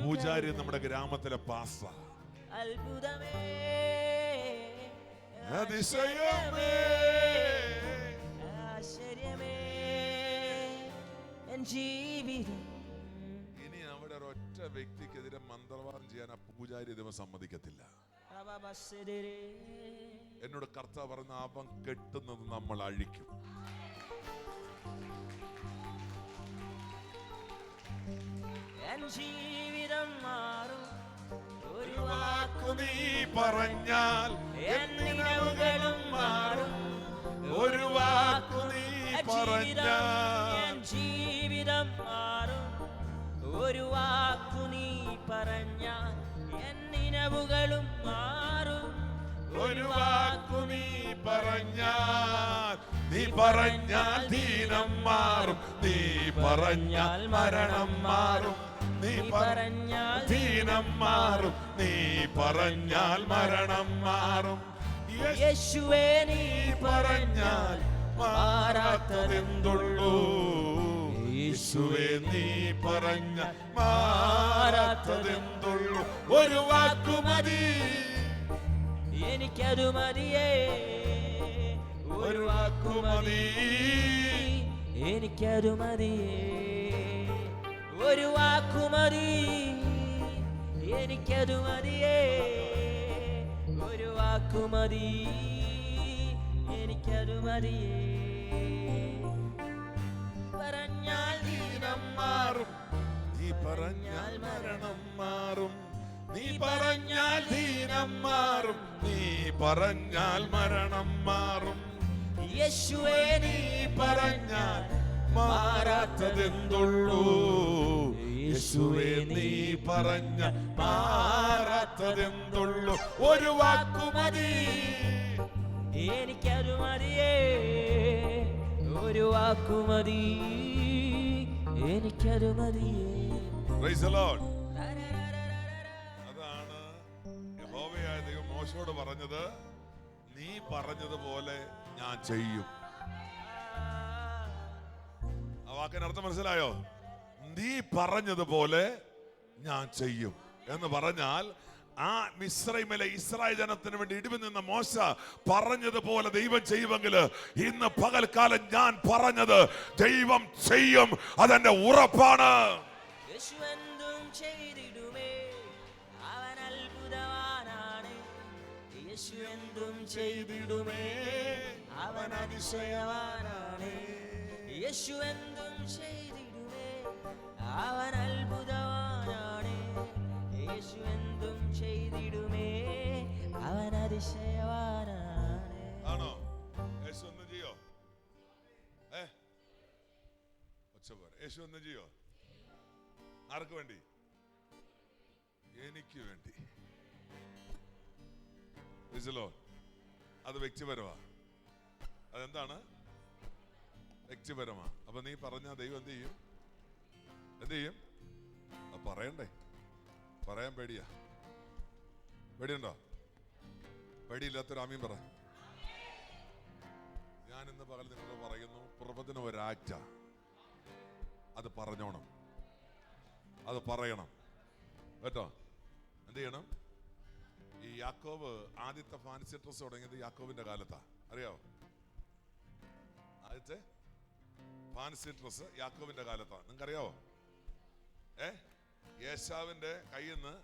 Speaker 1: പൂജാരി നമ്മുടെ ഗ്രാമത്തിലെ പാസ്റ്ററാ.
Speaker 2: അത്ഭുതമേ,
Speaker 1: അതിശയമേ,
Speaker 2: ആശ്ചര്യമേ എൻ ജീവിതം.
Speaker 1: ഇനി അവിടെ ഒരൊറ്റ വ്യക്തിക്കെതിരെ മന്ത്രവാദം ചെയ്യാൻ ആ പൂജാരി ദൈവം സമ്മതിക്കത്തില്ല. എന്നോട് കർത്താവ് പറഞ്ഞ അവൻ കെട്ടുന്നത് നമ്മൾ അഴിക്കും.
Speaker 2: എൻ ജീവിതം മാറും
Speaker 1: ഒരു വാക്കു നീ പറഞ്ഞാൽ,
Speaker 2: എന്നിനവുകളും മാറും
Speaker 1: ഒരു വാക്കു നീ പറഞ്ഞാൽ,
Speaker 2: ജീവിതം മാറും ഒരു വാക്കു നീ പറഞ്ഞാൽ, എന്നിനവുകളും മാറും
Speaker 1: ഒരു വാക്കു നീ പറഞ്ഞാൽ. നീ പറഞ്ഞാൽ ദീനം മാറും, നീ പറഞ്ഞാൽ മരണം മാറും, നീ പറഞ്ഞാൽ ദീനം മാറും, നീ പറഞ്ഞാൽ മരണം മാറും.
Speaker 2: യേശുവേ നീ
Speaker 1: പറഞ്ഞാൽ മാറാത്തതെന്തുള്ളൂ, യേശുവേ നീ പറഞ്ഞാൽ മാറാത്തതെന്തുള്ളൂ. ഒരു വാക്കു മതി,
Speaker 2: എനിക്കതു മതിയേ.
Speaker 1: ഒരു വാക്കു മതി,
Speaker 2: എനിക്കതു മതിയേ. ഒരു വാക്കു മതി, എനിക്കതു മതിയേ. ഒരു വാക്കു മതി, എനിക്കതു മതിയേ. പറഞ്ഞാൽ ദീനം മാറും,
Speaker 1: നീ പറഞ്ഞാൽ മരണം മാറും, നീ പറഞ്ഞാൽ ദീനം മാറും, നീ പറഞ്ഞാൽ മരണം മാറും.
Speaker 2: യേശുവേ
Speaker 1: നീ പറഞ്ഞാൽ മാറാത്തതെന്തുള്ളൂ, യേശുവേ നീ പറഞ്ഞാൽ മാറാത്തതെന്തുള്ളൂ. ഒരു വാക്കു മതി,
Speaker 2: എനിക്കതു മതിയേ, ഒരു വാക്കുമതി, എനിക്കതു മതിയേ.
Speaker 1: Praise the Lord. അതാണ് യഹോവയായ ദൈവം മോശയോട് പറഞ്ഞത്, നീ പറഞ്ഞതുപോലെ ഞാൻ ചെയ്യും. ആ വാക്കിന് അർത്ഥം മനസ്സിലായോ? നീ പറഞ്ഞതുപോലെ ഞാൻ ചെയ്യും എന്ന് പറഞ്ഞാൽ, ആ മിസ്രൈമിലെ ഇസ്രായേൽ ജനത്തിന് വേണ്ടി ഇടിവ് നിന്ന മോശ പറഞ്ഞതുപോലെ ദൈവം ചെയ്യുമെങ്കിൽ, ഇന്ന് പകൽക്കാലം ഞാൻ പറഞ്ഞത് ദൈവം ചെയ്യും. അതെന്റെ ഉറപ്പാണ്.
Speaker 2: യേശു എന്തും ചെയ്തിടുമേ, അവൻ അത്ഭുതവാനാണ്. യേശു എന്തും ചെയ്തിടുമേ, അവൻ അതിശയവാനാണ്. യേശു എന്തും ചെയ്തിടുമേ, അവൻ അത്ഭുതവാനാണ്. യേശു എന്തും ചെയ്തിടുമേ, അവൻ അതിശയവാനാണ്.
Speaker 1: ആണോ? യേശു ഒന്നും ചെയ്യോ? യേശു ഒന്നും ചെയ്യോ? ആർക്ക് വേണ്ടി? എനിക്ക് വേണ്ടി. അത് വ്യക്തിപരമാ. അതെന്താണ്? വ്യക്തിപരമാ. അപ്പൊ നീ പറഞ്ഞ ദൈവം എന്ത് ചെയ്യും? എന്ത് ചെയ്യും? പറയണ്ടേ? പറയാൻ പേടിയാ. പേടിയുണ്ടോ? പേടിയില്ലാത്തൊരു ആമീൻ പറ. ഞാൻ ഇന്ന് പകൽ നിങ്ങളോട് പറയുന്നു, പ്രവചനം ഒരു ആക്റ്റാ. അത് പറഞ്ഞോണം, അത് പറയണം കേട്ടോ. എന്ത് ചെയ്യണം? ഈ യാക്കോബ് ആദ്യത്തെ ഫാൻസി ഡ്രസ് തുടങ്ങിയത് യാക്കോബിന്റെ കാലത്താ. അറിയാവോ? ആദ്യത്തെ ഫാൻസി ഡ്രസ് യാക്കോബിന്റെ കാലത്താ. നിങ്ങൾക്കറിയാവോ? യേശാവിന്റെ കയ്യിൽ നിന്ന്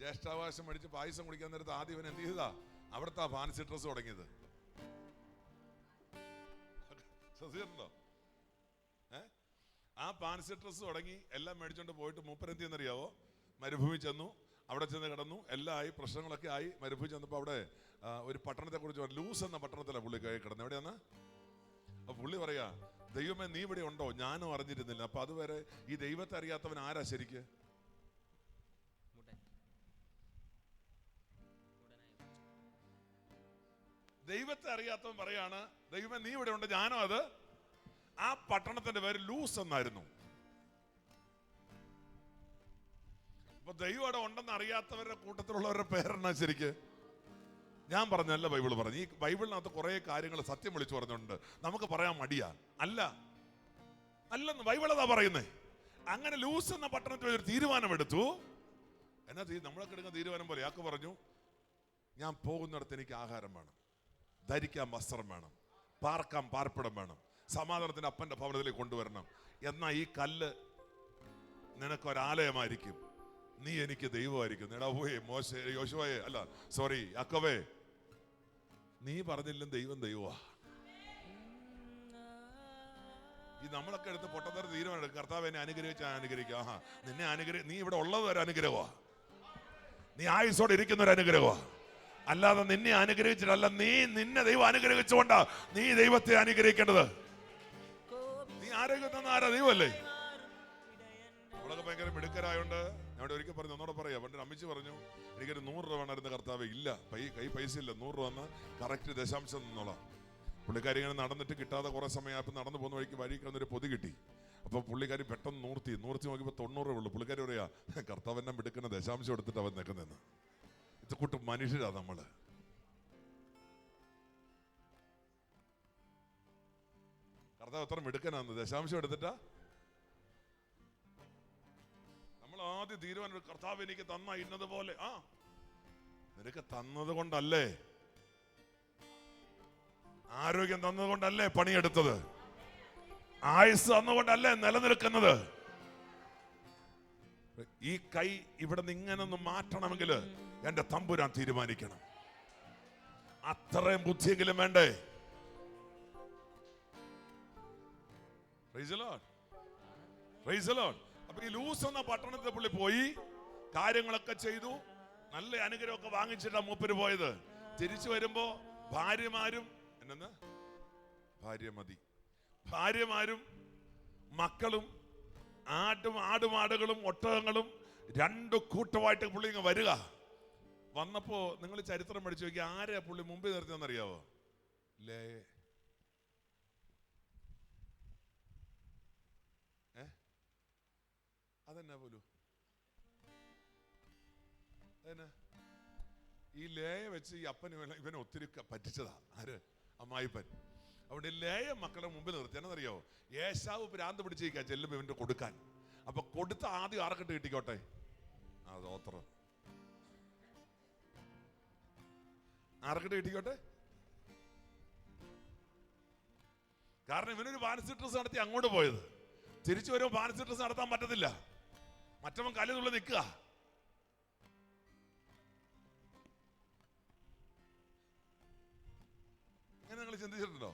Speaker 1: ജ്യേഷ്ഠാവകാശം മേടിച്ച് പായസം കുടിക്കാൻ നേരത്ത് ആദ്യം ഇവൻ എന്ത് ചെയ്തതാ? അവിടുത്തെ ഫാൻസി ഡ്രസ് തുടങ്ങിയത്. ശ്രദ്ധിച്ചിട്ടുണ്ടോ? ആ ഫാൻസി ഡ്രസ് തുടങ്ങി എല്ലാം മേടിച്ചോണ്ട് പോയിട്ട് മൂപ്പരെന്തി എന്നറിയാവോ? മരുഭൂമി ചെന്നു. അവിടെ ചെന്ന് കിടന്നു. എല്ലാം ആയി, പ്രശ്നങ്ങളൊക്കെ ആയി. മരുഭൂമി ചെന്നപ്പോൾ അവിടെ ഒരു പട്ടണത്തെ കുറിച്ച് ലൂസ് എന്ന പട്ടണത്തിലാണ് പുള്ളി കിടന്നത്. എവിടെയാന്ന്? അപ്പൊ പുള്ളി പറയാ, ദൈവമേ നീ ഇവിടെ ഉണ്ടോ? ഞാനും അറിഞ്ഞിരുന്നില്ല. അപ്പൊ അതുവരെ ഈ ദൈവത്തെ അറിയാത്തവൻ ആരാ ശരിക്ക്? ദൈവത്തെ അറിയാത്തവൻ പറയാണ്, ദൈവമേ നീ ഇവിടെ ഉണ്ട്, ഞാനും അത്. ആ പട്ടണത്തിന്റെ പേര് ലൂസ് എന്നായിരുന്നു. അപ്പൊ ദൈവം അവിടെ ഉണ്ടെന്ന് അറിയാത്തവരുടെ കൂട്ടത്തിലുള്ളവരുടെ പേരെന്നാ ശരിക്ക്? ഞാൻ പറഞ്ഞല്ല, ബൈബിൾ പറഞ്ഞു. ഈ ബൈബിളിനകത്ത് കുറെ കാര്യങ്ങൾ സത്യം വിളിച്ചു പറഞ്ഞിട്ടുണ്ട്. നമുക്ക് പറയാൻ മടിയാ. അല്ലെന്ന് ബൈബിൾ അതാ പറയുന്നേ. അങ്ങനെ ലൂസ് എന്ന പട്ടണത്തിൽ ഒരു തീരുമാനമെടുത്തു. എന്നാ നമ്മളൊക്കെ എടുക്കുന്ന തീരുമാനം പോലെ യാക്കോബ് പറഞ്ഞു, ഞാൻ പോകുന്നിടത്ത് എനിക്ക് ആഹാരം വേണം, ധരിക്കാൻ വസ്ത്രം വേണം, പാർക്കാൻ പാർപ്പിടം വേണം, സമാധാനത്തിന്റെ അപ്പന്റെ ഭവനത്തിലേക്ക് കൊണ്ടുവരണം. എന്നാ ഈ കല്ല് നിനക്കൊരാലയമായിരിക്കും, നീ എനിക്ക് ദൈവമായിരിക്കും. യോശുവയെ അല്ല, സോറി യാക്കോബേ, നീ പറഞ്ഞില്ലും ദൈവം ദൈവമാ. ഈ നമ്മളൊക്കെ എടുത്ത് പൊട്ടത്തര തീരുമാനം എടുക്കും. കർത്താവ് എന്നെ അനുഗ്രഹിച്ചാൽ അനുഗ്രഹിക്കുക. നിന്നെ നീ ഇവിടെ ഉള്ളത് ഒരു അനുഗ്രഹമാ. നീ ആയുസോടെ ഇരിക്കുന്ന ഒരു അനുഗ്രഹമാ. അല്ലാതെ നിന്നെ അനുഗ്രഹിച്ചിട്ടല്ല, നിന്നെ ദൈവം അനുഗ്രഹിച്ചുകൊണ്ടാ നീ ദൈവത്തെ അനുഗ്രഹിക്കേണ്ടത്. നീ ആരോഗ്യം തന്ന ആരാ? ദൈവമല്ലേ. നമ്മളൊക്കെ ഭയങ്കര മിടുക്കരായോണ്ട് ഞാൻ ഒരിക്കൽ പറഞ്ഞു, ഒന്നോടെ പറയാ. പണ്ട് അമ്മിച്ച് പറഞ്ഞു, എനിക്കൊരു 100 രൂപ വേണമായിരുന്നു കർത്താവ്. ഇല്ല, കൈ പൈസ ഇല്ല, 100 രൂപ വന്ന് കറക്റ്റ് ദശാംശം നിന്നോളാം. പുള്ളിക്കാരി ഇങ്ങനെ നടന്നിട്ട് കിട്ടാതെ കുറെ സമയമായപ്പോൾ നടന്നു പോകുന്ന വഴി കിടന്നൊരു പൊതി കിട്ടി. അപ്പൊ പുള്ളിക്കാരി പെട്ടെന്ന് നൂർത്തി നോക്കിയപ്പോൾ 90 ഉള്ളൂ. പുള്ളിക്കാരി പറയാ, കർത്താവെന്നെ മിടുക്കുന്ന ദശാംശം എടുത്തിട്ട് അവൻ നിൽക്കുന്നെന്ന്. ഇത് കൂട്ട് മനുഷ്യരാ നമ്മള്. കർത്താവ് എത്ര മിടുക്കനാന്ന്, ദശാംശം എടുത്തിട്ടാ. നമ്മൾ ആദ്യം തീരുമാനം, കർത്താവ് എനിക്ക് തന്ന ഇന്നതുപോലെ. നിനക്ക് തന്നത് കൊണ്ടല്ലേ, ആരോഗ്യം തന്നതുകൊണ്ടല്ലേ പണിയെടുത്തത്, ആയുസ് തന്നുകൊണ്ടല്ലേ നിലനിൽക്കുന്നത്. ഈ കൈ ഇവിടെ നിന്ന് ഇങ്ങനെ ഒന്ന് മാറ്റണമെങ്കിൽ എന്റെ തമ്പുരാൻ തീരുമാനിക്കണം. അത്രയും ബുദ്ധിയെങ്കിലും വേണ്ടേ? അപ്പൊ ഈ ലൂസ് എന്ന പട്ടണത്തിൽ പുള്ളി പോയി കാര്യങ്ങളൊക്കെ ചെയ്തു. നല്ല അനുഗ്രഹമൊക്കെ വാങ്ങിച്ചിട്ടാ മൂപ്പര് പോയത്. തിരിച്ചു വരുമ്പോ ഭാര്യമാരും ഭാര്യമാരും മക്കളും ആടുമാടുകളും ഒട്ടകങ്ങളും 2 കൂട്ടമായിട്ട് പുള്ളി ഇങ്ങ് വരിക. വന്നപ്പോ നിങ്ങൾ ചരിത്രം പഠിച്ചു നോക്കി, ആരെയാ പുള്ളി മുമ്പിൽ നിർത്തിയെന്നറിയാവോ? അതെന്നാ പോലും അതെന്നാ ഈ ലേയ വെച്ച് ഈ അപ്പന് ഇവനെ ഒത്തിരി പറ്റിച്ചതാ. ആര്? അമ്മായിപ്പൻ. അവിടെ ലേയ മക്കളെ മുമ്പിൽ നിർത്തി. എന്നറിയോ? ഏശാവ് ഭ്രാന്ത് പിടിച്ചിരിക്കുക ചെല്ലുമ്പോ ഇവന്റെ കൊടുക്കാൻ. അപ്പൊ കൊടുത്ത ആദ്യം ആർക്കിട്ട് കിട്ടിക്കോട്ടെ. അതോത്രം ആർക്കിട്ട് കിട്ടിക്കോട്ടെ. കാരണം ഇവനൊരു ഫാൻസി ഡ്രസ് നടത്തി അങ്ങോട്ട് പോയത്. തിരിച്ചു വരുമ്പോൾ ഫാൻസി ഡ്രസ് നടത്താൻ പറ്റത്തില്ല. മറ്റവൻ കല്ലിനുള്ള നിൽക്കുക. അങ്ങനെ നിങ്ങൾ ചിന്തിച്ചിട്ടുണ്ടോ?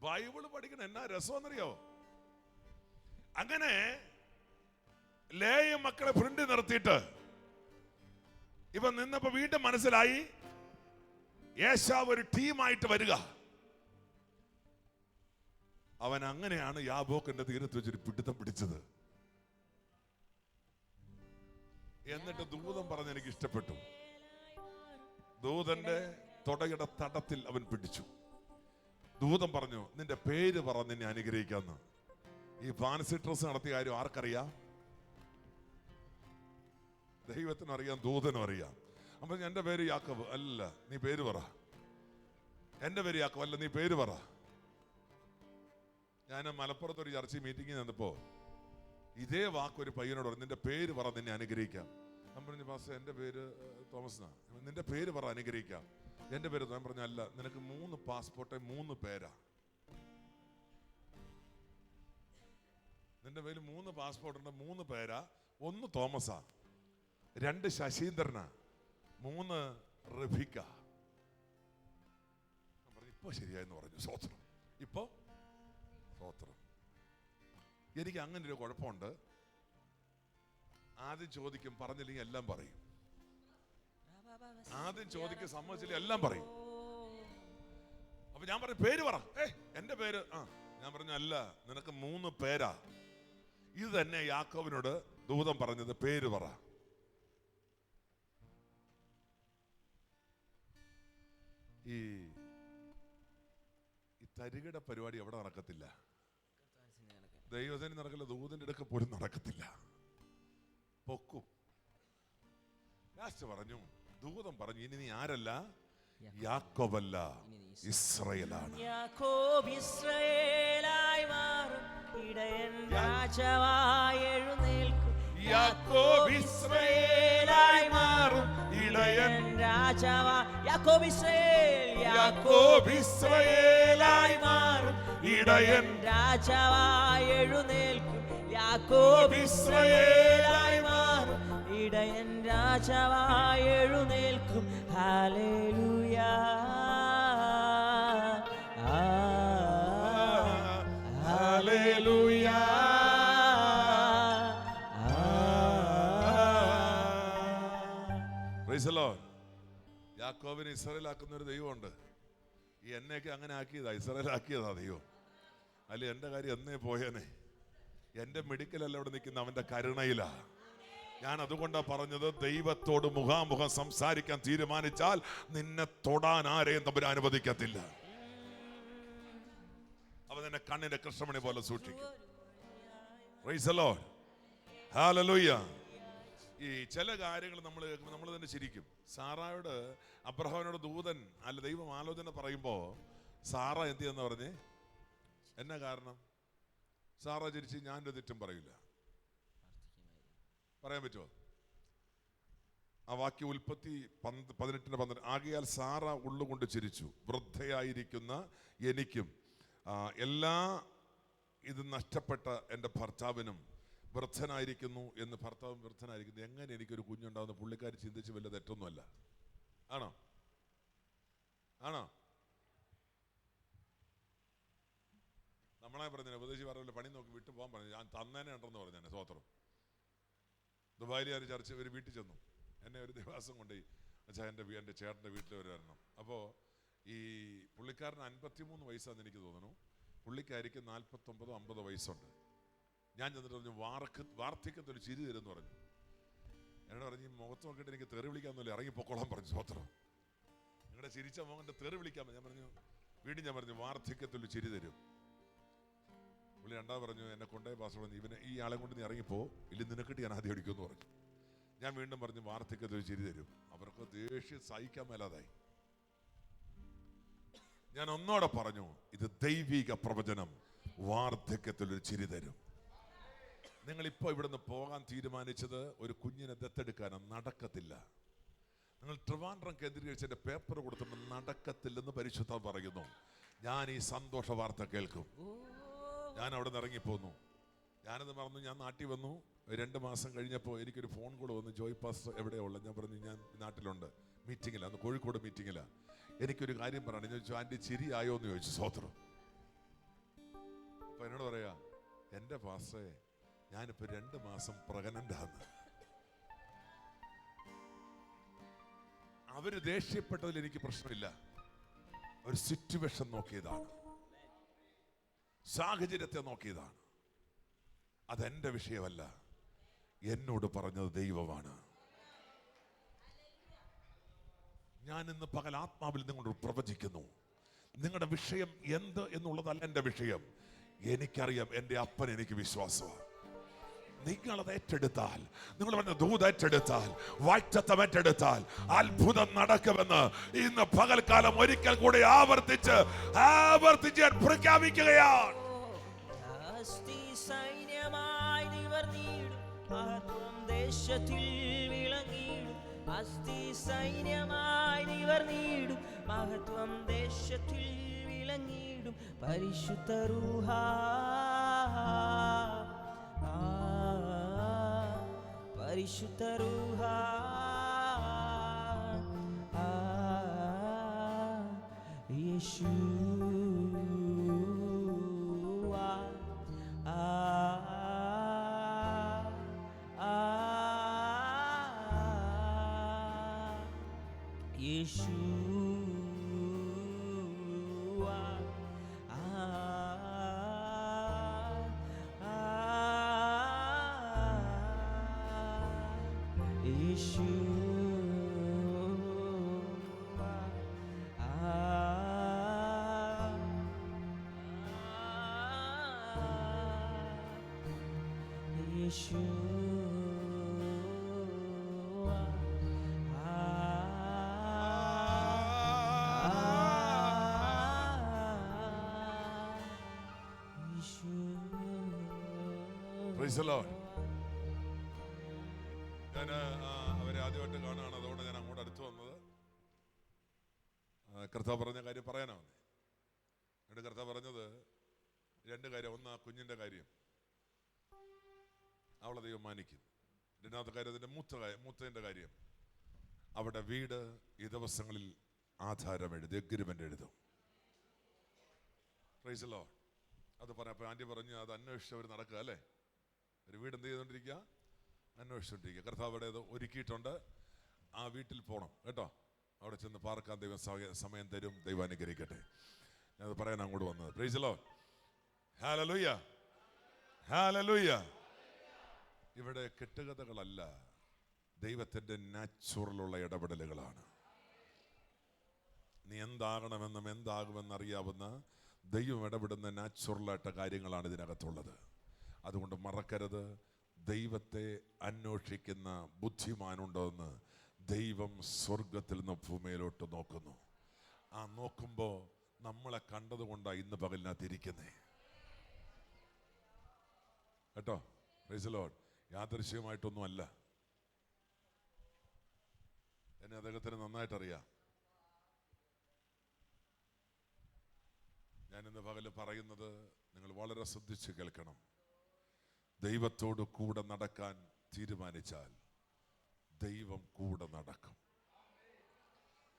Speaker 1: ബൈബിള് പഠിക്കണം എന്നാ രസമെന്നറിയോ? അങ്ങനെ ലേയും മക്കളെ ഫ്രണ്ട് നിർത്തിയിട്ട് ഇവ നിന്നപ്പോ വീണ്ടും മനസ്സിലായി ഏശാവ് ഒരു ടീമായിട്ട് വരിക. അവൻ അങ്ങനെയാണ് യാബോക്കിന്റെ തീരത്ത് വെച്ചൊരു പിടുത്തം പിടിച്ചത്. എന്നിട്ട് ദൂതൻ പറഞ്ഞ് എനിക്ക് ഇഷ്ടപ്പെട്ടു. ദൂതന്റെ തൊടയുടെ തടത്തിൽ അവൻ പിടിച്ചു. ദൂതൻ പറഞ്ഞു, നിന്റെ പേര് പറ, നിന്നെ അനുഗ്രഹിക്കാന്ന്. ഈ ഫാൻസി ഡ്രസ് നടത്തിയ കാര്യം ആർക്കറിയാം? ദൈവത്തിനും അറിയാം, ദൂതനും അറിയാം. അപ്പൊ എന്റെ പേര് യാക്കോബ്. അല്ല, നീ പേര് പറ. എന്റെ പേര് യാക്കോബ്. അല്ല, നീ പേര് പറ. ഞാൻ മലപ്പുറത്ത് ഒരു ചർച്ച മീറ്റിംഗിൽ നിന്നപ്പോ ഇതേ വാക്കൊരു പയ്യനോട് പറഞ്ഞു, നിന്റെ പേര് പറ, നിന്നെ അനുഗ്രഹിക്കാം. ഞാൻ പറഞ്ഞു, പാസ്റ്റർ എന്റെ പേര് തോമസ്. നിന്റെ പേര് പറ, അനുഗ്രഹിക്കാം. എന്റെ പേര്. ഞാൻ പറഞ്ഞു, അല്ല, നിനക്ക് 3 പാസ്പോർട്ട് 3 പേരാ. നിന്റെ പേര് 3 പാസ്പോർട്ടുണ്ട്, 3 പേരാ. 1 തോമസാ, 2 ശശീന്ദ്രനാ, 3 റഫീക്ക. ഞാൻ പറഞ്ഞു, ഇപ്പൊ ശരിയായെന്ന് പറഞ്ഞു. സ്വോത്രം. ഇപ്പൊ സ്വോത്രം. എനിക്ക് അങ്ങനെ ഒരു കുഴപ്പമുണ്ട്. ആദ്യം ചോദിക്കും, പറഞ്ഞില്ലെങ്കിൽ എല്ലാം പറയും. ആദ്യം ചോദിക്കും, സമ്മതിച്ചില്ല എല്ലാം പറയും. അപ്പൊ ഞാൻ പറഞ്ഞു, പേര് പറ. എന്റെ പേര്. ഞാൻ പറഞ്ഞു, അല്ല, നിനക്ക് 3 പേരാ. ഇത് തന്നെ യാക്കോബിനോട് ദൂതൻ പറഞ്ഞത്, പേര് പറ. ഈ തരികിട പരിപാടി എവിടെ നടക്കത്തില്ല. ദൈവത്തിന് നടക്കില്ല, ദൂതന്റെ അടുക്ക പോലും നടക്കത്തില്ല. പൊക്കും. ലാസ്റ്റ് പറഞ്ഞു, ദൂതൻ പറഞ്ഞു, ഇനി നീ ആരല്ല, യാക്കോബല്ല, ഇസ്രായേലാണ്.
Speaker 2: യാക്കോബ് ഇസ്രായേലായി മാറും, ഇടയൻ രാജാവായി എഴുന്നേൽക്കും.
Speaker 1: യാക്കോബ് ഇസ്രായേലായി മാറും, ഇടയൻ
Speaker 2: രാജാവായി. യാക്കോബ്
Speaker 1: ഇസ്രായേലായി മാറും, ഇടയൻ
Speaker 2: രാജാവായി എഴുന്നേൽക്കും. യാക്കോബ് ഇസ്രായേലായി മാറും, ഇടയൻ രാജാവായി എഴുന്നേൽക്കും. Hallelujah,
Speaker 1: hallelujah. Praise the Lord. യാക്കോബിനെ ഇസ്രായേലാക്കുന്ന ഒരു ദൈവമുണ്ട്. ഈ എന്നെയൊക്കെ അങ്ങനെ ആക്കിയതാ, ഇസ്രായേലാക്കിയതാ ദൈവം. അല്ലെ എന്റെ കാര്യം എന്നേ പോയേനെ. എന്റെ മെഡിക്കലല്ല ഇവിടെ നിൽക്കുന്ന, അവന്റെ കരുണയിലാ. ഞാൻ അതുകൊണ്ടാ പറഞ്ഞത്, ദൈവത്തോട് മുഖാമുഖം സംസാരിക്കാൻ തീരുമാനിച്ചാൽ നിന്നെ തൊടാൻ ആരെയും തമ്പുരാൻ അനുവദിക്കത്തില്ല. അവൻ നിന്നെ കണ്ണിന്റെ കൃഷ്ണമണി പോലെ സൂക്ഷിക്കും. Price the Lord. ഹല്ലേലൂയ. ഈ ചില കാര്യങ്ങൾ നമ്മൾ തന്നെ ചിരിക്കും. സാറായോട് അബ്രഹാമിനോട് ദൂതൻ അല്ല ദൈവം ആലോചന പറയുമ്പോ സാറ എന്ത് ചെയ്യുന്ന പറഞ്ഞേ? എന്നാ കാരണം? സാറ ചിരിച്ച് ഞാൻ എൻ്റെ തെറ്റും പറയില്ല. പറയാൻ പറ്റുമോ? ആ വാക്യം ഉൽപ്പത്തി 18:12. ആകയാൽ സാറ ഉള്ളുകൊണ്ട് ചിരിച്ചു, വൃദ്ധയായിരിക്കുന്ന എനിക്കും എല്ലാ ഇത് നഷ്ടപ്പെട്ട എൻ്റെ ഭർത്താവിനും വൃദ്ധനായിരിക്കുന്നു എന്ന്. ഭർത്താവും വൃദ്ധനായിരിക്കുന്നു, എങ്ങനെ എനിക്കൊരു കുഞ്ഞുണ്ടാവുന്ന പുള്ളിക്കാരി ചിന്തിച്ച് വലിയ തെറ്റൊന്നുമല്ല. ആണോ? ആണോ? നമ്മളെ പറഞ്ഞു ഉപദേശി പറഞ്ഞ പണി നോക്കി വിട്ടു പോകാൻ പറഞ്ഞു. ഞാൻ തന്നേനെ ഉണ്ടെന്ന് പറഞ്ഞു. എന്നെ സ്വോത്രം. ദുബായിൽ ഞാൻ ചർച്ച ഒരു വീട്ടിൽ ചെന്നു. എന്നെ ഒരു ദിവസം കൊണ്ടുപോയി, അച്ഛാ എൻ്റെ ചേട്ടൻ്റെ വീട്ടിൽ വരണം. അപ്പോൾ ഈ പുള്ളിക്കാരന് 53 വയസ്സാന്ന് എനിക്ക് തോന്നുന്നു, പുള്ളിക്കാരിക്ക് 49-50 വയസ്സുണ്ട്. ഞാൻ ചെന്നിട്ട് പറഞ്ഞു, വാർദ്ധക്യത്തൊരു ചിരി തരുമെന്ന് പറഞ്ഞു. എന്നോട് പറഞ്ഞു, ഈ മുഖത്ത് നോക്കിയിട്ട് എനിക്ക് തെറി വിളിക്കാമെന്നല്ലേ, ഇറങ്ങിപ്പൊക്കോളാൻ പറഞ്ഞു. സ്വോത്രം. നിങ്ങളുടെ ചിരിച്ച മുഖം തെറി വിളിക്കാൻ. ഞാൻ പറഞ്ഞു, വീണ്ടും ഞാൻ പറഞ്ഞു വാർദ്ധക്യത്തിൽ ചിരി തരും. പുള്ളി രണ്ടാമത് പറഞ്ഞു എന്നെ കൊണ്ടേ പാസ് ഇവനെ ഈ ആളെ കൊണ്ട് നീ ഇറങ്ങിപ്പോ, ഇല്ല നിനക്കിട്ട് ഞാൻ ആദ്യം അടിക്കുമെന്ന് പറഞ്ഞു. ഞാൻ വീണ്ടും പറഞ്ഞു വാർദ്ധക്യത്തിൽ ചിരി തരും. അവർക്ക് ദേഷ്യം സഹിക്കാൻ മേലാതായി. ഞാൻ ഒന്നോടെ പറഞ്ഞു ഇത് ദൈവിക പ്രവചനം, വാർദ്ധക്യത്തിലൊരു ചിരി തരും. നിങ്ങളിപ്പോ ഇവിടുന്ന് പോകാൻ തീരുമാനിച്ചത് ഒരു കുഞ്ഞിനെ ദത്തെടുക്കാനാണ്, നടക്കത്തില്ല. നിങ്ങൾ ട്രിവാൻഡ്രം കേന്ദ്രീകരിച്ച് എൻ്റെ പേപ്പർ കൊടുത്തിട്ട് നടക്കത്തില്ലെന്ന് പരിശുദ്ധം പറയുന്നു. ഞാൻ ഈ സന്തോഷ വാർത്ത കേൾക്കും. ഞാൻ അവിടെ നിന്ന് ഇറങ്ങിപ്പോന്നു. ഞാനത് മറന്നു. ഞാൻ നാട്ടിൽ വന്നു. 2 മാസം കഴിഞ്ഞപ്പോൾ എനിക്കൊരു ഫോൺ കോൾ വന്നു, ജോയ് പാസ്റ്റർ എവിടെയാ ഉള്ളത്? ഞാൻ പറഞ്ഞു ഞാൻ നാട്ടിലുണ്ട്, മീറ്റിങ്ങിലാണ്, അന്ന് കോഴിക്കോട് മീറ്റിങ്ങിലാണ്. എനിക്കൊരു കാര്യം പറയണം. ഞാൻ ചോദിച്ചു ആൻറ്റി ചിരി ആയോ എന്ന് ചോദിച്ചു. സ്വത്രം. അപ്പൊ എന്നോട് പറയാ എൻ്റെ പാസ്റ്ററെ ഞാനിപ്പോ 2 മാസം പ്രഗ്നന്റാന്ന്. അവര് ദേഷ്യപ്പെട്ടതിൽ എനിക്ക് പ്രശ്നമില്ല. ഒരു സിറ്റുവേഷൻ നോക്കിയതാണ്, സാഹചര്യത്തെ നോക്കിയതാണ്. അതെന്റെ വിഷയമല്ല, എന്നോട് പറഞ്ഞത് ദൈവമാണ്. ഞാൻ ഇന്ന് പകൽ ആത്മാവിൽ നിങ്ങളോട് പ്രവചിക്കുന്നു. നിങ്ങളുടെ വിഷയം എന്ത് എന്നുള്ളതല്ല എൻ്റെ വിഷയം. എനിക്കറിയാം, എൻ്റെ അപ്പൻ എനിക്ക് വിശ്വാസമാണ്. നിങ്ങളത് ഏറ്റെടുത്താൽ, നിങ്ങൾ പറഞ്ഞ ദൂത് ഏറ്റെടുത്താൽ, വാക്തത്വം ഏറ്റെടുത്താൽ അത്ഭുതം നടക്കുമെന്ന് ഇന്ന് പകൽക്കാലം ഒരിക്കൽ കൂടി ആവർത്തിച്ച് ഞാൻ പ്രഖ്യാപിക്കുകയാണ്.
Speaker 2: സൈന്യമായി നിവർന്നിടും മഹത്വം ദേശത്തിൽ വിളങ്ങിടും. അസ്ഥി സൈന്യമായി നിവർന്നിടും മഹത്വം ദേശത്തിൽ വിളങ്ങിടും. പരിശുദ്ധ റൂഹ പരിശുദ്ധ റൂഹ യേശു
Speaker 1: ഞാൻ അവരെ ആദ്യമായിട്ട് കാണുകയാണ്, അതുകൊണ്ട് ഞാൻ അങ്ങോട്ട് അടുത്ത് വന്നത്. കർത്താവ് പറഞ്ഞ കാര്യം പറയാനാണ്. എന്നിട്ട് കർത്താവ് പറഞ്ഞത് 2 കാര്യം. ഒന്ന്, ആ കുഞ്ഞിന്റെ കാര്യം, അവളെ ദൈവം മാനിക്കും. 2ാമത്തെ കാര്യം അതിന്റെ മൂത്തതിന്റെ കാര്യം. അവിടെ വീട് ഈ ദിവസങ്ങളിൽ ആധാരം എഴുതി, എഗ്രിമെന്റ് എഴുതും. Price the Lord. അത് പറഞ്ഞപ്പോൾ ആന്റി പറഞ്ഞു അത് അന്വേഷിച്ചവർ നടക്കുക അല്ലേ. ഒരു വീട് എന്ത് ചെയ്തുകൊണ്ടിരിക്കുക? അന്വേഷിച്ചുകൊണ്ടിരിക്കുക. കർത്താവ് അവിടെ ഒരുക്കിയിട്ടുണ്ട്. ആ വീട്ടിൽ പോകണം കേട്ടോ. അവിടെ ചെന്ന് പാർക്കാൻ ദൈവം സമയം തരും. ദൈവം അനുഗ്രഹിക്കട്ടെ. ഞാനത് പറയാൻ അങ്ങോട്ട് വന്നത്. Price the Lord. Hallelujah, hallelujah. ഇവിടെ കെട്ടുകഥകളല്ല, ദൈവത്തിന്റെ നാച്ചുറലുള്ള ഇടപെടലുകളാണ്. നീ എന്താകണമെന്നും എന്താകുമെന്നറിയാവുന്ന ദൈവം ഇടപെടുന്ന നാച്ചുറലായിട്ട കാര്യങ്ങളാണ് ഇതിനകത്തുള്ളത്. അതുകൊണ്ട് മറക്കരുത്, ദൈവത്തെ അന്വേഷിക്കുന്ന ബുദ്ധിമാനുണ്ടോ എന്ന് ദൈവം സ്വർഗത്തിൽ നിന്ന് ഭൂമിയിലോട്ട് നോക്കുന്നു. ആ നോക്കുമ്പോൾ നമ്മളെ കണ്ടതുകൊണ്ടാണ് ഇന്ന് പകലിനകത്ത് ഇരിക്കുന്നേ കേട്ടോ. Praise the Lord. യാദൃശ്യമായിട്ടൊന്നും അല്ല. എന്നെ അദ്ദേഹത്തിന് നന്നായിട്ടറിയാം. ഞാനിന്ന് പകല് പറയുന്നത് നിങ്ങൾ വളരെ ശ്രദ്ധിച്ച് കേൾക്കണം. ദൈവത്തോട് കൂടെ നടക്കാൻ തീരുമാനിച്ചാൽ ദൈവം കൂടെ നടക്കും.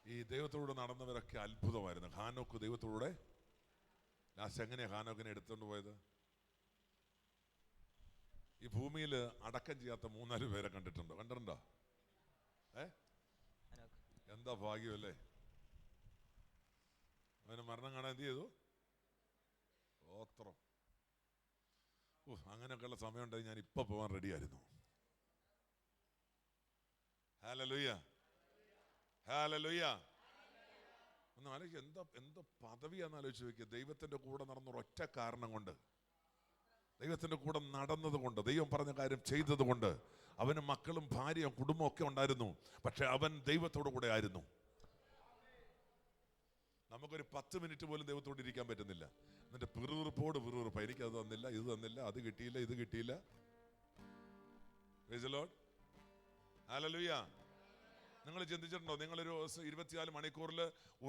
Speaker 1: ഈ ദൈവത്തോട് നടന്നവരൊക്കെ അത്ഭുതമായിരുന്നു. ഹാനോക്ക് ദൈവത്തോടെ ലാസ്റ്റ് എങ്ങനെയാ ഹാനോക്കിനെ എടുത്തോണ്ട് പോയത്? ഈ ഭൂമിയിൽ അടക്കം ചെയ്യാത്ത 3-4 പേരെ കണ്ടിട്ടുണ്ടോ? എന്താ ഭാഗ്യമല്ലേ. അവന് മരണം കാണാൻ എന്ത് ചെയ്തു? ഓത്രം. അങ്ങനെയൊക്കെയുള്ള സമയം ഉണ്ടെങ്കിൽ ഞാൻ ഇപ്പൊ പോവാൻ റെഡിയായിരുന്നു. Hallelujah, hallelujah. ഒന്ന് ആലോചിക്കുക, എന്തോ പദവിയാന്ന് ആലോചിച്ച് നോക്കിയ. ദൈവത്തിന്റെ കൂടെ നടന്ന ഒരൊറ്റ കാരണം കൊണ്ട്, ദൈവത്തിന്റെ കൂടെ നടന്നത് കൊണ്ട്, ദൈവം പറഞ്ഞ കാര്യം ചെയ്തത് കൊണ്ട് അവന് മക്കളും ഭാര്യയും കുടുംബവും ഒക്കെ ഉണ്ടായിരുന്നു. പക്ഷെ അവൻ ദൈവത്തോടു കൂടെ ആയിരുന്നു. നമുക്കൊരു 10 മിനിറ്റ് പോലും ദൈവത്തോട് ഇരിക്കാൻ പറ്റുന്നില്ല. എന്നിട്ട് പിറുപിറുപ്പോട് പിറുപിറുപ്പ്, എനിക്ക് അത് തന്നില്ല, ഇത് തന്നില്ല, അത് കിട്ടിയില്ല, ഇത് കിട്ടിയില്ല. Price the Lord, hallelujah. നിങ്ങൾ ചിന്തിച്ചിട്ടുണ്ടോ? നിങ്ങളൊരു 24 മണിക്കൂറിൽ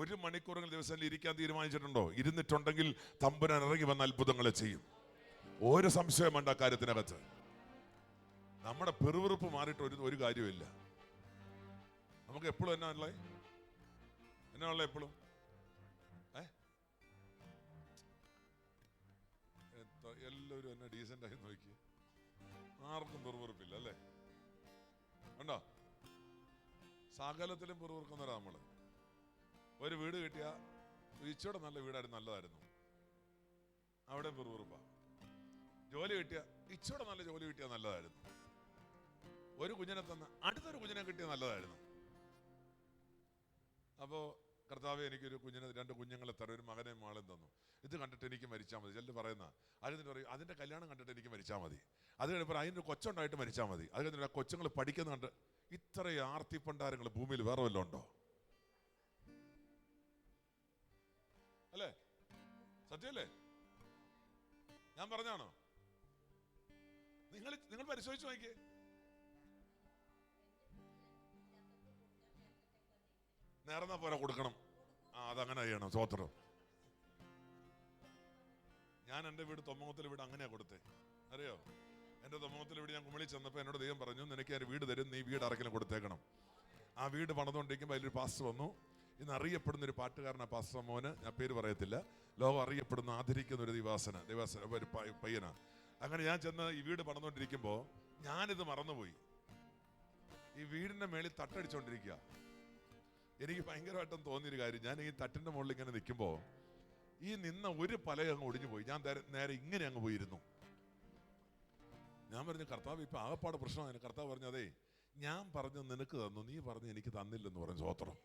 Speaker 1: 1 മണിക്കൂറെങ്കിലും ദിവസം ഇരിക്കാൻ തീരുമാനിച്ചിട്ടുണ്ടോ? ഇരുന്നിട്ടുണ്ടെങ്കിൽ തമ്പുരാൻ ഇറങ്ങി വന്ന അത്ഭുതങ്ങളെ ചെയ്യും. ഒരു സംശയം വേണ്ട കാര്യത്തിനകത്ത്. നമ്മുടെ പെറുവിറുപ്പ് മാറിയിട്ട് ഒരു കാര്യമില്ല. നമുക്ക് എപ്പോഴും എന്നാ ഉള്ളത് എപ്പോഴും എല്ലാവരും എന്നെ ഡീസന്റ് ആയി നോക്കി. ആർക്കും പെറുവിറുപ്പില്ല അല്ലേ? ഉണ്ടോ? സകലത്തിലും പെറുവിറുക്കുന്നവരാ നമ്മള്. ഒരു വീട് കിട്ടിയ ഇച്ചിടെ നല്ല വീടായിരുന്നു, നല്ലതായിരുന്നു, അവിടെ പെറുവിറുപ്പാ. ജോലി കിട്ടിയ ഇച്ചിടെ നല്ല ജോലി കിട്ടിയ നല്ലതായിരുന്നു. ഒരു കുഞ്ഞിനെ തന്ന അടുത്തൊരു കുഞ്ഞിനെ കിട്ടിയ നല്ലതായിരുന്നു. അപ്പോ കർത്താവേ, എനിക്കൊരു 2 കുഞ്ഞുങ്ങളെ തരും, ഒരു മകനെയും മകളെയും തന്നു. ഇത് കണ്ടിട്ട് എനിക്ക് മരിച്ചാൽ മതി. ചിലർ പറയുന്ന അതിന് പറയും, അതിന്റെ കല്യാണം കണ്ടിട്ട് എനിക്ക് മരിച്ചാൽ മതി. അത് കഴിഞ്ഞപ്പോൾ അതിനൊരു കൊച്ചുണ്ടായിട്ട് മരിച്ചാൽ മതി. അത് കഴിഞ്ഞിട്ട് ആ കൊച്ചുങ്ങൾ പഠിക്കുന്ന കണ്ട്. ഇത്രയും ആർത്തിപ്പണ്ടാരങ്ങൾ ഭൂമിയിൽ വേറെ വല്ലതും ഉണ്ടോ? അല്ലേ? സത്യമല്ലേ? ഞാൻ പറഞ്ഞാണോ? നിങ്ങൾ പരിശോധിച്ച് നോക്കിയേ. നേർന്ന പോലെ കൊടുക്കണം. അതങ്ങനെ ചെയ്യണം. സ്വോത്രം. ഞാൻ എൻ്റെ വീട് തൊമ്മങ്ങത്തിൽ വീട് അങ്ങനെയാ കൊടുത്തേ. അറിയോ? എൻ്റെ തൊമ്മങ്ങത്തിൽ വീട് ഞാൻ കുമളി ചെന്നപ്പോൾ എന്നോട് ദൈവം പറഞ്ഞു, നിനക്ക് ഞാൻ വീട് തരും, നീ വീട് ആർക്കെങ്കിലും കൊടുത്തേക്കണം. ആ വീട് പണിതുകൊണ്ടിരിക്കുമ്പോൾ അതിലൊരു പാസ്റ്റർ വന്നു. ഇന്ന് അറിയപ്പെടുന്ന ഒരു പാട്ടുകാരനാ പാസ്റ്റർ മോന്, ഞാൻ പേര് പറയത്തില്ല. ലോകം അറിയപ്പെടുന്ന, ആദരിക്കുന്ന ഒരു ദിവാസന ഒരു പയ്യനാ. അങ്ങനെ ഞാൻ ചെന്ന് ഈ വീട് പണിതുകൊണ്ടിരിക്കുമ്പോൾ ഞാനിത് മറന്നുപോയി. ഈ വീടിന്റെ മേളിൽ തട്ടടിച്ചോണ്ടിരിക്കുക. എനിക്ക് ഭയങ്കരമായിട്ടും തോന്നിയൊരു കാര്യം, ഞാൻ ഈ തട്ടിന്റെ മുകളിൽ ഇങ്ങനെ നിൽക്കുമ്പോൾ ഈ നിന്ന ഒരു പലക അങ്ങ് ഒടിഞ്ഞു പോയി. ഞാൻ നേരെ ഇങ്ങനെ അങ്ങ് പോയിരുന്നു. ഞാൻ പറഞ്ഞു, കർത്താവ് ഇപ്പൊ ആകപ്പാട് പ്രശ്നമാണ്. കർത്താവ് പറഞ്ഞു, അതേ ഞാൻ പറഞ്ഞു നിനക്ക് തന്നു, നീ പറഞ്ഞു എനിക്ക് തന്നില്ലെന്ന് പറഞ്ഞു. സ്വോത്രം.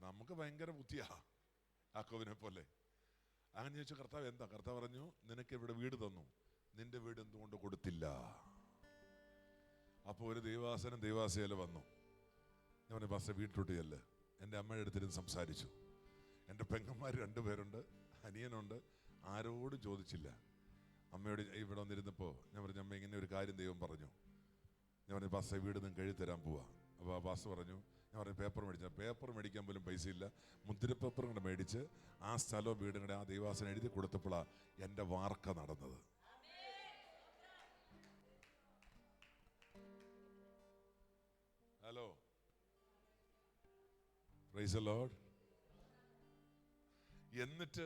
Speaker 1: നമുക്ക് ഭയങ്കര ബുദ്ധിയാ യാക്കോബിനെ പോലെ. അങ്ങനെ ചോദിച്ചു, കർത്താവ് എന്താ? കർത്താവ് പറഞ്ഞു, നിനക്ക് ഇവിടെ വീട് തന്നു, നിന്റെ വീട് എന്തുകൊണ്ട് കൊടുത്തില്ല? അപ്പോൾ ഒരു ദൈവാസയില് വന്നു. ഞാൻ പറഞ്ഞു, പാസ്റ്റർ വീട്ടിലോട്ട് ചെല്ല്. എൻ്റെ അമ്മയുടെ അടുത്തിരുന്ന് സംസാരിച്ചു. എൻ്റെ പെങ്ങന്മാർ 2 പേരുണ്ട്, അനിയനുണ്ട്. ആരോടും ചോദിച്ചില്ല. അമ്മയോട് ഇവിടെ വന്നിരുന്നപ്പോൾ ഞാൻ പറഞ്ഞു, അമ്മ ഇങ്ങനെ ഒരു കാര്യം ദൈവം പറഞ്ഞു. ഞാൻ പറഞ്ഞു, പാസ്റ്റർ വീട് നിങ്ങൾക്ക് എഴുതി തരാൻ പോവാ. അപ്പോൾ ആ പാസ്റ്റർ പറഞ്ഞു, ഞാൻ പറഞ്ഞു പേപ്പർ മേടിച്ച. പേപ്പർ മേടിക്കാൻ പോലും പൈസ ഇല്ല. മുദ്രപ്പേപ്പറും കൂടെ മേടിച്ച് ആ സ്ഥലവും വീടും കൂടെ ആ ദൈവാസനം എഴുതി കൊടുത്തപ്പോഴാണ് എൻ്റെ വാർക്ക നടന്നത്. Hello, price the Lord. എന്നിട്ട്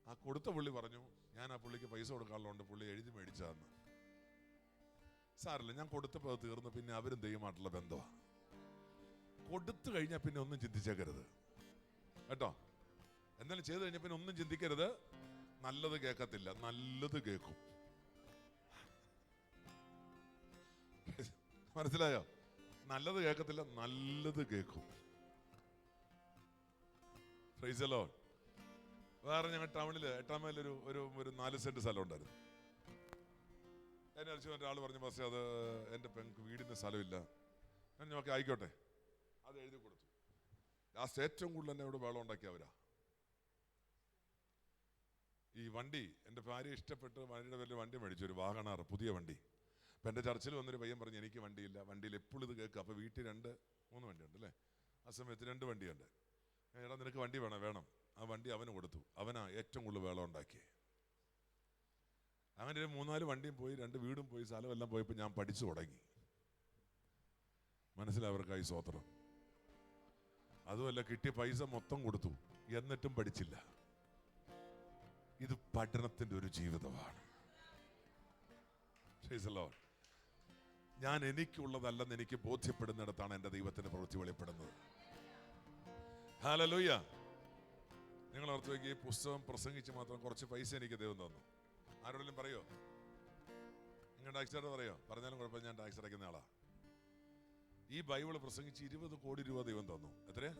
Speaker 1: ആ കൊടുത്ത പുള്ളി പറഞ്ഞു, ഞാൻ ആ പുള്ളിക്ക് പൈസ കൊടുക്കാനുള്ളതുകൊണ്ട് പുള്ളി എഴുതി മേടിച്ചതെന്ന്. സാരല്ല, ഞാൻ കൊടുത്തപ്പോൾ അത് തീർന്നു. പിന്നെ അവരും ദൈവമായിട്ടുള്ള ബന്ധമാണ്. കൊടുത്തു കഴിഞ്ഞാൽ പിന്നെ ഒന്നും ചിന്തിച്ചേക്കരുത് കേട്ടോ. എന്തായാലും ചെയ്തു കഴിഞ്ഞാൽ പിന്നെ ഒന്നും ചിന്തിക്കരുത്. നല്ലത് കേൾക്കത്തില്ല, നല്ലത് കേൾക്കും. മനസ്സിലായോ? നല്ലത് കേൾക്കത്തില്ല, നല്ലത് കേൾക്കും. Price the Lord. വേറെ ഞങ്ങൾ ടൗണിൽ 8-ാം മൈലിൽ ഒരു 4 സെന്റ് സ്ഥലം ഉണ്ടായിരുന്നു. എന്നെ അടിച്ചു ഒരാൾ പറഞ്ഞു, പക്ഷേ അത് എൻ്റെ പെങ്ങൾക്ക് വീടിൻ്റെ സ്ഥലമില്ല. ഞാൻ നോക്കി, ആയിക്കോട്ടെ, അത് എഴുതി കൊടുത്തു. ലാസ്റ്റ് ഏറ്റവും കൂടുതൽ എന്നെ ഇവിടെ വെള്ളം ഉണ്ടാക്കിയവരാ. ഈ വണ്ടി എൻ്റെ ഭാര്യ ഇഷ്ടപ്പെട്ട് വണ്ടിയുടെ പേരിൽ വണ്ടി മേടിച്ചു, ഒരു വാഗണാർ പുതിയ വണ്ടി. അപ്പം എൻ്റെ ചർച്ചിൽ വന്നൊരു പയ്യൻ പറഞ്ഞു, എനിക്ക് വണ്ടിയില്ല. വണ്ടിയിൽ എപ്പോഴും ഇത് കേൾക്കുക. അപ്പോൾ വീട്ടിൽ 2-3 വണ്ടിയുണ്ട് അല്ലേ? ആ സമയത്ത് 2 വണ്ടിയുണ്ട്. എടാ നിനക്ക് വണ്ടി വേണം. ആ വണ്ടി അവന് കൊടുത്തു. അവനാ ഏറ്റവും കൂടുതൽ വെള്ളം ഉണ്ടാക്കി. അങ്ങനെ 3-4 വണ്ടിയും പോയി, 2 വീടും പോയി, സ്ഥലമെല്ലാം പോയപ്പോൾ ഞാൻ പഠിച്ചു തുടങ്ങി. മനസ്സിലാവർക്കായി സ്വോത്രം. അതുമല്ല, കിട്ടിയ പൈസ മൊത്തം കൊടുത്തു, എന്നിട്ടും പഠിച്ചില്ല. ഇത് പഠനത്തിന്റെ ഒരു ജീവിതമാണ്. ഞാൻ എനിക്കുള്ളതല്ലെന്ന് എനിക്ക് ബോധ്യപ്പെടുന്നിടത്താണ് എൻ്റെ ദൈവത്തിന്റെ പ്രവൃത്തി വെളിപ്പെടുന്നത്. ഹല്ലേലൂയ. നിങ്ങൾ ഓർത്ത് നോക്കി, ഈ പുസ്തകം പ്രസംഗിച്ച് മാത്രം കുറച്ച് പൈസ എനിക്ക് ദൈവം തന്നു. ആരോടെങ്കിലും പറയോ? നിങ്ങൾ ടാക്സ് പറയോ? പറഞ്ഞാലും കുഴപ്പമില്ല, ഞാൻ ടാക്സ് അടയ്ക്കുന്ന ആളാ. ഈ ബൈബിൾ പ്രസംഗിച്ച് 20 കോടി രൂപ ദൈവം തന്നു. എത്രയാ?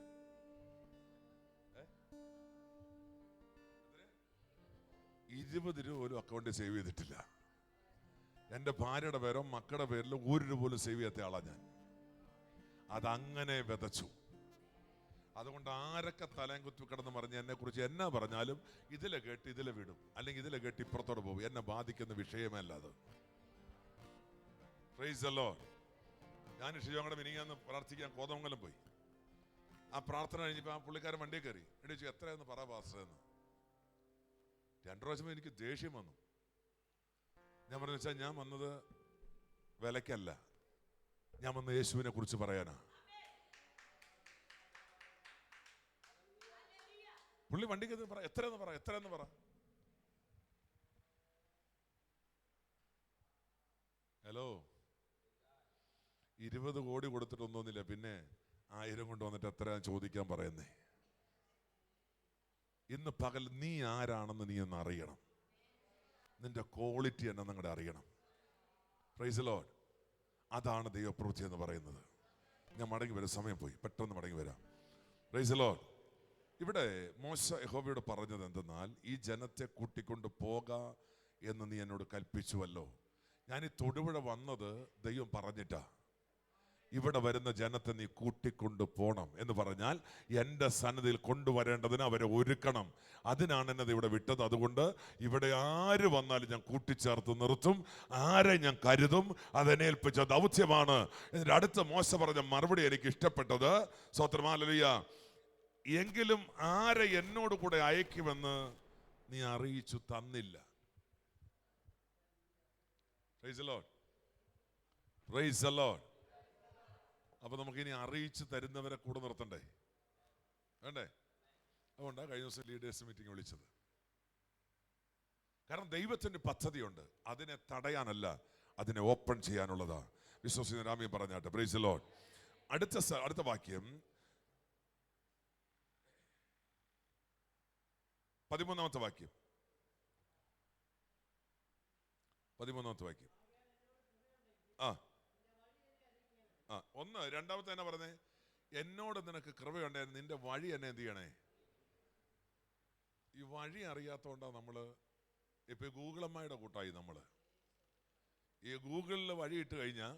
Speaker 1: 20 രൂപ പോലും അക്കൗണ്ടിൽ സേവ് ചെയ്തിട്ടില്ല. എൻ്റെ ഭാര്യയുടെ പേരോ മക്കളുടെ പേരിലോ 1 രൂപ പോലും സേവ് ചെയ്യാത്ത ആളാ ഞാൻ. അതങ്ങനെ വിതച്ചു. അതുകൊണ്ട് ആരൊക്കെ തലയും കുത്തി കിടന്ന് പറഞ്ഞ് എന്നെ കുറിച്ച് എന്നാ പറഞ്ഞാലും ഇതിലെ കേട്ട് ഇതിലെ വിടും, അല്ലെങ്കിൽ ഇതിലെ കേട്ട് ഇപ്പുറത്തോടെ പോകും. എന്നെ ബാധിക്കുന്ന വിഷയമല്ല അത്. Price the Lord. ഞാൻ ഷിജോങ്ങടെ മിനിങ്ങാന്ന് പ്രാർത്ഥിക്കാൻ കോതമംഗലം പോയി. ആ പ്രാർത്ഥന കഴിഞ്ഞപ്പോൾ ആ പുള്ളിക്കാരൻ വണ്ടിയിൽ കയറി എടിച്ചു, എത്രയെന്ന് പറ പാസ്റ്ററെന്ന്. 2 പ്രാവശ്യം എനിക്ക് ദേഷ്യം വന്നു. ഞാൻ പറഞ്ഞു വെച്ചാൽ ഞാൻ വന്നത് വിലക്കല്ല, ഞാൻ വന്ന് യേശുവിനെ കുറിച്ച് പറയാനാ. പുള്ളി വണ്ടിക്ക് പറ, എത്രയെന്ന് പറ. ഹലോ, 20 കോടി കൊടുത്തിട്ടൊന്നുമില്ല, പിന്നെ 1000 കൊണ്ട് വന്നിട്ട് എത്രയാ ചോദിക്കാൻ പറയുന്നേ. ഇന്ന് പകൽ നീ ആരാണെന്ന് നീ ഒന്ന് അറിയണം. നിന്റെ ക്വാളിറ്റി എന്നെ നിങ്ങളുടെ അറിയണം. Price the Lord. അതാണ് ദൈവപ്രവൃത്തി എന്ന് പറയുന്നത്. ഞാൻ മടങ്ങി വരാം, സമയം പോയി, പെട്ടെന്ന് മടങ്ങി വരാം. Price the Lord. ഇവിടെ മോശ യഹോവയോട് പറഞ്ഞത് എന്തെന്നാൽ, ഈ ജനത്തെ കൂട്ടിക്കൊണ്ട് പോക എന്ന് നീ എന്നോട് കൽപ്പിച്ചുവല്ലോ. ഞാൻ ഈ തൊടുപുഴ വന്നത് ദൈവം പറഞ്ഞിട്ടാ. ഇവിടെ വരുന്ന ജനത്തെ നീ കൂട്ടിക്കൊണ്ട് പോണം എന്ന് പറഞ്ഞാൽ എൻ്റെ സന്നിധിയിൽ കൊണ്ടുവരേണ്ടതിന് അവരെ ഒരുക്കണം. അതിനാണ് എന്നത് ഇവിടെ വിട്ടത്. അതുകൊണ്ട് ഇവിടെ ആര് വന്നാലും ഞാൻ കൂട്ടിച്ചേർത്ത് നിർത്തും, ആരെ ഞാൻ കരുതും. അതെന്നേൽപ്പിച്ച ദൗത്യമാണ്. എന്നിട്ട് അടുത്ത മോശ പറഞ്ഞ മറുപടി എനിക്ക് ഇഷ്ടപ്പെട്ടത്. സ്തോത്രം, ഹല്ലേലൂയ. എങ്കിലും ആരെ എന്നോട് കൂടെ അയക്കുമെന്ന് നീ അറിയിച്ചു തന്നില്ല. Price the Lord. Praise the Lord. അപ്പൊ നമുക്കിനി അറിയിച്ചു തരുന്നവരെ കൂടെ നിർത്തണ്ടേ? വേണ്ടേ? അതുകൊണ്ടാണ് കഴിഞ്ഞ ദിവസം ലീഡേഴ്സ് മീറ്റിംഗ് വിളിച്ചത്. കാരണം ദൈവത്തിന്റെ പദ്ധതിയുണ്ട്, അതിനെ തടയാനല്ല, അതിനെ ഓപ്പൺ ചെയ്യാനുള്ളതാ. വിശ്വസിക്കുന്ന രാമ്യം പറഞ്ഞാട്ടെ. Price the Lord. അടുത്ത വാക്യം 13ാമത്തെ വാക്യം. 13ാമത്തെ വാക്യം. രണ്ടാമത്തെ എന്നാ പറഞ്ഞേ? എന്നോട് നിനക്ക് കൃപയുണ്ടായിരുന്നു, നിന്റെ വഴി എന്നെ എന്ത് ചെയ്യണേ? ഈ വഴി അറിയാത്തോണ്ടാ നമ്മള് ഇപ്പൊ ഗൂഗിളമ്മയുടെ കൂട്ടായി. നമ്മള് ഈ ഗൂഗിളിൽ വഴി ഇട്ട് കഴിഞ്ഞാൽ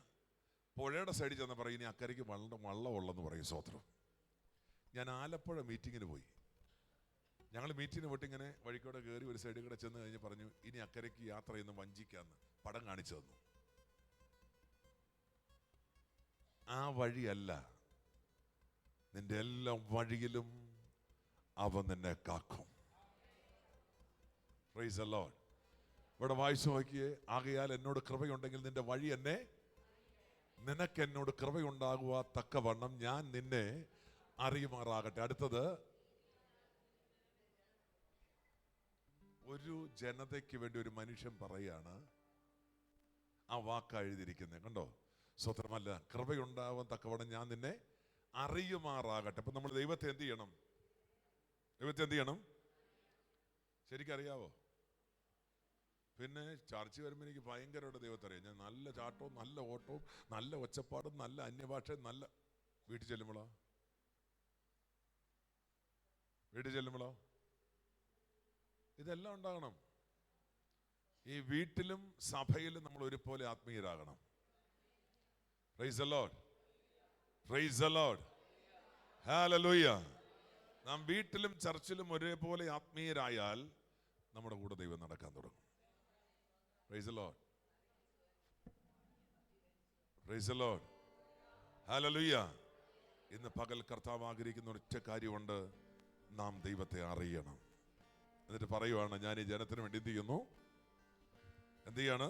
Speaker 1: പുഴയുടെ സൈഡിൽ ചെന്ന് പറയും ഇനി അക്കരയ്ക്ക് വള്ളമുള്ളെന്ന് പറയും. സ്വത്രം. ഞാൻ ആലപ്പുഴ മീറ്റിങ്ങിന് പോയി. ഞങ്ങൾ മീറ്റിങ്ങിന് പോയിട്ട് ഇങ്ങനെ വഴിക്കൂടെ കയറി ഒരു സൈഡിൽ കൂടെ ചെന്ന് കഴിഞ്ഞ് പറഞ്ഞു ഇനി അക്കരയ്ക്ക് യാത്ര ചെയ്യുന്ന വഞ്ചിക്കാന്ന് പടം കാണിച്ചു തന്നു. ആ വഴിയല്ല, നിന്റെ എല്ലാ വഴിയിലും അവൻ നിന്നെ കാക്കും. Price the Lord. ഇവിടെ വായിച്ചു നോക്കിയേ. ആകയാൽ എന്നോട് കൃപയുണ്ടെങ്കിൽ നിന്റെ വഴി എന്നെ, നിനക്ക് എന്നോട് കൃപയുണ്ടാകുക തക്കവണ്ണം ഞാൻ നിന്നെ അറിയുമാറാകട്ടെ. അടുത്തത്, ഒരു ജനതയ്ക്ക് വേണ്ടി ഒരു മനുഷ്യൻ പറയാണ്. ആ വാക്ക് എഴുതിയിരിക്കുന്നത് കണ്ടോ? സ്വത്രമല്ല, കൃപയുണ്ടാവാൻ തക്കവണ്ണം ഞാൻ നിന്നെ അറിയുമാറാകട്ടെ. അപ്പൊ നമ്മൾ ദൈവത്തെ എന്ത് ചെയ്യണം? ദൈവത്തെ എന്ത് ചെയ്യണം? ശരിക്കറിയാവോ? പിന്നെ ചർച്ച വരുമ്പോൾ എനിക്ക് ഭയങ്കരമായിട്ട് ദൈവത്തെ അറിയാം. ഞാൻ നല്ല ചാട്ടവും നല്ല ഓട്ടവും നല്ല ഒച്ചപ്പാടും നല്ല അന്യഭാഷയും നല്ല വീട്ടിൽ ചെല്ലുമ്പോഴോ ഇതെല്ലാം ഉണ്ടാകണം. ഈ വീട്ടിലും സഭയിലും നമ്മൾ ഒരുപോലെ ആത്മീയരാകണം. Praise the Lord. Praise the Lord. Hallelujah. നാം വീട്ടിലും ചർച്ചിലും ഒരേപോലെ ആത്മീയരായാൽ നമ്മുടെ കൂടെ ദൈവം നടക്കാൻ തുടങ്ങും. Price the Lord. Praise the Lord. Hallelujah. ഇന്ന് പകൽ കർത്താവ് ആഗ്രഹിക്കുന്ന ഒറ്റ കാര്യമുണ്ട്, നാം ദൈവത്തെ അറിയണം. എന്നിട്ട് പറയുവാണ്, ഞാൻ ഈ ജനത്തിന് വേണ്ടി എന്ത് ചെയ്യുന്നു? എന്ത് ചെയ്യാണ്?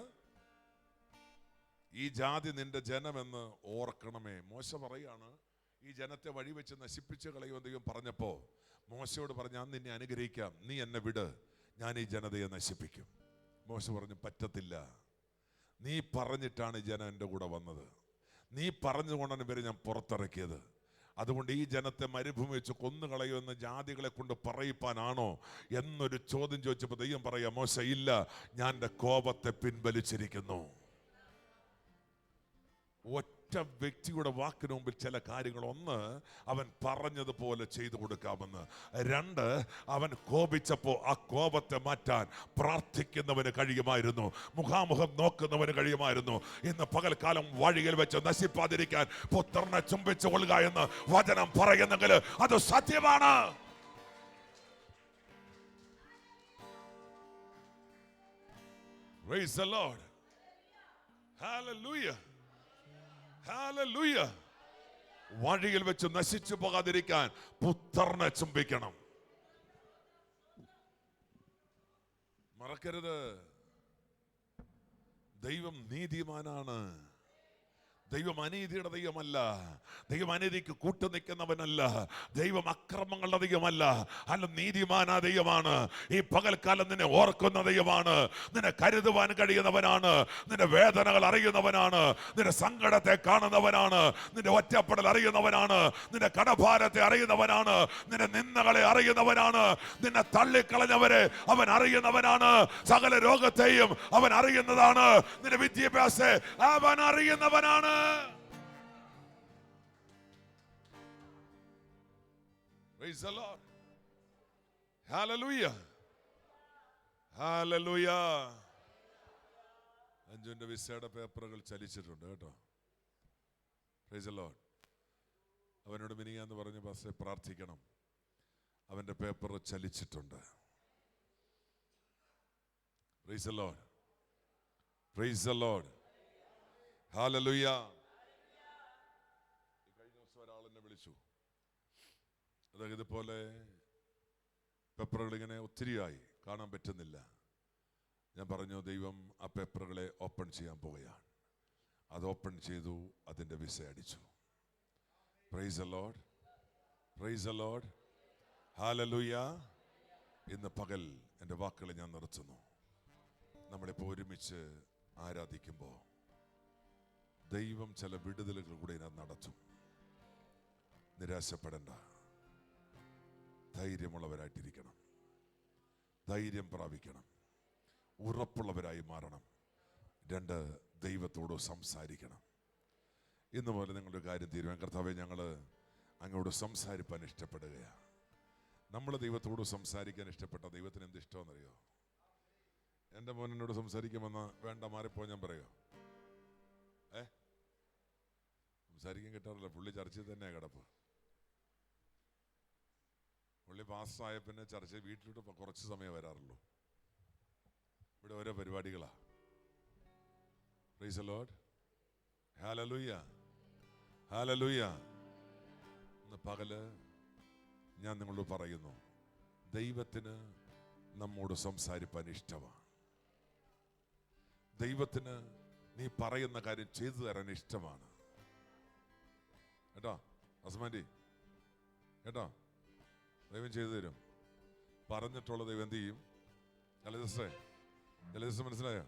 Speaker 1: ഈ ജാതി നിന്റെ ജനമെന്ന് ഓർക്കണമേ. മോശ പറയാണ്, ഈ ജനത്തെ വഴിവെച്ച് നശിപ്പിച്ച് കളയുമെന്ന് ദൈവം പറഞ്ഞപ്പോ മോശയോട് പറഞ്ഞു, ഞാൻ നിന്നെ അനുഗ്രഹിക്കാം, നീ എന്നെ വിട്, ഞാൻ ഈ ജനതയെ നശിപ്പിക്കും. മോശ പറഞ്ഞു, പറ്റത്തില്ല. നീ പറഞ്ഞിട്ടാണ് ഈ ജനം എൻ്റെ കൂടെ വന്നത്, നീ പറഞ്ഞുകൊണ്ടാണ് ഇവരെ ഞാൻ പുറത്തിറക്കിയത്. അതുകൊണ്ട് ഈ ജനത്തെ മരുഭൂമി വെച്ച് കൊന്നുകളയുമെന്ന് ജാതികളെ കൊണ്ട് പറയിപ്പാനാണോ എന്നൊരു ചോദ്യം ചോദിച്ചപ്പോൾ ദൈവം പറയാ, മോശ ഇല്ല, ഞാൻ എൻ്റെ കോപത്തെ പിൻവലിച്ചിരിക്കുന്നു. ഒറ്റ ഒരൊറ്റ വ്യക്തിയുടെ വാക്കിന് മുമ്പിൽ ചില കാര്യങ്ങൾ, ഒന്ന്, അവൻ പറഞ്ഞതുപോലെ ചെയ്തു കൊടുക്കാമെന്ന്. രണ്ട്, അവൻ കോപിച്ചപ്പോൾ ആ കോപത്തെ മാറ്റാൻ പ്രാർത്ഥിക്കുന്നവന് കഴിയുമായിരുന്നു, മുഖാമുഖം നോക്കുന്നവന് കഴിയുമായിരുന്നു. ഇന്ന് പകൽക്കാലം വഴിയിൽ വെച്ച് നശിപ്പാതിരിക്കാൻ പുത്രനെ ചുംബിച്ചു കൊള്ളുക എന്ന് വചനം പറയുന്നെങ്കിൽ അത് സത്യമാണ്. Praise the Lord. Hallelujah. Hallelujah. വഴിയിൽ വെച്ച് നശിച്ചു പോകാതിരിക്കാൻ പുത്രനെ ചുംബിക്കണം. മറക്കരുത്, ദൈവം നീതിമാനാണ്. ദൈവം അനീതിയുടെ ദൈവമല്ല. ദൈവം അനീതിക്ക് കൂട്ടു നിൽക്കുന്നവനല്ല. ദൈവം അക്രമങ്ങളുടെ ദൈവമല്ല. അല്ല, നീതിമാനാ ദൈവമാണ്. ഈ പകൽക്കാലം നിന്നെ ഓർക്കുന്ന ദൈവമാണ്. നിന്നെ കരുതുവാൻ കഴിയുന്നവനാണ്. നിന്റെ വേദനകൾ അറിയുന്നവനാണ്. നിന്റെ സങ്കടത്തെ കാണുന്നവനാണ്. നിന്റെ ഒറ്റപ്പെടൽ അറിയുന്നവനാണ്. നിന്റെ കടഭാരത്തെ അറിയുന്നവനാണ്. നിന്റെ നിന്ദകളെ അറിയുന്നവനാണ്. നിന്നെ തള്ളിക്കളഞ്ഞവരെ അവൻ അറിയുന്നവനാണ്. സകല രോഗത്തെയും അവൻ അറിയുന്നതാണ്. നിന്റെ വിദ്യാഭ്യാസത്തെ അവൻ അറിയുന്നവനാണ്. Praise the Lord. Hallelujah. Hallelujah. അഞ്ജുവിന്റെ വിസയുടെ പേപ്പറുകൾ ചലിച്ചിട്ടുണ്ട് കേട്ടോ. Praise the Lord. അവനോട് മിനിയാന്ന് പറഞ്ഞു, പാസ്റ്ററെ പ്രാർത്ഥിക്കണം, അവന്റെ paper ചലിച്ചിട്ടുണ്ട്. Praise the Lord. Praise the Lord. Hallelujah. കഴിഞ്ഞ ദിവസം ഒരാളെന്നെ വിളിച്ചു. അതായത് ഇതുപോലെ പേപ്പറുകൾ ഇങ്ങനെ ഒത്തിരിയായി, കാണാൻ പറ്റുന്നില്ല. ഞാൻ പറഞ്ഞു, ദൈവം ആ പേപ്പറുകളെ ഓപ്പൺ ചെയ്യാൻ പോവുകയാണ്. അത് ഓപ്പൺ ചെയ്തു, അതിൻ്റെ വിസ അടിച്ചു. Price the Lord. Praise the Lord. Hallelujah. ഇന്ന് പകൽ എൻ്റെ വാക്കുകളെ ഞാൻ നിർത്തുന്നു. നമ്മളിപ്പോൾ ഒരുമിച്ച് ആരാധിക്കുമ്പോൾ ദൈവം ചില വിടുതലുകൾ കൂടെ ഇതിനകത്ത് നടത്തും. നിരാശപ്പെടേണ്ട, ധൈര്യമുള്ളവരായിട്ടിരിക്കണം, ധൈര്യം പ്രാപിക്കണം, ഉറപ്പുള്ളവരായി മാറണം. രണ്ട്, ദൈവത്തോട് സംസാരിക്കണം. ഇന്ന് പോലെ നിങ്ങളുടെ കാര്യം തീരുമാനം, കർത്താവേ ഞങ്ങൾ അങ്ങോട്ട് സംസാരിപ്പാൻ ഇഷ്ടപ്പെടുകയാണ്. നമ്മൾ ദൈവത്തോട് സംസാരിക്കാൻ ഇഷ്ടപ്പെട്ട ദൈവത്തിന് എന്ത് ഇഷ്ടമെന്നറിയോ? എൻ്റെ മോനോട് സംസാരിക്കാൻ വന്ന വേണ്ട മാറിപ്പോ ഞാൻ പറയോ? സംസാരിക്കാൻ കിട്ടാറില്ല. പുള്ളി ചർച്ചയിൽ തന്നെയാണ് കിടപ്പ്. പുള്ളി പാസ്സായ പിന്നെ ചർച്ച വീട്ടിലോട്ട് കുറച്ച് സമയം വരാറുള്ളൂ. ഇവിടെ ഓരോ പരിപാടികളാ. Praise the Lord. Hallelujah. Hallelujah. ഇന്ന് പകല് ഞാൻ നിങ്ങളോട് പറയുന്നു, ദൈവത്തിന് നമ്മോട് സംസാരിപ്പാൻ ഇഷ്ടമാണ്. ദൈവത്തിന് നീ പറയുന്ന കാര്യം ചെയ്തു തരാൻ ഇഷ്ടമാണ് കേട്ടോ. അസ്മാൻറ്റി കേട്ടോ, ദൈവം ചെയ്തു തരും. പറഞ്ഞിട്ടുള്ള ദൈവം എന്ത് ചെയ്യും? ചില ദിവസം മനസ്സിലായോ?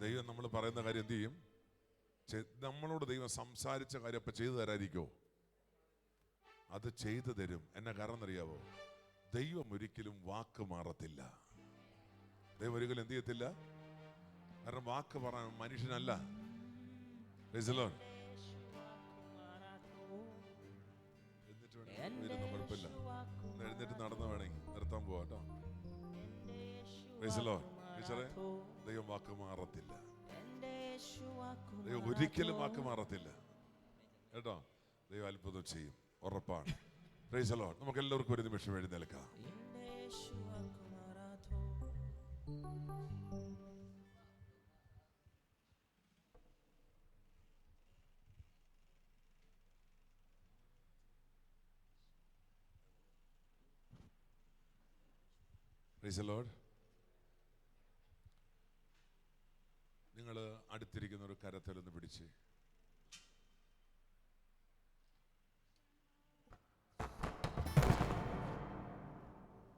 Speaker 1: ദൈവം നമ്മൾ പറയുന്ന കാര്യം എന്ത് ചെയ്യും? നമ്മളോട് ദൈവം സംസാരിച്ച കാര്യം അപ്പം ചെയ്തു തരാതിരിക്കോ? അത് ചെയ്തു തരും. എന്നെ കാരണം എന്നറിയാവോ? ദൈവം ഒരിക്കലും വാക്ക് മാറത്തില്ല. ദൈവം ഒരിക്കലും എന്ത് ചെയ്യത്തില്ല? കാരണം വാക്ക് പറയാൻ മനുഷ്യനല്ല. കുഴപ്പമില്ല, എഴുന്നേറ്റ് നടന്ന വേണമെങ്കിൽ നിർത്താൻ പോവാ കേട്ടോ. ടീച്ചറെ, ദൈവം വാക്ക് മാറത്തില്ല. ദൈവം ഒരിക്കലും വാക്ക് മാറത്തില്ല കേട്ടോ. ദൈവം അത്ഭുതം ചെയ്യും, ഉറപ്പാണ്. Price the Lord. നമുക്ക് എല്ലാവർക്കും ഒരു നിമിഷം എഴുന്നേൽക്കാം. Price the Lord. നിങ്ങൾ അടുത്തിരിക്കുന്ന ഒരു കരത്തിലൊന്ന് പിടിച്ച്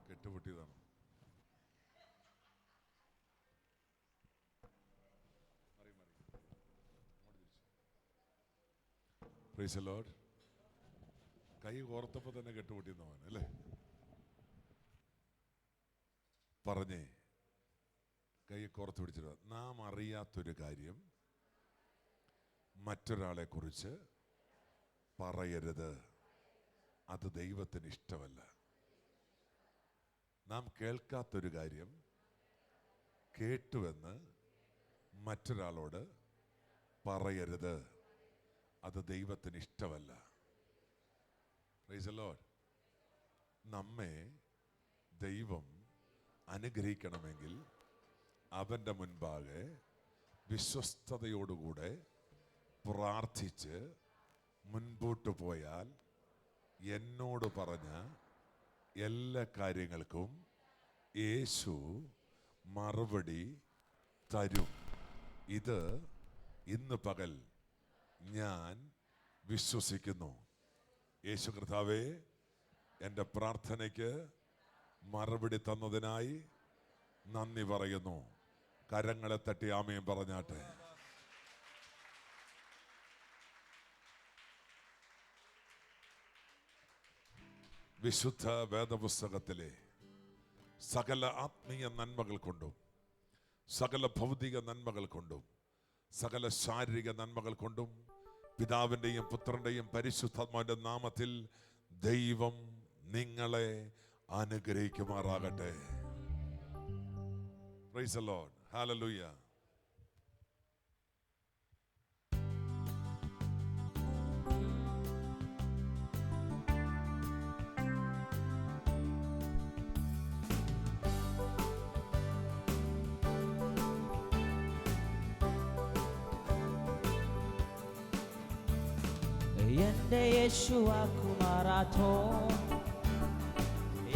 Speaker 1: കെട്ടുപൊട്ടിയതാണ്. Price the Lord. കൈ കോർത്തപ്പോൾ തന്നെ കെട്ടുപൊട്ടിയെന്നവൻ അല്ലേ? പറഞ്ഞേ, കൈ കോർത്ത് പിടിച്ചിട്ട്, നാം അറിയാത്തൊരു കാര്യം മറ്റൊരാളെ കുറിച്ച് പറയരുത്. അത് ദൈവത്തിന് ഇഷ്ടമല്ല. നാം കേൾക്കാത്തൊരു കാര്യം കേട്ടുവെന്ന് മറ്റൊരാളോട് പറയരുത്. അത് ദൈവത്തിന് ഇഷ്ടമല്ല. Price the Lord. നമ്മെ ദൈവം അനുഗ്രഹിക്കണമെങ്കിൽ അവൻ്റെ മുൻപാകെ വിശ്വസ്തയോടുകൂടെ പ്രാർത്ഥിച്ച് മുൻപോട്ട് പോയാൽ എന്നോട് പറഞ്ഞ എല്ലാ കാര്യങ്ങൾക്കും യേശു മറുപടി തരും. ഇത് ഇന്ന് പകൽ ഞാൻ വിശ്വസിക്കുന്നു. യേശു കർത്താവേ, എൻ്റെ പ്രാർത്ഥനയ്ക്ക് മറുപടി തന്നതിനായി നന്ദി പറയുന്നു. കരങ്ങളെ തട്ടി ആമേൻ പറഞ്ഞാട്ടെ. വിശുദ്ധ വേദപുസ്തകത്തിലെ സകല ആത്മീയ നന്മകൾ കൊണ്ടും സകല ഭൗതിക നന്മകൾ കൊണ്ടും സകല ശാരീരിക നന്മകൾ കൊണ്ടും പിതാവിൻ്റെയും പുത്രൻ്റെയും പരിശുദ്ധാത്മാവിൻ്റെ നാമത്തിൽ ദൈവം നിങ്ങളെ അനുഗ്രഹിക്കുമാറാകട്ടെ. Price the Lord. ഹല്ലേലൂയ.
Speaker 2: എന്റെ യേശുവാക്കുമാറാത്തോ,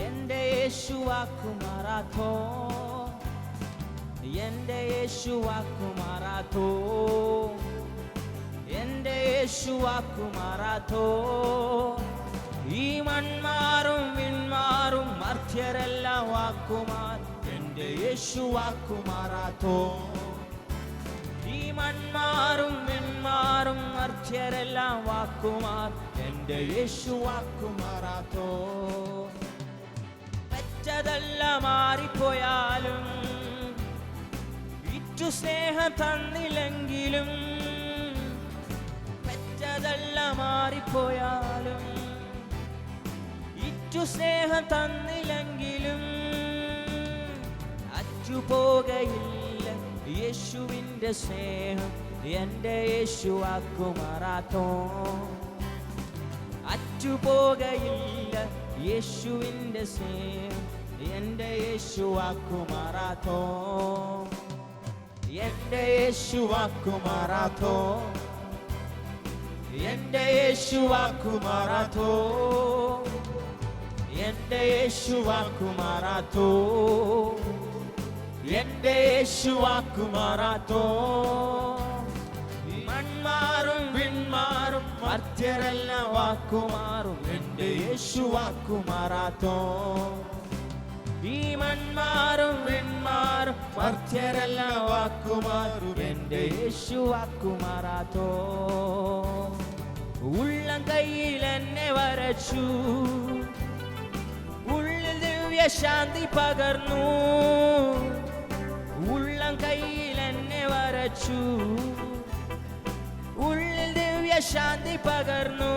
Speaker 2: എന്റെ യേശുവാക്കുമാറാത്തോ, എന്റെ യേശുവാക്കുമാറാത്തോ, എന്റെ യേശുവാക്കുമാറാത്തോ. ഈ മൺമാറും വിൺമാറും മർത്യരെല്ലാം വാക്കുമാർ, എന്റെ യേശുവാക്കുമാറാത്തോ. ഈ മൺമാറും വിൺമാറും മർത്യരെല്ലാം വാക്കുമാർ, എന്റെ യേശു വാക്കുമാറാത്തോ. പെറ്റതെല്ലാം മാറിപ്പോയാലും ഇറ്റു സ്നേഹം തന്നില്ലെങ്കിലും, പെറ്റതെല്ലാം മാറിപ്പോയാലും ഇറ്റു സ്നേഹം തന്നില്ലെങ്കിലും അറ്റുപോകയില്ല യേശുവിൻ്റെ സ്നേഹം, എൻ്റെ യേശുവാക്കുമാറാത്തോ. അറ്റുപോകയില്ല യേശുവിൻ്റെ സ്നേഹം, എൻ്റെ യേശുവാക്കുമാറാത്തോ. എൻ്റെ യേശുവാക്കുമാറാത്തോ, എൻ്റെ യേശുവാക്കുമാറാത്തോ, എൻ്റെ യേശുവാക്കുമാറാത്തോ, എന്റെ യേശുവാക്കുമാറാത്തോ. മൺമാറും വിൺമാറും മർത്യരെല്ലാം വാക്കുമാറും, എന്റെ യേശുവാക്കുമാറാത്തോ. ഈ മൺമാറും വിൺമാറും മർത്യരെല്ലാം വാക്കുമാറും, എന്റെ യേശുവാക്കുമാറാത്തോ. ഉള്ളം കയ്യിൽ എന്നെ വരച്ചു, ഉള്ളിൽ ദിവ്യ ശാന്തി പകർന്നു. ഉള്ളം കയ്യിൽ എന്നെ വരച്ചു, ഉള്ളിൽ ദിവ്യ ശാന്തി പകർന്നു.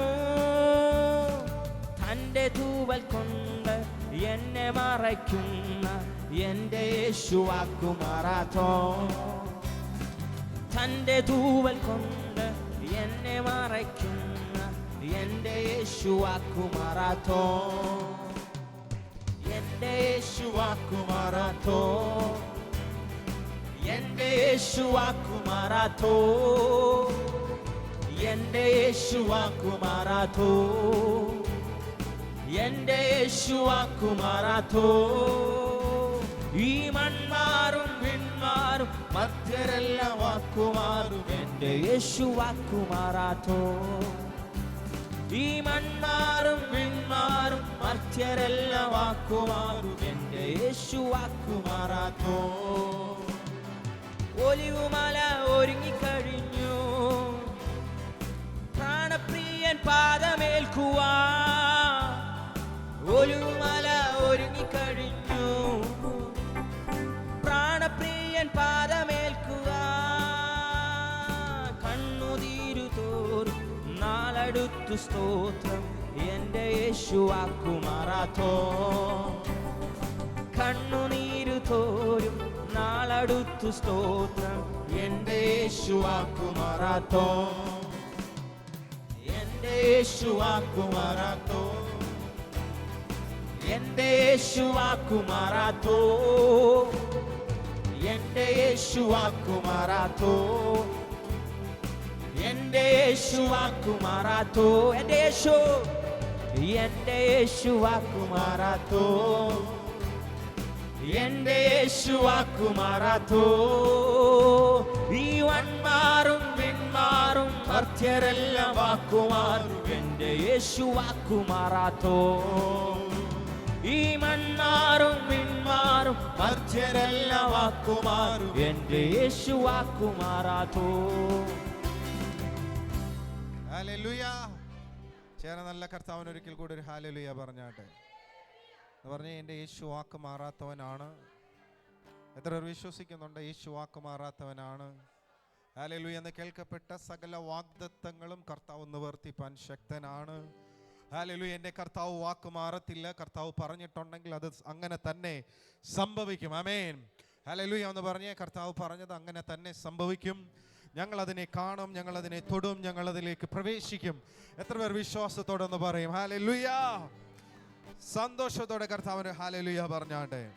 Speaker 2: തൻ്റെ തൂവൽ കൊണ്ട് എന്നെ മറയ്ക്കുന്ന എൻ്റെ യേശുവാക്കുമാറാത്തോ. തൻ്റെ തൂവൽ കൊണ്ട് എന്നെ മറയ്ക്കുന്ന എൻ്റെ യേശുവാക്കുമാറാത്തോ. എൻ്റെ യേശുവാക്കുമാറാത്തോ, എൻ്റെ യേശുവാക്കുമാറാത്തോ, എൻ്റെ യേശുവാക്കുമാറാത്തോ, എൻ്റെ യേശുവാക്കുമാറാത്തോ. ഈ മൺമാറും വിൺമാറും മർത്യരെല്ലാം വാക്കുമാറും, എൻ്റെ യേശുവാക്കുമാറാത്തോ. ഈ മൺമാറും വിൺമാറും മർത്യരെല്ലാം വാക്കുമാറും, എൻ്റെ യേശുവാക്കുമാറാത്തോ. ഒലിവുമല ഒരുങ്ങിക്കഴിഞ്ഞു, പ്രാണപ്രിയൻ പാദമേൽക്കുവാൻ. ഒലിവുമല ഒരുങ്ങിക്കഴിഞ്ഞു, പ്രാണപ്രിയൻ പാദമേൽക്കുവാൻ. കണ്ണുനീരു നാളടുത്തു സ്തോത്രം എന്റെ യേശുവാക്കു മാറാത്തോൻ. കണ്ണുനീരു തോരും നാളടുത്തു സ്തോത്രം എന്റെ യേശുവാക്കു മാറാത്തോൻ. എന്റെ യേശുവാക്കു മാറാത്തോൻ. എന്റെ യേശുവാക്കു മാറാത്തോൻ. എന്റെ യേശുവാക്കു മാറാത്തോൻ. എന്റെ യേശുവാക്കു മാറാത്തോൻ. എന്റെ യേശു, എന്റെ യേശുവാക്കു മാറാത്തോൻ. എന്റെ യേശുവാക്കു മാറാത്തോൻ. ഈ വന്മാറും പിന്മാറും മർത്യരെല്ലാം വാക്കുമാറും എന്റെ യേശുവാക്കു മാറാത്തോൻ. ഈ മന്മാറും പിന്മാറും മർത്യരെല്ലാം വാക്കുമാറും എന്റെ യേശുവാക്കു മാറാത്തോൻ.
Speaker 3: ഹല്ലേലൂയ. ചേർന്ന് നല്ല കർത്താവിന് ഒരിക്കൽ കൂടി ഒരു ഹല്ലേലൂയ പറഞ്ഞാട്ടെ. എന്ന് പറഞ്ഞ് എൻ്റെ യേശു വാക്ക് മാറാത്തവനാണ്. എത്ര പേർ വിശ്വസിക്കുന്നുണ്ട് യേശു വാക്ക് മാറാത്തവനാണ്? ഹല്ലേലൂയ. എന്ന് കേൾക്കപ്പെട്ട സകല വാഗ്ദത്തങ്ങളും കർത്താവ് നിവർത്തിപ്പാൻ ശക്തനാണ്. ഹല്ലേലൂയ. എൻ്റെ കർത്താവ് വാക്ക് മാറത്തില്ല. കർത്താവ് പറഞ്ഞിട്ടുണ്ടെങ്കിൽ അത് അങ്ങനെ തന്നെ സംഭവിക്കും. ആമേൻ. ഹല്ലേലൂയ എന്ന് പറഞ്ഞേ, കർത്താവ് പറഞ്ഞത് അങ്ങനെ തന്നെ സംഭവിക്കും. ഞങ്ങളതിനെ കാണും, ഞങ്ങളതിനെ തൊടും, ഞങ്ങളതിലേക്ക് പ്രവേശിക്കും. എത്ര പേർ വിശ്വാസത്തോടെ ഒന്ന് പറയും ഹല്ലേലൂയ? സന്തോഷത്തോടെ കർത്താവിന് ഹല്ലേലൂയ പറഞ്ഞാട്ടെ.